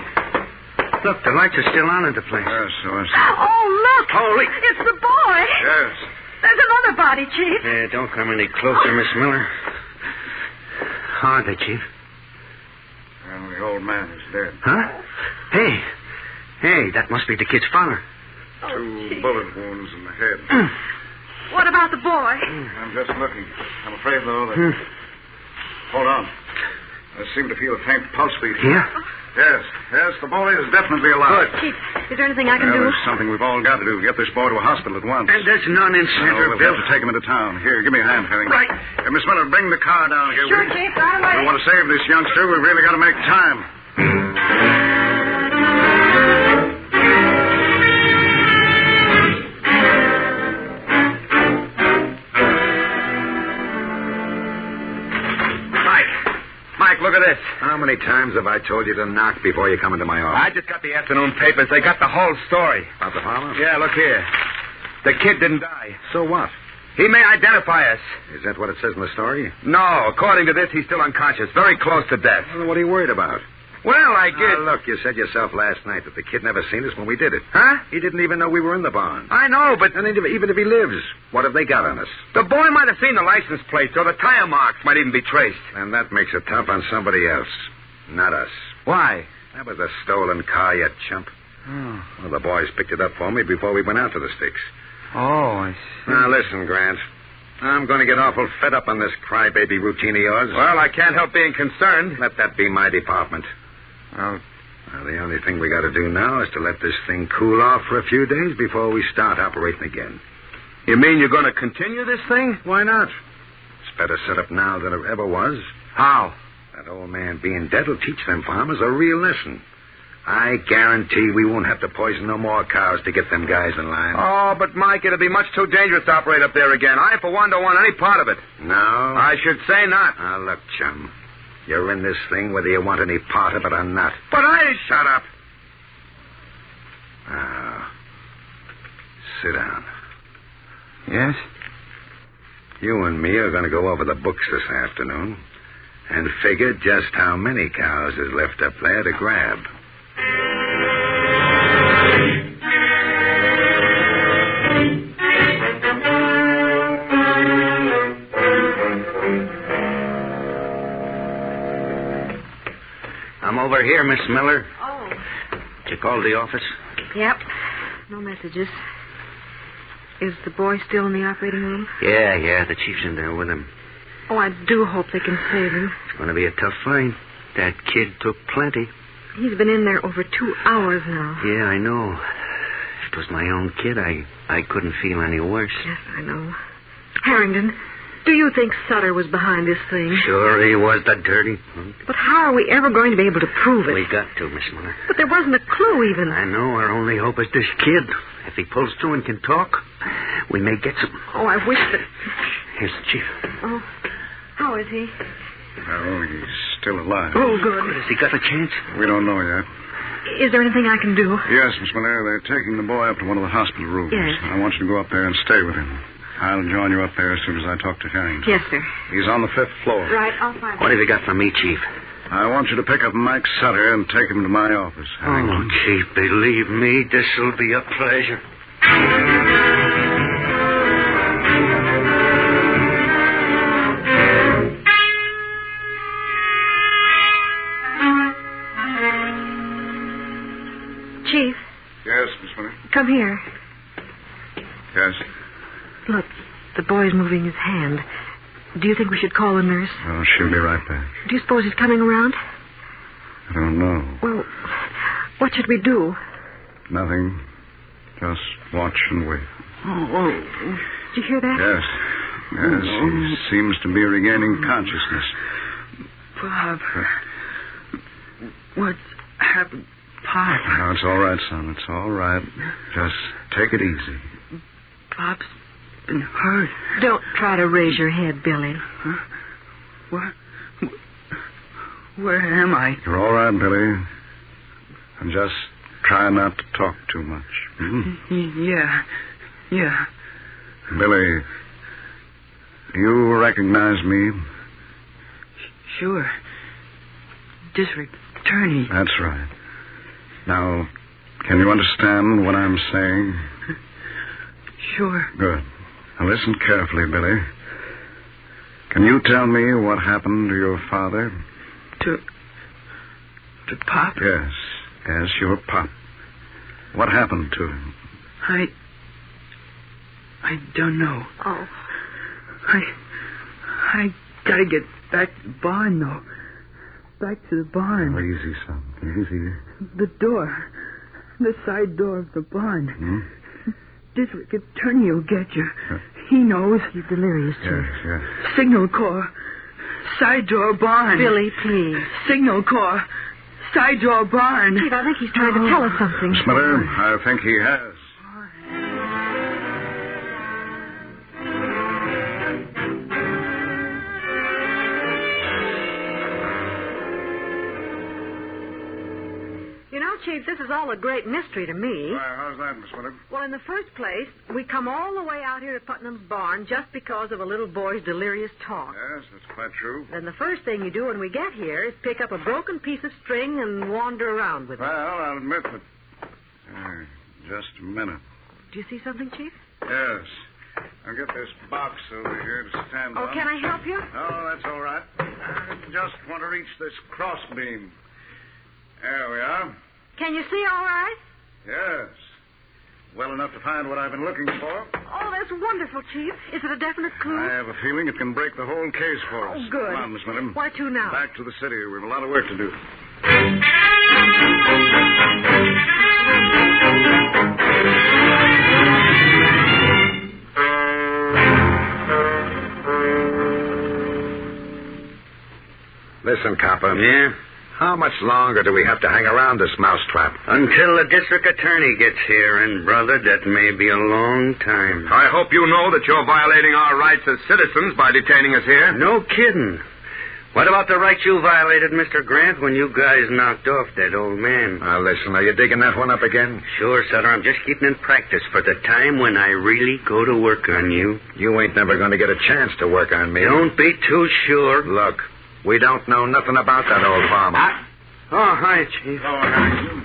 look, the lights are still on at the place. Yes, so I see. Oh, look! Holy! It's the boy! Yes. There's another body, Chief. Yeah, don't come any closer, Miss Miller. Hardly, Chief. And the old man is dead. Huh? Hey, that must be the kid's father. Two bullet wounds in the head. What about the boy? I'm just looking. I'm afraid, though, that... Hold on. I seem to feel a faint pulse beat. Yeah? Yes, the boy is definitely alive. Good. Chief, is there anything I can do? There's something we've all got to do. Get this boy to a hospital at once. And there's none in Centerville. We'll have to take him into town. Here, give me a hand, Harry. Right. Miss Miller, bring the car down here. Sure, Chief. Right away. We want to save this youngster. We've really got to make time. Mike, look at this. How many times have I told you to knock before you come into my office? I just got the afternoon papers. They got the whole story. About the farmer? Yeah, look here. The kid didn't die. So what? He may identify us. Is that what it says in the story? No, according to this, he's still unconscious. Very close to death. Well, what are you worried about? Well, I guess... Look, you said yourself last night that the kid never seen us when we did it. Huh? He didn't even know we were in the barn. I know, but... And even if he lives, what have they got on us? The boy might have seen the license plates, or the tire marks might even be traced. And that makes it tough on somebody else, not us. Why? That was a stolen car, you chump. Oh. Well, the boys picked it up for me before we went out to the sticks. Oh, I see. Now, listen, Grant. I'm going to get awful fed up on this crybaby routine of yours. Well, I can't help being concerned. Let that be my department. Oh. Well, the only thing we got to do now is to let this thing cool off for a few days before we start operating again. You mean you're going to continue this thing? Why not? It's better set up now than it ever was. How? That old man being dead will teach them farmers a real lesson. I guarantee we won't have to poison no more cows to get them guys in line. Oh, but, Mike, it'd be much too dangerous to operate up there again. I, for one, don't want any part of it. No? I should say not. Now, look, chum. You're in this thing whether you want any part of it or not. But I... Shut up. Now, sit down. Yes? You and me are going to go over the books this afternoon and figure just how many cows is left up there to grab. I'm over here, Miss Miller. Oh. Did you call the office? Yep. No messages. Is the boy still in the operating room? Yeah, the chief's in there with him. Oh, I do hope they can save him. It's going to be a tough fight. That kid took plenty. He's been in there over 2 hours now. Yeah, I know. If it was my own kid, I couldn't feel any worse. Yes, I know. Harrington, do you think Sutter was behind this thing? Sure he was, the dirty punk. But how are we ever going to be able to prove it? We got to, Miss Miller. But there wasn't a clue even. I know. Our only hope is this kid. If he pulls through and can talk, we may get some. Oh, I wish that... Here's the chief. Oh, how is he? Oh, he's still alive. Oh, good. Has he got a chance? We don't know yet. Is there anything I can do? Yes, Miss Miller, they're taking the boy up to one of the hospital rooms. Yes. I want you to go up there and stay with him. I'll join you up there as soon as I talk to Harrington. Yes, sir. He's on the 5th floor. Right, I'll find What him. have you got for me, Chief? I want you to pick up Mike Sutter and take him to my office. Oh, Chief, believe me, this'll be a pleasure. Chief, Yes, Miss Miller. come here. Yes. Look, the boy's moving his hand. Do you think we should call a nurse? Oh, she'll be right back. Do you suppose he's coming around? I don't know. Well, what should we do? Nothing. Just watch and wait. Oh. Did you hear that? Yes. Yes, he seems to be regaining consciousness. Bob. What happened, Pop? No, it's all right, son. It's all right. Just take it easy. Bob's been hurt. Don't try to raise your head, Billy. Huh? What? Where am I? You're all right, Billy. And just try not to talk too much. Yeah. Billy, you recognize me? Sure. District Attorney. That's right. Now, can you understand what I'm saying? Sure. Good. Now listen carefully, Billy. Can you tell me what happened to your father? To Pop? Yes, your pop. What happened to him? I don't know. Oh. I gotta get back to the barn, though. Back to the barn. Oh, easy, son. Easy. The door. The side door of the barn. Hmm? District Attorney will get you. He knows. He's delirious, Chief. Yes. Signal Corps. Side door barn. Billy, please. Signal Corps. Side door barn. Chief, I think he's trying to tell us something. Miss Miller, I think he has. You know, Chief, this is all a great mystery to me. Why, how's that, Miss Miller? Well, in the first place, we come all the way out here to Putnam's barn just because of a little boy's delirious talk. Yes, that's quite true. Then the first thing you do when we get here is pick up a broken piece of string and wander around with it. Well, I'll admit that... just a minute. Do you see something, Chief? Yes. I'll get this box over here to stand on. Oh, can I help you? Oh, that's all right. I just want to reach this cross beam. There we are. Can you see all right? Yes. Well enough to find what I've been looking for. Oh, that's wonderful, Chief. Is it a definite clue? I have a feeling it can break the whole case for us. Oh, good. Come on, Miss Miller. Where to now? Back to the city. We have a lot of work to do. Listen, copper. Yeah? How much longer do we have to hang around this mousetrap? Until the district attorney gets here, and, brother, that may be a long time. I hope you know that you're violating our rights as citizens by detaining us here. No kidding. What about the rights you violated, Mr. Grant, when you guys knocked off that old man? Now, listen, are you digging that one up again? Sure, Sutter. I'm just keeping in practice for the time when I really go to work on you. You ain't never going to get a chance to work on me. Don't be too sure. Look, we don't know nothing about that old farmer. Oh, hi, Chief. Oh, hi.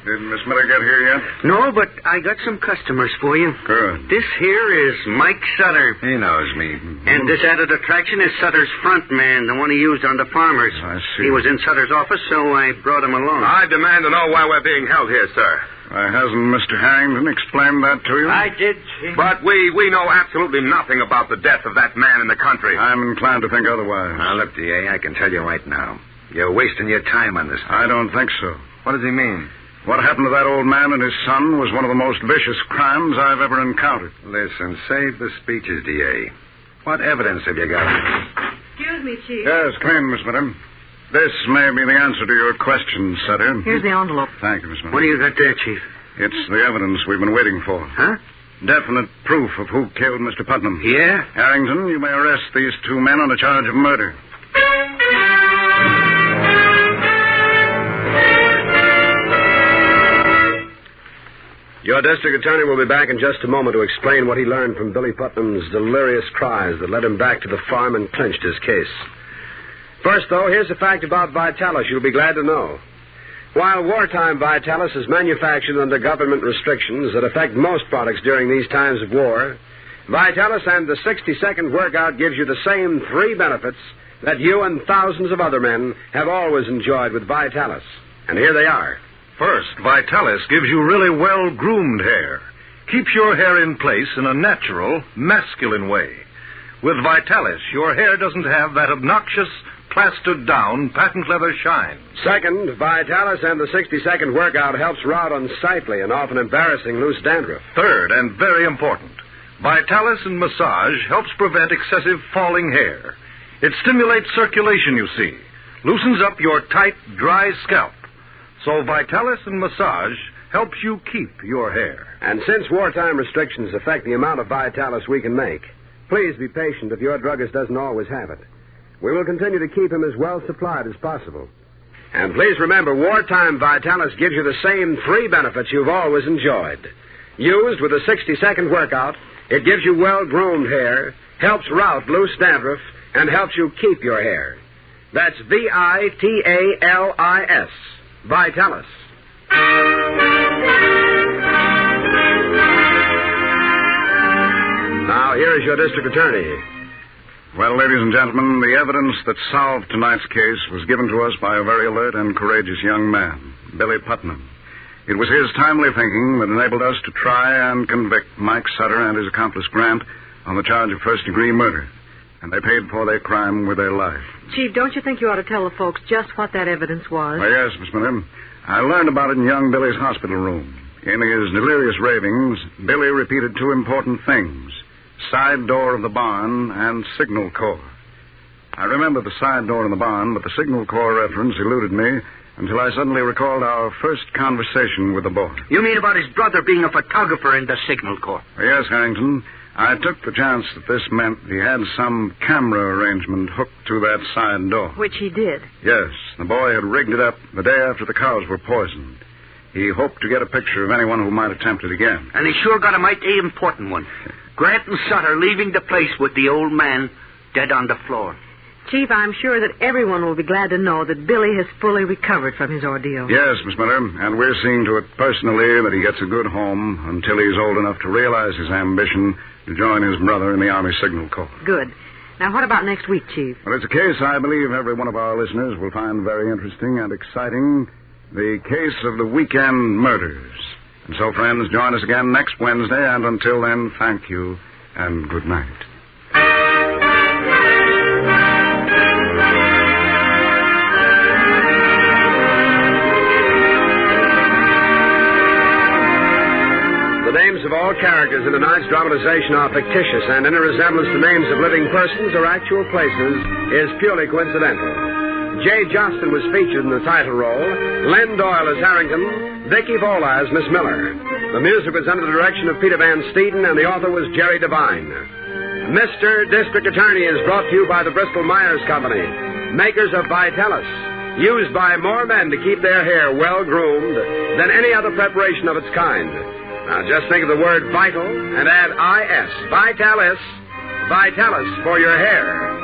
Did Miss Miller get here yet? No, but I got some customers for you. Good. This here is Mike Sutter. He knows me. And this added attraction is Sutter's front man, the one he used on the farmers. I see. He was in Sutter's office, so I brought him along. I demand to know why we're being held here, sir. Hasn't Mr. Harrington explained that to you? I did, Chief. But we know absolutely nothing about the death of that man in the country. I'm inclined to think otherwise. Now, look, DA, I can tell you right now. You're wasting your time on this. I don't think so. What does he mean? What happened to that old man and his son was one of the most vicious crimes I've ever encountered. Listen, save the speeches, DA. What evidence have you got? Excuse me, Chief. Yes, come in, Miss Miller. This may be the answer to your question, Sutter. Here's the envelope. Thank you, Miss Miller. What do you got there, Chief? It's the evidence we've been waiting for. Huh? Definite proof of who killed Mr. Putnam. Yeah? Harrington, you may arrest these two men on a charge of murder. Your district attorney will be back in just a moment to explain what he learned from Billy Putnam's delirious cries that led him back to the farm and clinched his case. First, though, here's a fact about Vitalis you'll be glad to know. While wartime Vitalis is manufactured under government restrictions that affect most products during these times of war, Vitalis and the 60-second workout gives you the same three benefits that you and thousands of other men have always enjoyed with Vitalis. And here they are. First, Vitalis gives you really well-groomed hair. Keeps your hair in place in a natural, masculine way. With Vitalis, your hair doesn't have that obnoxious, plastered-down, patent leather shine. Second, Vitalis and the 60-second workout helps rout unsightly and often embarrassing loose dandruff. Third, and very important, Vitalis and massage helps prevent excessive falling hair. It stimulates circulation, you see. Loosens up your tight, dry scalp. So Vitalis and massage helps you keep your hair. And since wartime restrictions affect the amount of Vitalis we can make, please be patient if your druggist doesn't always have it. We will continue to keep him as well supplied as possible. And please remember, wartime Vitalis gives you the same three benefits you've always enjoyed. Used with a 60-second workout, it gives you well-groomed hair, helps rout loose dandruff, and helps you keep your hair. That's Vitalis. Vitalis. Now, here is your district attorney. Well, ladies and gentlemen, the evidence that solved tonight's case was given to us by a very alert and courageous young man, Billy Putnam. It was his timely thinking that enabled us to try and convict Mike Sutter and his accomplice Grant on the charge of first-degree murder. And they paid for their crime with their life. Chief, don't you think you ought to tell the folks just what that evidence was? Well, yes, Miss Miller. I learned about it in young Billy's hospital room. In his delirious ravings, Billy repeated two important things: side door of the barn and signal corps. I remember the side door in the barn, but the signal corps reference eluded me until I suddenly recalled our first conversation with the boy. You mean about his brother being a photographer in the signal corps? Yes, Harrington. I took the chance that this meant he had some camera arrangement hooked to that side door. Which he did. Yes. The boy had rigged it up the day after the cows were poisoned. He hoped to get a picture of anyone who might attempt it again. And he sure got a mighty important one. Grant and Sutter leaving the place with the old man dead on the floor. Chief, I'm sure that everyone will be glad to know that Billy has fully recovered from his ordeal. Yes, Miss Miller, and we're seeing to it personally that he gets a good home until he's old enough to realize his ambition to join his brother in the Army Signal Corps. Good. Now, what about next week, Chief? Well, it's a case I believe every one of our listeners will find very interesting and exciting. The case of the weekend murders. And so, friends, join us again next Wednesday, and until then, thank you and good night. The names of all characters in tonight's dramatization are fictitious, and any resemblance to names of living persons or actual places is purely coincidental. Jay Johnston was featured in the title role, Len Doyle as Harrington, Vicky Vola as Miss Miller. The music was under the direction of Peter Van Steeden, and the author was Jerry Devine. Mr. District Attorney is brought to you by the Bristol-Myers Company, makers of Vitalis, used by more men to keep their hair well-groomed than any other preparation of its kind. Now, just think of the word vital and add I-S, Vitalis, Vitalis for your hair.